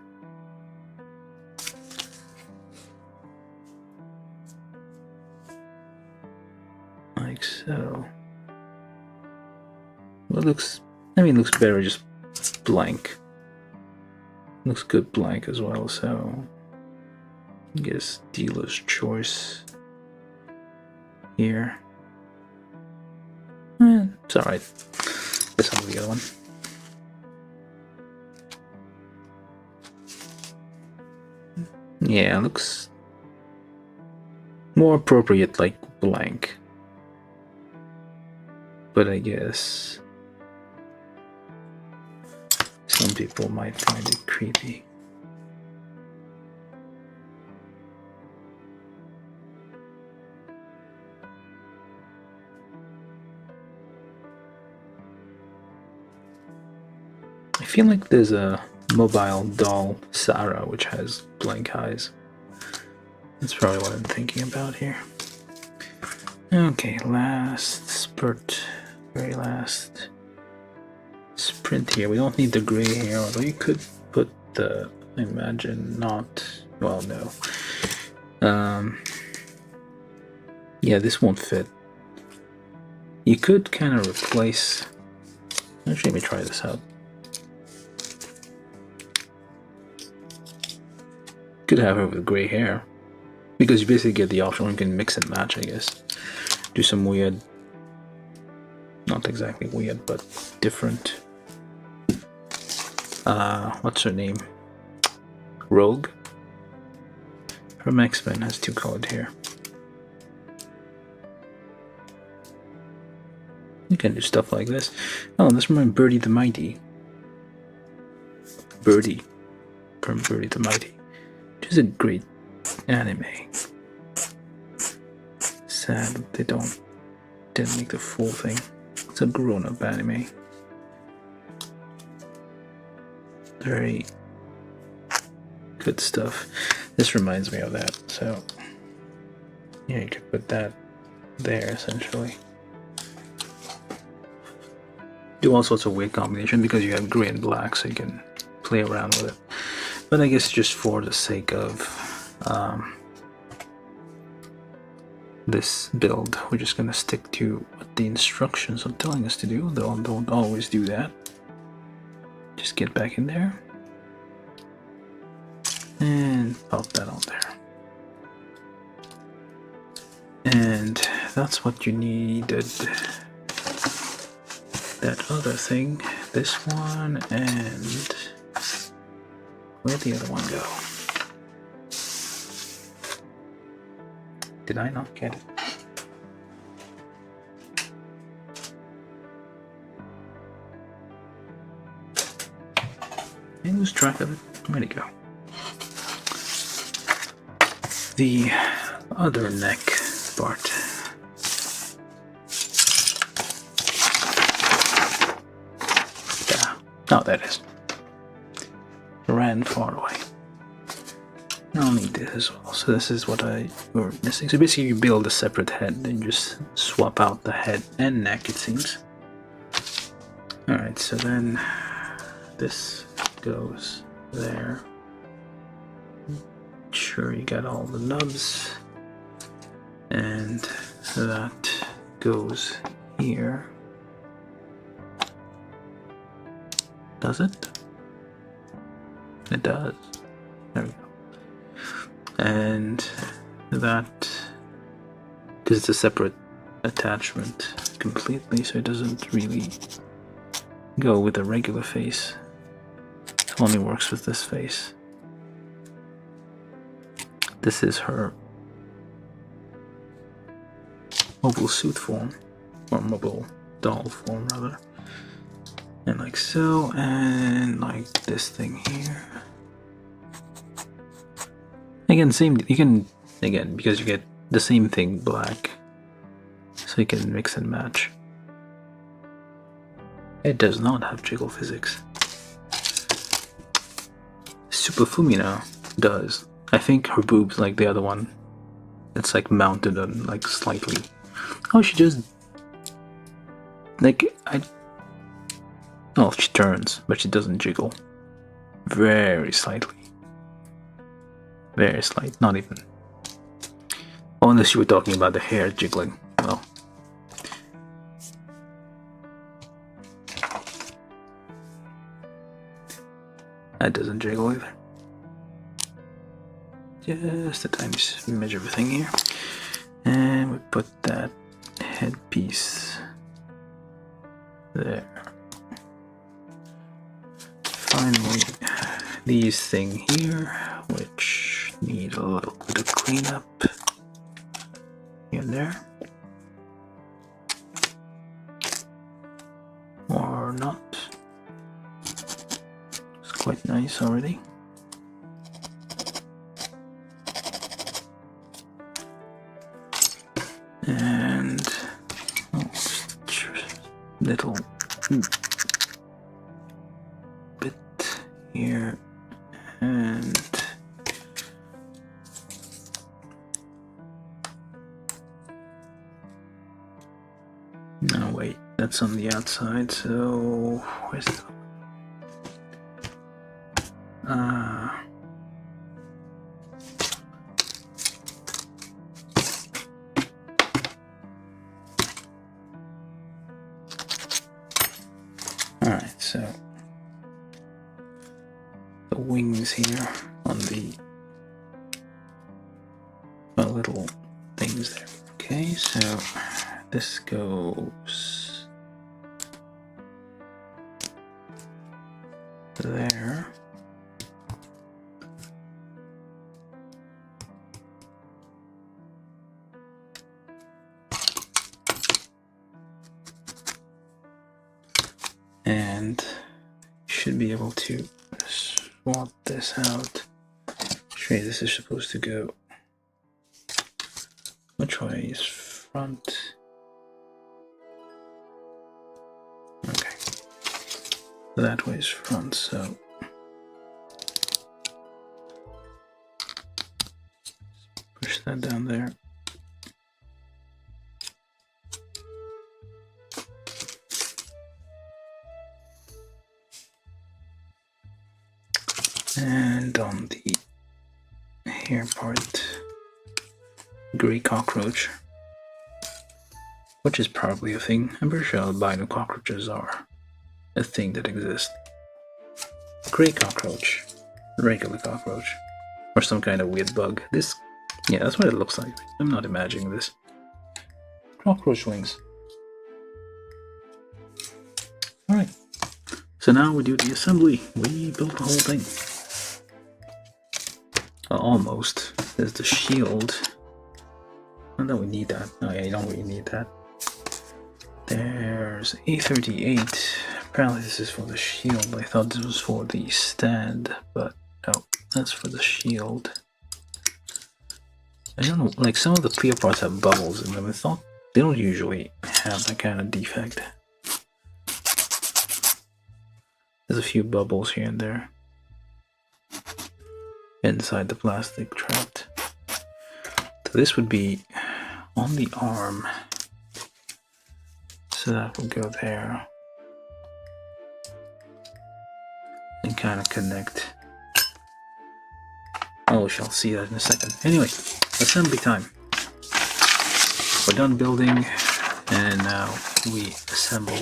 S1: Like so. Well, it looks, I mean, it looks better just blank. Looks good blank as well, so I guess dealer's choice here. It's alright. This one's the other one. Yeah, looks more appropriate like blank. But I guess some people might find it creepy. I feel like there's a mobile doll, Sarah, which has blank eyes. That's probably what I'm thinking about here. Okay, last spurt. Very last sprint here. We don't need the gray hair, although you could put the, I imagine not, well, no. Yeah, this won't fit. You could kind of replace, actually let me try this out. Could have her with gray hair, because you basically get the option where you can mix and match, I guess. Do some weird, not exactly weird, but different. What's her name? Rogue from X-Men has 2 colored hair. You can do stuff like this. Oh, this reminds me of Birdie the Mighty. Birdie from Birdie the Mighty. Which is a great anime. Sad that they didn't make the full thing. It's a grown-up anime. Very good stuff. This reminds me of that, so yeah, you could put that there essentially. Do all sorts of weird combination because you have gray and black, so you can play around with it. But I guess just for the sake of this build, we're just gonna stick to what the instructions are telling us to do. Though don't always do that. Just get back in there and pop that on there. And that's what you needed. That other thing, this one, and where'd the other one go? Did I not get it? I lose track of it. Where'd it go? The other neck part. Yeah. Oh, that is. Ran far away. I'll need this as well. So this is what we're missing. So basically you build a separate head and just swap out the head and neck, it seems. Alright, so then this goes there. Sure, you got all the nubs. And that goes here. Does it? It does. There we go. And that, because it's a separate attachment completely, so it doesn't really go with a regular face. It only works with this face. This is her mobile suit form, or mobile doll form rather. And like so, and like this thing here. Again, same, you can, again, because you get the same thing black, so you can mix and match. It does not have jiggle physics. Super Fumina does. I think her boobs, like the other one, it's like mounted on like slightly. Oh, she just, like, oh, she turns, but she doesn't jiggle. Very slightly. Very slight, not even. Oh, unless you were talking about the hair jiggling. Well. That doesn't jiggle either. Just a tiny smidge of a thing here. And we put that headpiece there. Finally, these thing here, which need a little bit of cleanup here and there. Or not. It's quite nice already. And little bit here and no, wait, that's on the outside, so where's it? Alright, so the wings here on the little things there. Okay, so this goes there. And you should be able to swap this out. Actually, this is supposed to go. Which way is front? Okay. That way is front, so. Push that down there. And on the hair part, gray cockroach, which is probably a thing. I'm pretty sure albino cockroaches are a thing that exists. Gray cockroach, regular cockroach, or some kind of weird bug. This, yeah, that's what it looks like. I'm not imagining this. Cockroach wings. Alright, so now we do the assembly. We built the whole thing. Almost. There's the shield. I don't we need that. Oh yeah, you don't really need that. There's A38. Apparently this is for the shield. I thought this was for the stand, but no, that's for the shield. I don't know, like some of the clear parts have bubbles in them. I thought they don't usually have that kind of defect. There's a few bubbles here and there inside the plastic trapped. So this would be on the arm, so that will go there and kind of connect. Oh, we shall see that in a second. Anyway, assembly time. We're done building, and now we assemble.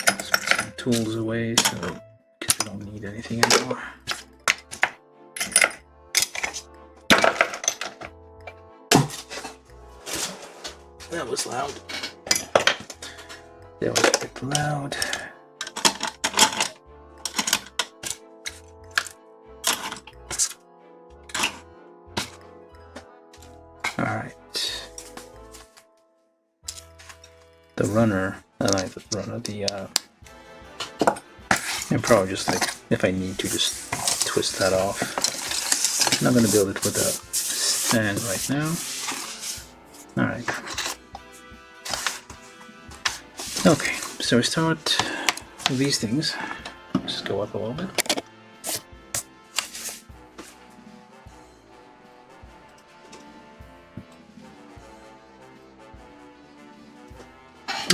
S1: Let's put some tools away, so because we don't need anything anymore. That was loud. That was a bit loud. Alright. The runner, I like the runner, and probably just like, if I need to, just twist that off. I'm not going to build it with a stand right now. Alright. Okay, so we start with these things. Just go up a little bit.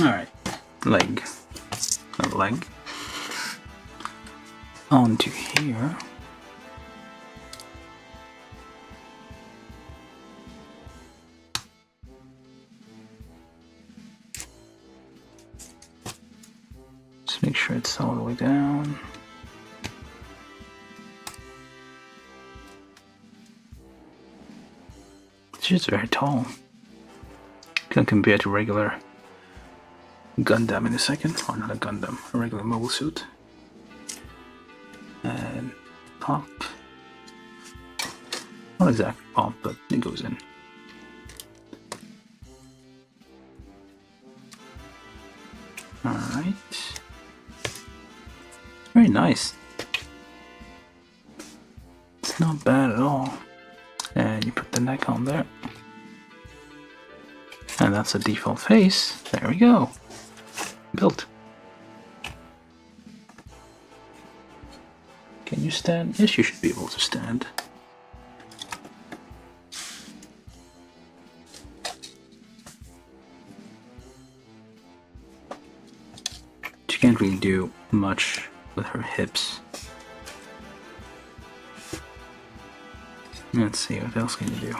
S1: Alright, leg. A leg. Onto here. Make sure it's all the way down. She's very tall. Can compare to regular Gundam in a second. Or not a Gundam, a regular mobile suit. And pop. Not exactly pop, but it goes in. Alright. Very nice. It's not bad at all. And you put the neck on there. And that's the default face. There we go. Built. Can you stand? Yes, you should be able to stand. She can't really do much with her hips. Let's see, what else can you do?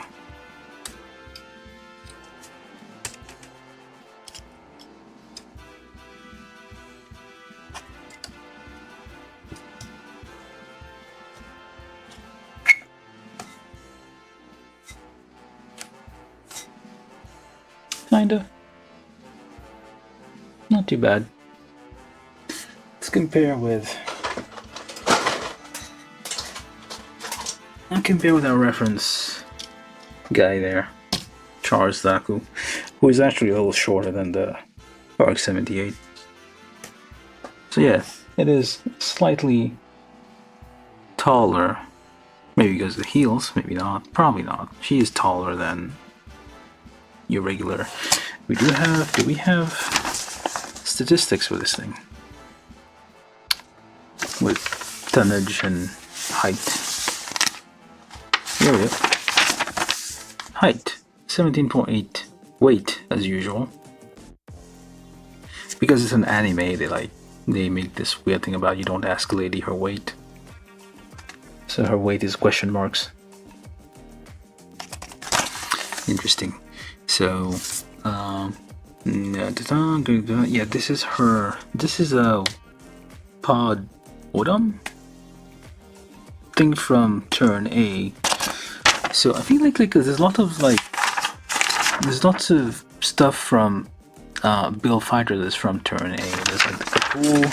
S1: Kinda. Not too bad. Let's compare with... I'll compare with our reference guy there, Charles Zaku, who is actually a little shorter than the RX-78. So yeah, it is slightly taller. Maybe because of the heels, maybe not, probably not. She is taller than your regular. Do we have statistics for this thing? With tonnage and height. Here we go. Height, 17.8. Weight, as usual. Because it's an anime, they make this weird thing about you don't ask a lady her weight. So her weight is question marks. Interesting. So, yeah, this is her. This is a pod Odom thing from Turn A. So I think like there's a lot of there's lots of stuff from Build Fighter that's from Turn A. There's like the pool.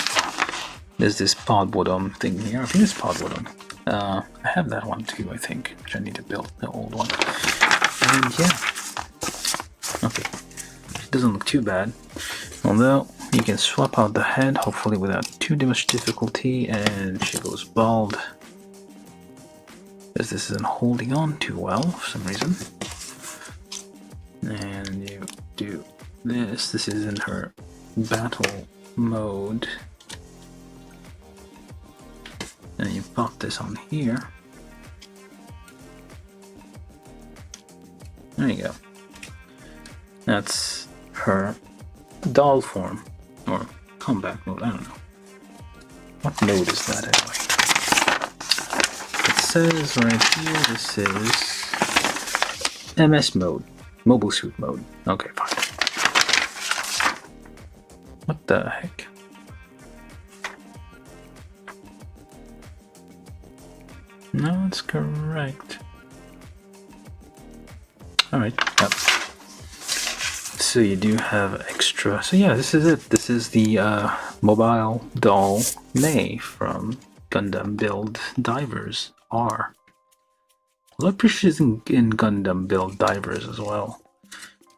S1: There's this pod bottom thing here. I think it's pod bottom. I have that one too, I think, which I need to build, the old one. And yeah. Okay. It doesn't look too bad. Although you can swap out the head, hopefully without too much difficulty, and she goes bald. Because this isn't holding on too well for some reason. And you do this. This is in her battle mode. And you pop this on here. There you go. That's her doll form. Or combat mode, I don't know. What mode is that anyway? It says right here, this is MS mode. Mobile suit mode. Okay, fine. What the heck? No, it's correct. Alright, yep. So you do have extra. So yeah, this is it. This is the mobile doll May from GundamBuild Divers R. Although I'm pretty sure it's in GundamBuild Divers as well.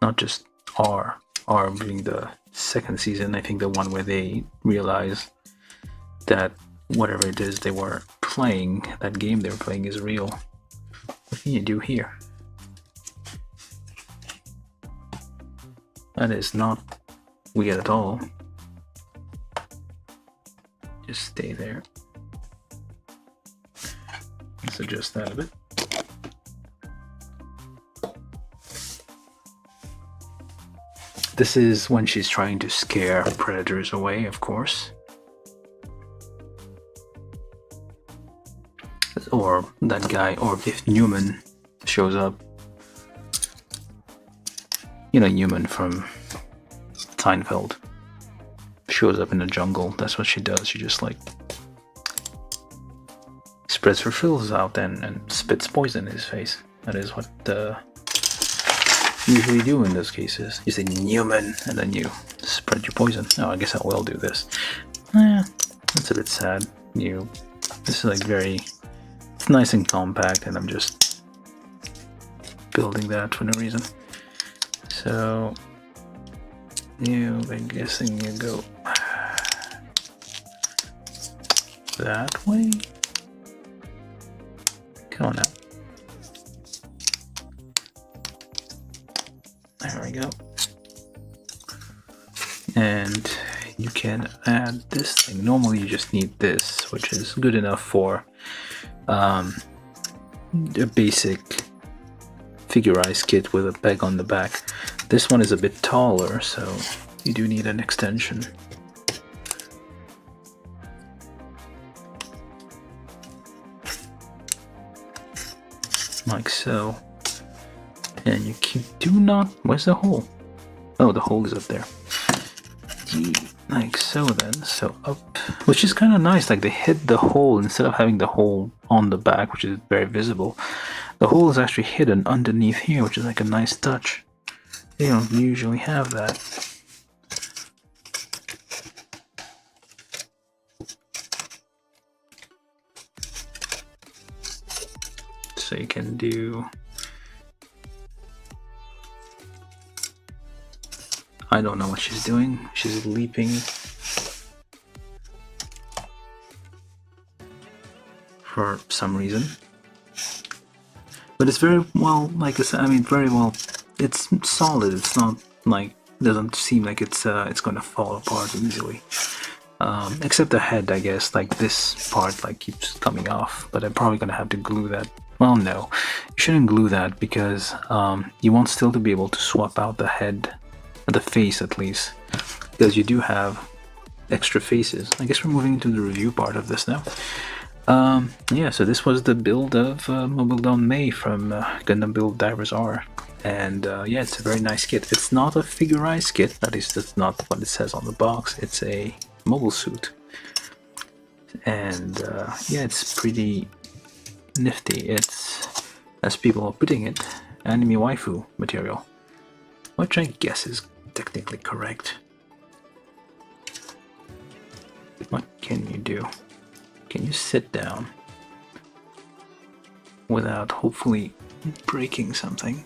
S1: Not just R. R being the second season, I think the one where they realize that whatever it is they were playing, that game they were playing is real. What can you do here? That is not weird at all. Just stay there. Let's adjust that a bit. This is when she's trying to scare predators away, of course. Or that guy, or if Newman shows up. You know, Newman from Seinfeld shows up in the jungle. That's what she does. She just like spreads her frills out and spits poison in his face. That is what usually do in those cases. You say Newman, and then you spread your poison. Oh, I guess I will do this. That's a bit sad. This is like it's nice and compact, and I'm just building that for no reason. So, I'm guessing you go that way. Come on now. There we go. And you can add this thing. Normally you just need this, which is good enough for a basic figurized kit with a peg on the back. This one is a bit taller, so you do need an extension. Like so. And you do not... Where's the hole? Oh, the hole is up there. Like so then. So up. Which is kind of nice. Like they hid the hole instead of having the hole on the back, which is very visible. The hole is actually hidden underneath here, which is like a nice touch. They don't usually have that. So you can do... I don't know what she's doing. She's leaping for some reason. But it's very well, like I said, very well, it's solid. It's not like, doesn't seem like it's going to fall apart easily. Except the head, I guess, like this part like keeps coming off, but I'm probably going to have to glue that. Well, no, you shouldn't glue that because you want still to be able to swap out the head, the face at least, because you do have extra faces. I guess we're moving into the review part of this now. Yeah, so this was the build of Mobile Down May from GundamBuild Divers R, and yeah, it's a very nice kit. It's not a figurized kit, at least that's not what it says on the box. It's a mobile suit, and yeah, it's pretty nifty. It's, as people are putting it, anime waifu material, which I guess is technically correct. What can you do? Can you sit down without hopefully breaking something?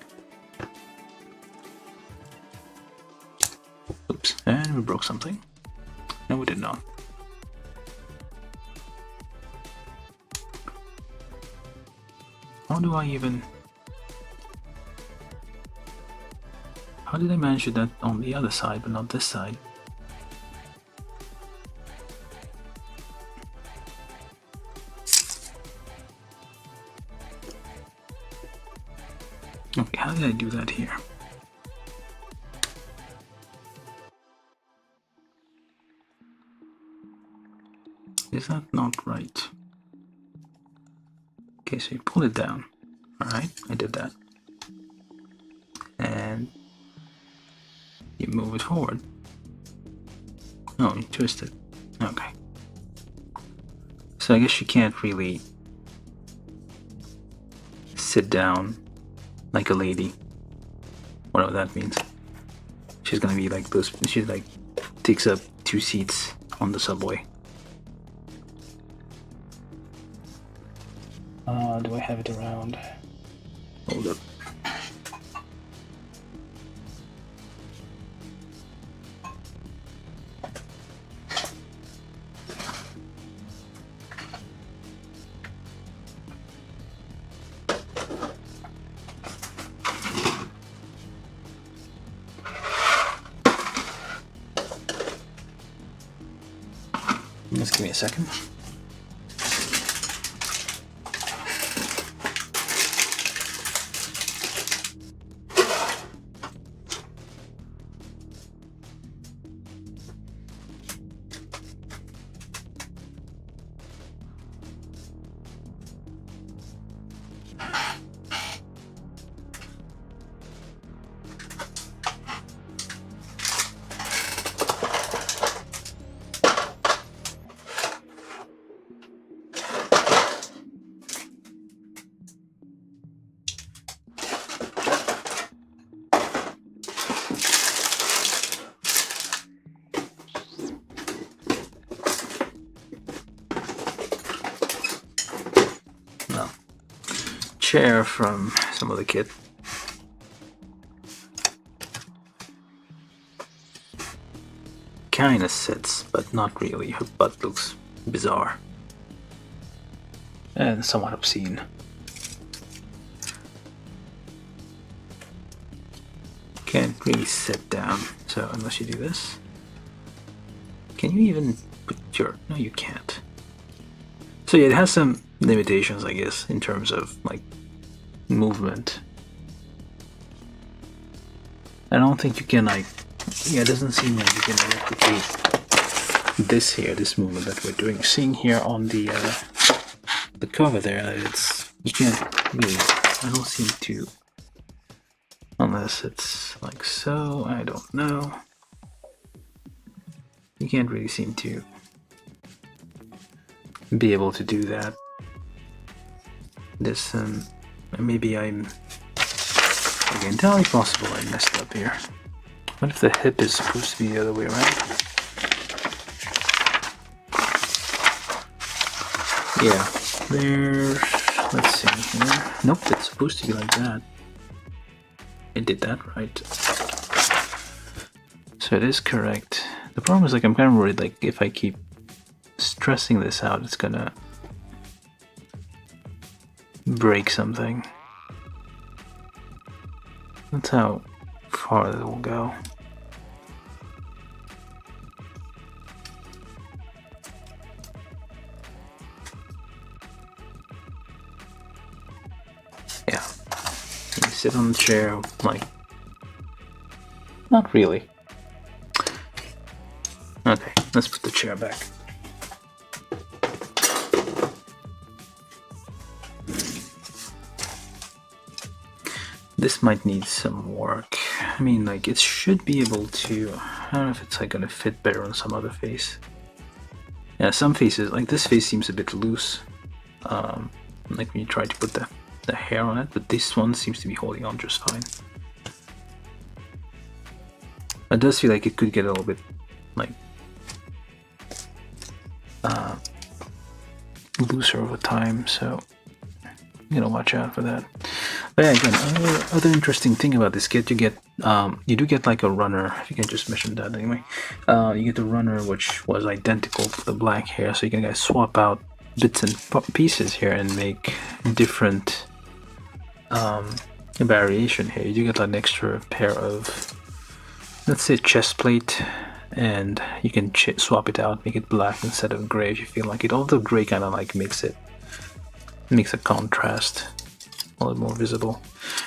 S1: Oops, and we broke something. No, we did not. How do I even... How did I manage that on the other side but not this side? Okay, how did I do that here? Is that not right? Okay, so you pull it down. Alright, I did that. And you move it forward. Oh, you twist it. Okay. So I guess you can't really sit down like a lady. Whatever that means. She's gonna be like those. She like takes up 2 seats on the subway. Do I have it around? Hold up. Just give me a second. chair from some of the kit. Kinda sits, but not really. Her butt looks bizarre. And somewhat obscene. Can't really sit down, so unless you do this. Can you even put your... No, you can't. So yeah, it has some limitations, I guess, in terms of, like, movement. I don't think you can, like... Yeah, it doesn't seem like you can replicate this here, this movement that we're doing. Seeing here on the cover there, it's... You can't really... I don't seem to... Unless it's like so, I don't know. You can't really seem to be able to do that. This, maybe I'm... Okay, entirely possible I messed up here. What if the hip is supposed to be the other way around? Yeah, there's... Let's see here. Nope, it's supposed to be like that. It did that right. So it is correct. The problem is, like, I'm kind of worried, like, if I keep stressing this out, it's gonna break something. That's how far it will go. Yeah. You sit on the chair, like... Not really. Okay, let's put the chair back. This might need some work. I mean, like, it should be able to... I don't know if it's, like, gonna fit better on some other face. Yeah, some faces, like this face seems a bit loose. Like when you try to put the hair on it, but this one seems to be holding on just fine. It does feel like it could get a little bit, like, looser over time, so you gotta watch out for that. But yeah, again, other interesting thing about this kit, you get you do get like a runner. If you can just mention that anyway, you get the runner which was identical to the black hair, so you can guys swap out bits and pieces here and make different variation here. You do get an extra pair of, let's say, chest plate, and you can swap it out, make it black instead of gray if you feel like it. Although gray kind of like makes a contrast a little more visible.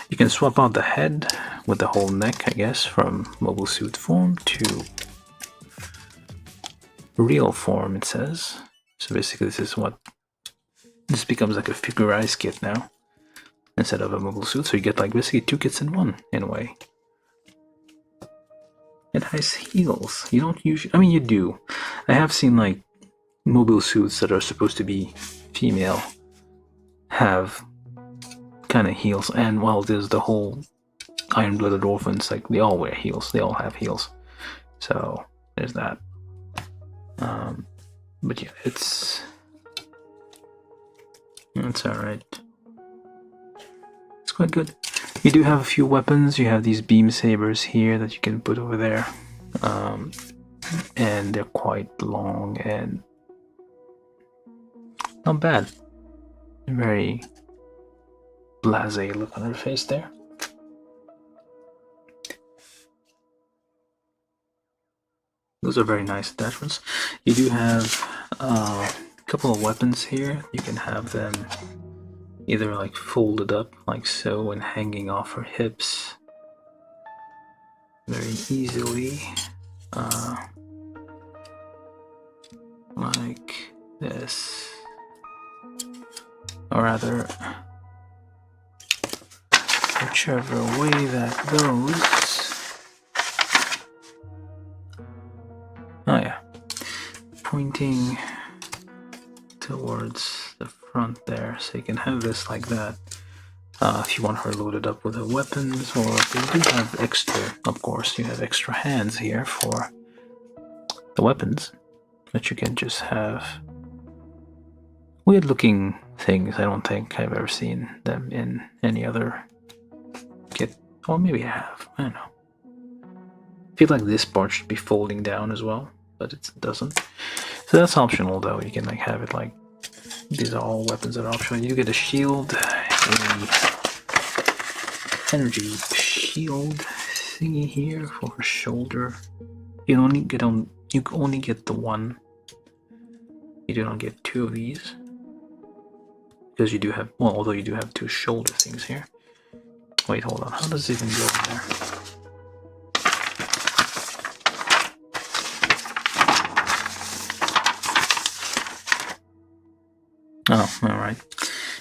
S1: You can swap out the head with the whole neck, I guess, from mobile suit form to real form, it says. So basically this becomes like a figurized kit now instead of a mobile suit, so you get like basically two kits in one in a way. It has heels. You don't usually... I mean, you do. I have seen like mobile suits that are supposed to be female have kind of heels, and well, there's the whole Iron-Blooded Orphans, like they all wear heels. They all have heels. So there's that. But yeah, it's alright. It's quite good. You do have a few weapons. You have these beam sabers here that you can put over there, and they're quite long and not bad. Very blasé look on her face there. Those are very nice attachments. You do have a couple of weapons here. You can have them either like folded up like so and hanging off her hips very easily, like this, or rather whichever way that goes. Oh yeah, pointing towards the front there, so you can have this like that. If you want her loaded up with her weapons, or if you do have extra, of course, you have extra hands here for the weapons that you can just have weird looking things. I don't think I've ever seen them in any other kit. Or maybe I have. I don't know. I feel like this part should be folding down as well, but it doesn't. So that's optional though. You can like have it like these are all weapons that are optional. You get a shield, a energy shield thingy here for her shoulder. You only get the one. You do not get two of these because you do have although you do have two shoulder things here. Wait, hold on. How does it even go in there? Oh, alright.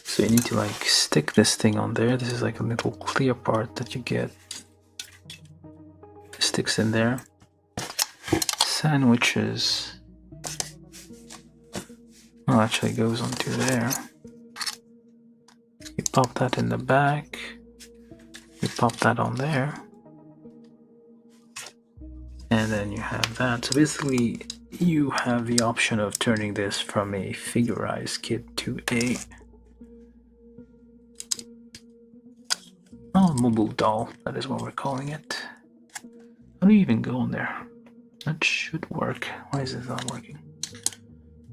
S1: So you need to like stick this thing on there. This is like a little clear part that you get. It sticks in there. Sandwiches. Well, actually goes onto there. You pop that in the back. You pop that on there. And then you have that. So basically, you have the option of turning this from a figurized kit to a mobile doll. That is what we're calling it. How do you even go on there? That should work. Why is this not working?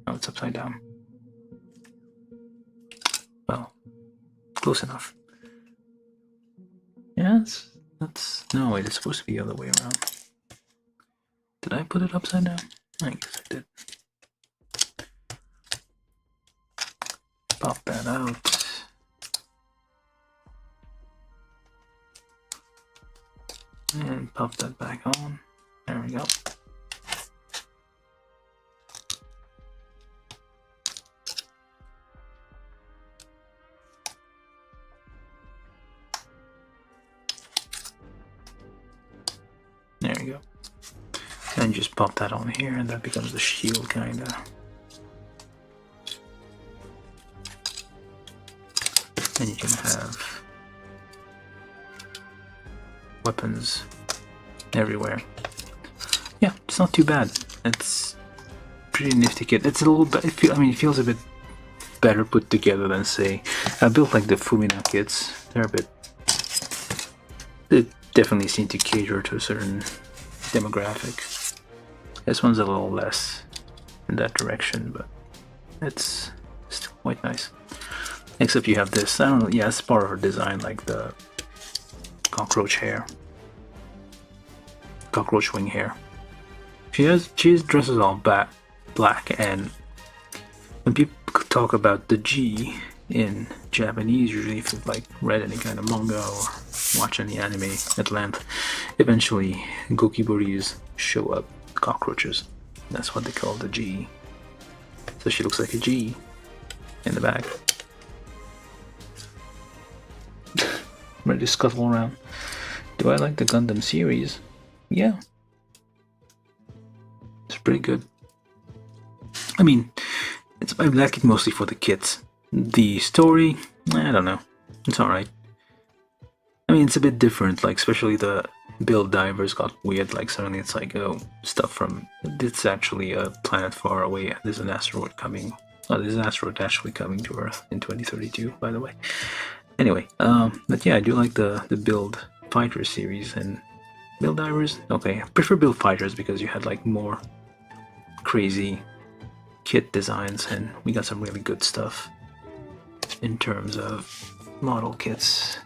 S1: Oh, it's upside down. Well, close enough. Yes, that's... No, wait, it's supposed to be the other way around. Did I put it upside down? I guess I did. Pop that out. And pop that back on. There we go. There we go. And just pop that on here and that becomes the shield kinda. And you can have weapons everywhere. Yeah, it's not too bad. It's pretty nifty kit. It's a little bit, it feels a bit better put together than say, I built like the Fumina kits. They're a bit, they definitely seem to cater to a certain demographic. This one's a little less in that direction, but it's still quite nice. Except you have this, I don't know, yeah, it's part of her design, like the cockroach hair. Cockroach wing hair. She dresses all black, and when people talk about the G in Japanese, usually if you've like read any kind of manga or watch any anime at length, eventually gokiburis show up, cockroaches. That's what they call the G. So she looks like a G in the back. Ready to scuttle around. Do I like the Gundam series? Yeah. It's pretty good. I mean, I like it mostly for the kits. The story, I don't know. It's alright. I mean, it's a bit different, like especially the build divers got weird, like suddenly it's like, oh, stuff from, it's actually a planet far away, there's an asteroid coming, there's an asteroid actually coming to Earth in 2032, by the way. Anyway, but yeah, I do like the build fighters series, and build divers, okay, I prefer build fighters because you had like more crazy kit designs, and we got some really good stuff in terms of model kits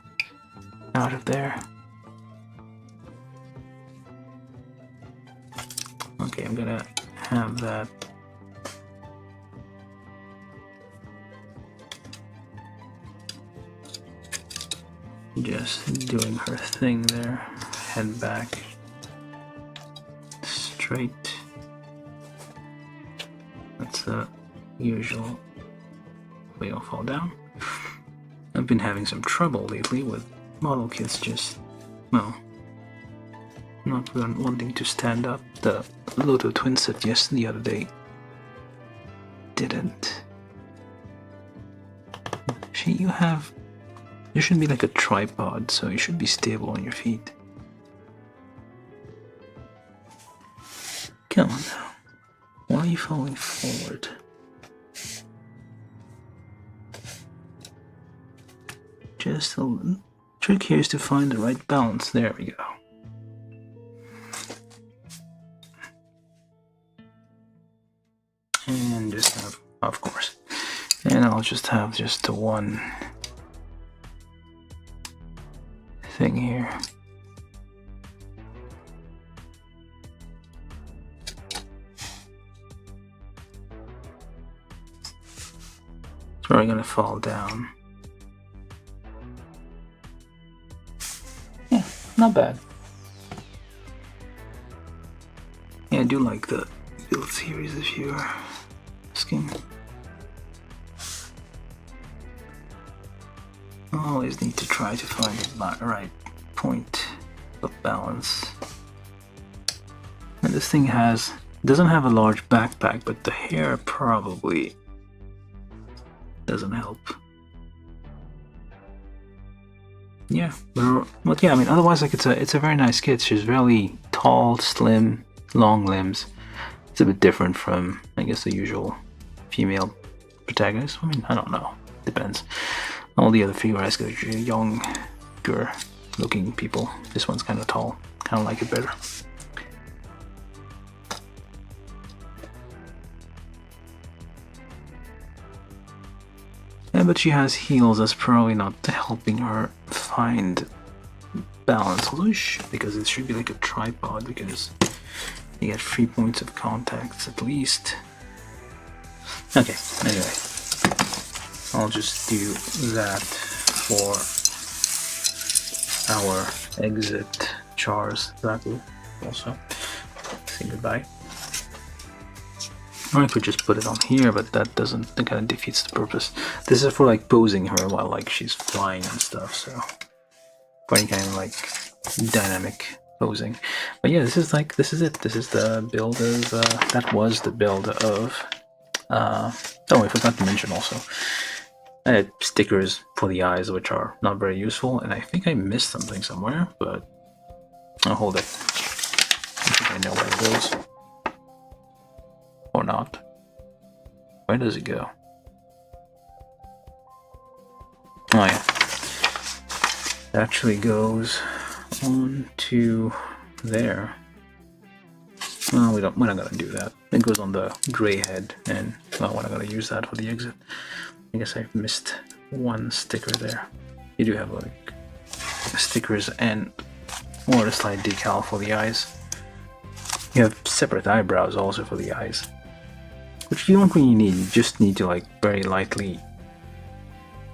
S1: out of there. Okay, I'm gonna have that. Just doing her thing there. Head back. Straight. That's the usual way I'll fall down. I've been having some trouble lately with model kits just, well, not wanting to stand up. The Loto twin set the other day didn't. There should be like a tripod, so you should be stable on your feet. Come on now. Why are you falling forward? just the trick here is to find the right balance. There we go. And just have, of course, and I'll just have just the one thing here. It's probably gonna fall down. Yeah, not bad. Yeah, I do like the build series if you're asking. Always need to try to find the right point of balance. And this thing doesn't have a large backpack, but the hair probably doesn't help. Yeah, but yeah, I mean, otherwise, like, it's a very nice kit. She's really tall, slim, long limbs. It's a bit different from, I guess, the usual female protagonist. I mean, I don't know. Depends. All the other figure guys are younger looking people. This one's kind of tall. Kind of like it better. Yeah, but she has heels. That's probably not helping her find balance. Although because it should be like a tripod, because you get 3 points of contacts at least. Okay, anyway. I'll just do that for our exit chars. That will also say goodbye. Or I could just put it on here, but that doesn't, that kind of defeats the purpose. This is for like posing her while like she's flying and stuff, so for any kind of like dynamic posing. But yeah, this is it. This is the build of, that was the build of, oh, I forgot to mention also, I had stickers for the eyes, which are not very useful, and I think I missed something somewhere, but I'll hold it. I think I know where it goes. Or not. Where does it go? Oh yeah. It actually goes on to there. Well, we're not gonna do that. It goes on the gray head, and well, we're not gonna use that for the exit. I guess I've missed one sticker there. You do have like stickers and more a slight decal for the eyes. You have separate eyebrows also for the eyes, which you don't really need. You just need to like very lightly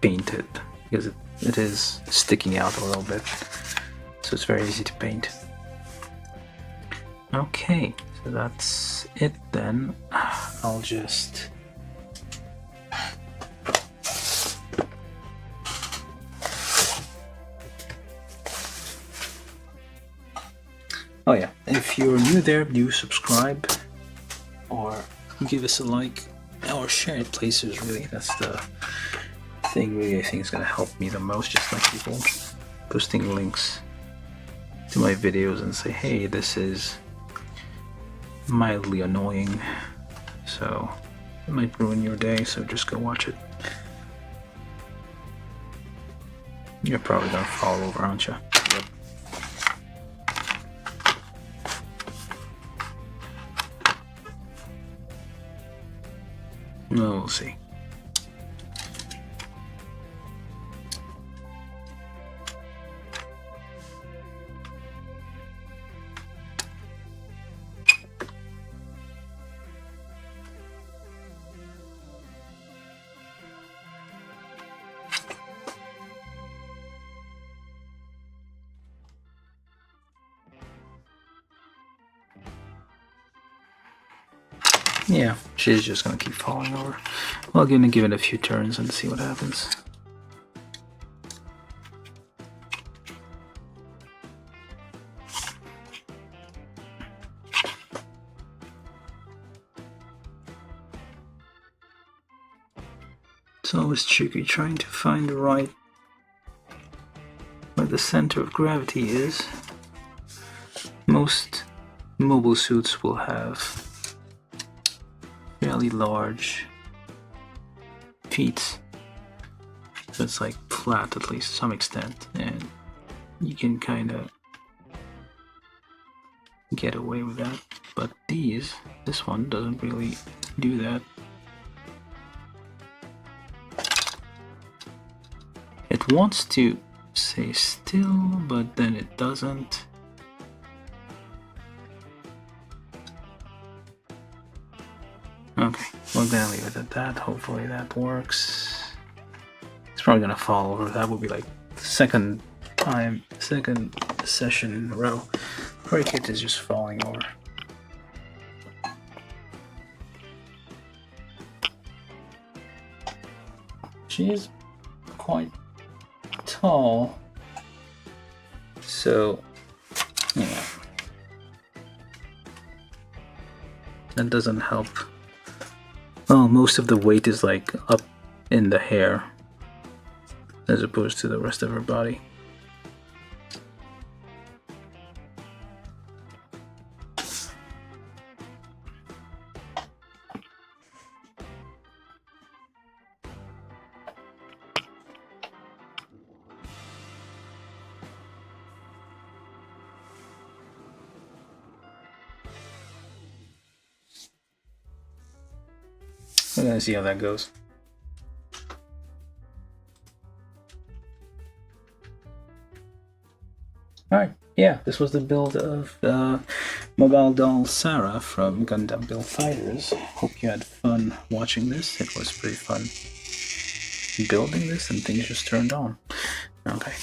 S1: paint it, because it is sticking out a little bit, so it's very easy to paint. Okay, so that's it then. I'll just oh yeah, if you're new there, do subscribe or give us a like or share it places. Really, that's the thing really I think is going to help me the most. Just like people posting links to my videos and say, hey, this is mildly annoying, so it might ruin your day, so just go watch it. You're probably gonna fall over, aren't you? Yep. Well, we'll see. Yeah, she's just gonna keep falling over. Well, I'm gonna give it a few turns and see what happens. It's always tricky trying to find the right where the center of gravity is. Most mobile suits will have fairly large feet, So it's like flat at least to some extent, and you can kind of get away with that. But this one doesn't really do that. It wants to stay still, but then it doesn't. Okay, we're gonna leave it at that. Hopefully that works. It's probably gonna fall over. That would be like the second session in a row. Cricket is just falling over. She is quite tall, so yeah, that doesn't help. Well, most of the weight is like up in the hair as opposed to the rest of her body. We're gonna see how that goes. Alright, yeah, this was the build of Mobile Doll Sarah from GundamBuild Fighters. Hope you had fun watching this. It was pretty fun building this, and things just turned on. Okay,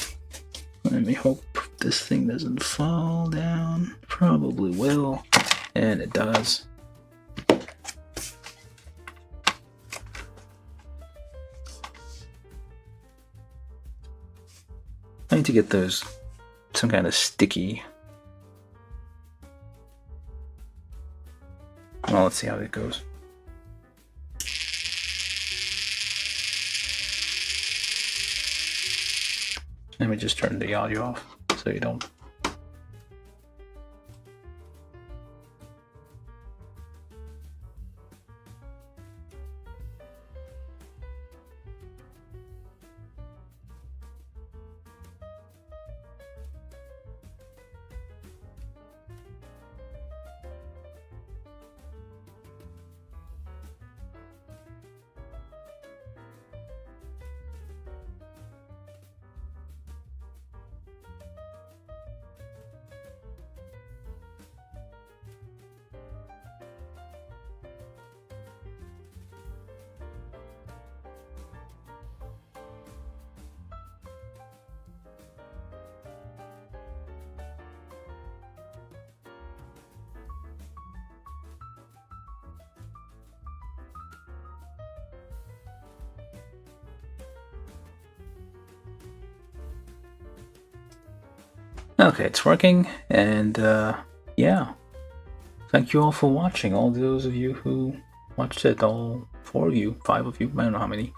S1: let me hope this thing doesn't fall down. Probably will, and it does. I need to get those some kind of sticky. Well, let's see how it goes. Let me just turn the audio off so you don't. Okay, it's working, and yeah, thank you all for watching. All those of you who watched it, all 4 of you, 5 of you, I don't know how many.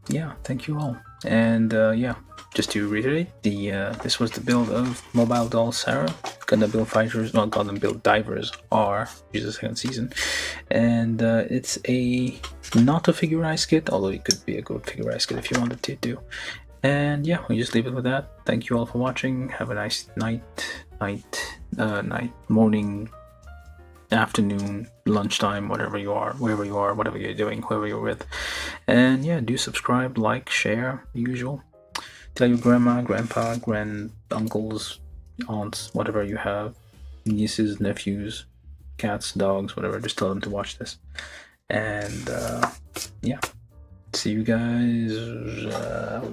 S1: Yeah, thank you all. And yeah, just to reiterate, this was the build of Mobile Doll Sarah. GundamBuild Fighters, not GundamBuild Divers are, which is the 2nd season, and it's not a figurized kit, although it could be a good figurized kit if you wanted to do. And yeah, we just leave it with that. Thank you all for watching. Have a nice night, morning, afternoon, lunchtime, whatever you are, wherever you are, whatever you're doing, whoever you're with. And yeah, do subscribe, like, share, the usual. Tell your grandma, grandpa, uncles, aunts, whatever you have, nieces, nephews, cats, dogs, whatever. Just tell them to watch this. And yeah. See you guys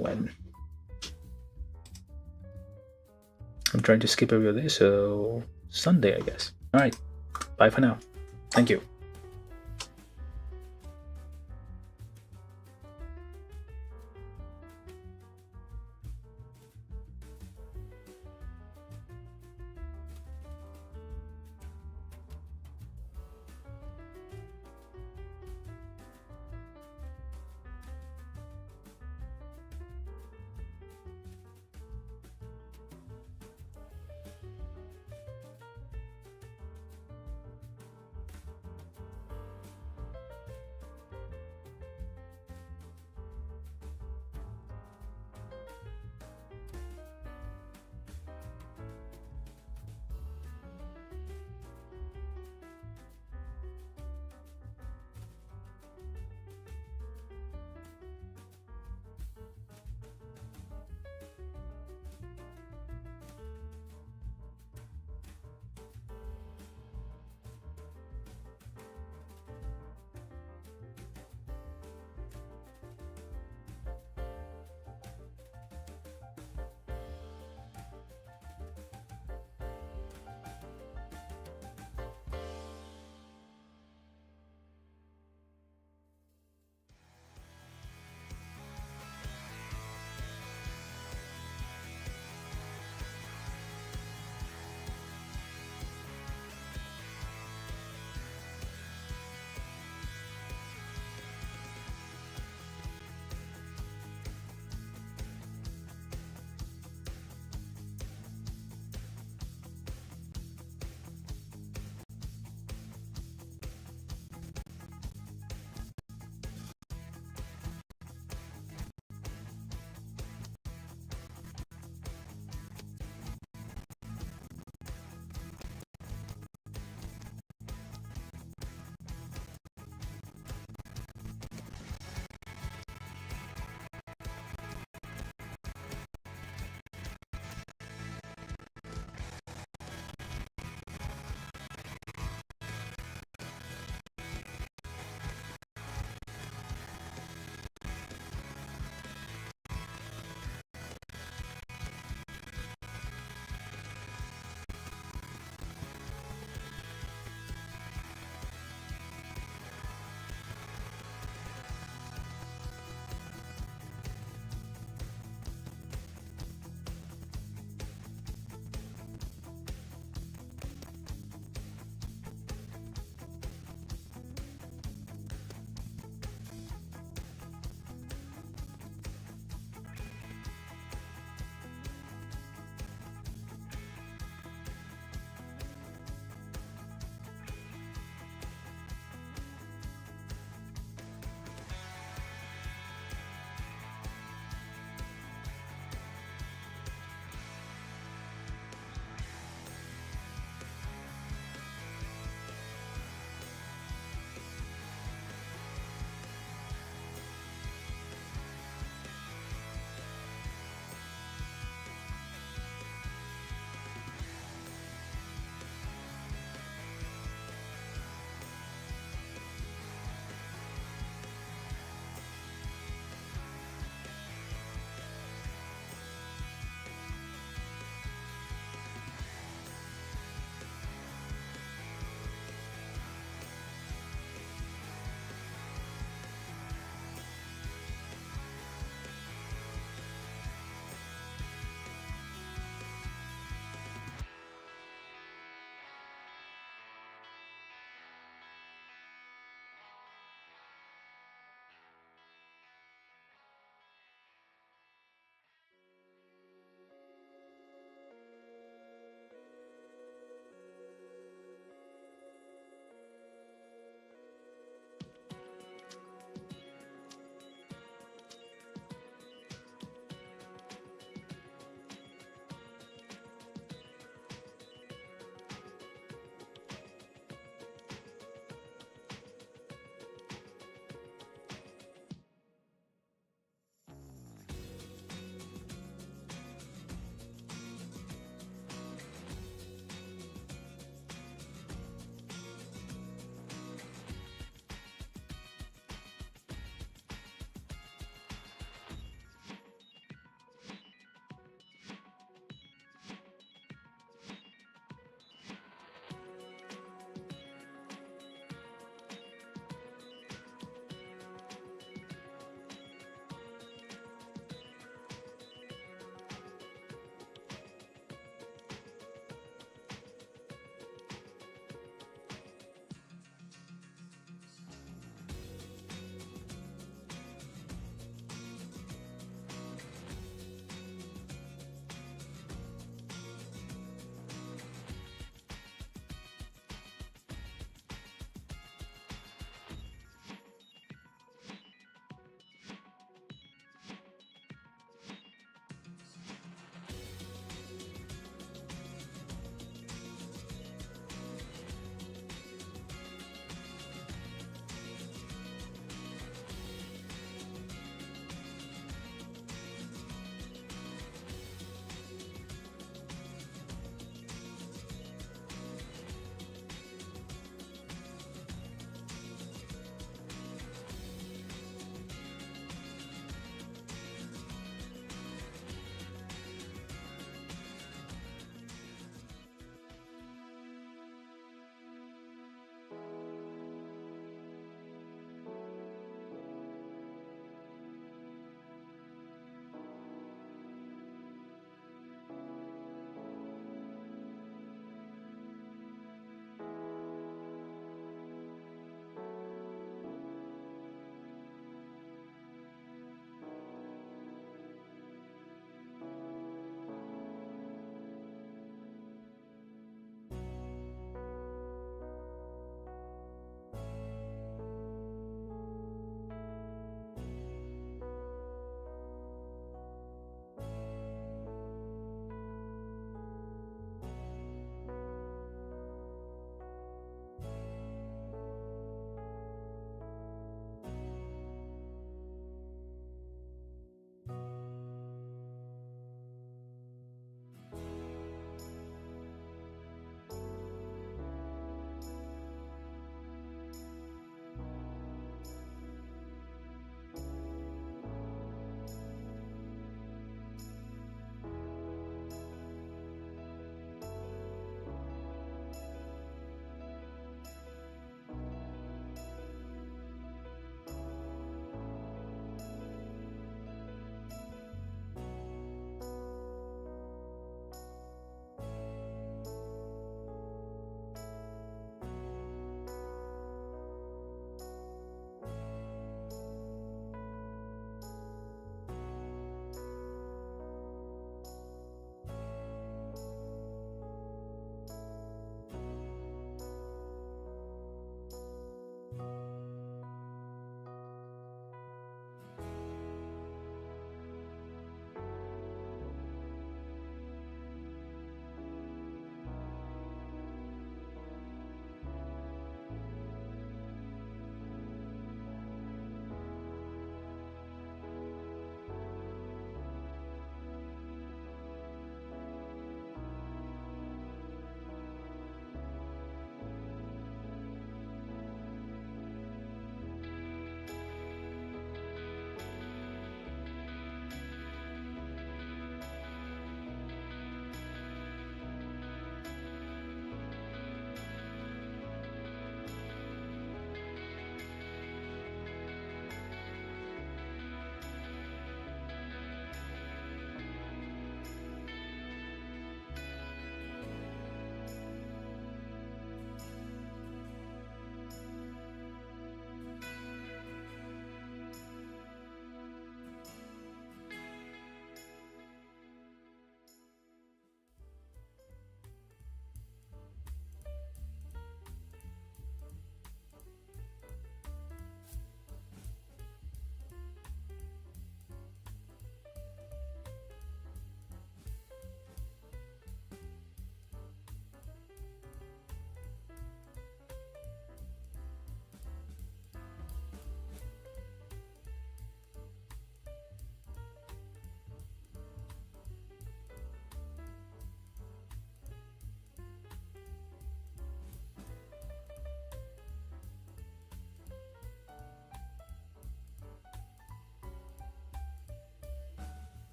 S1: when? I'm trying to skip every other day, so Sunday, I guess. Alright, bye for now. Thank you.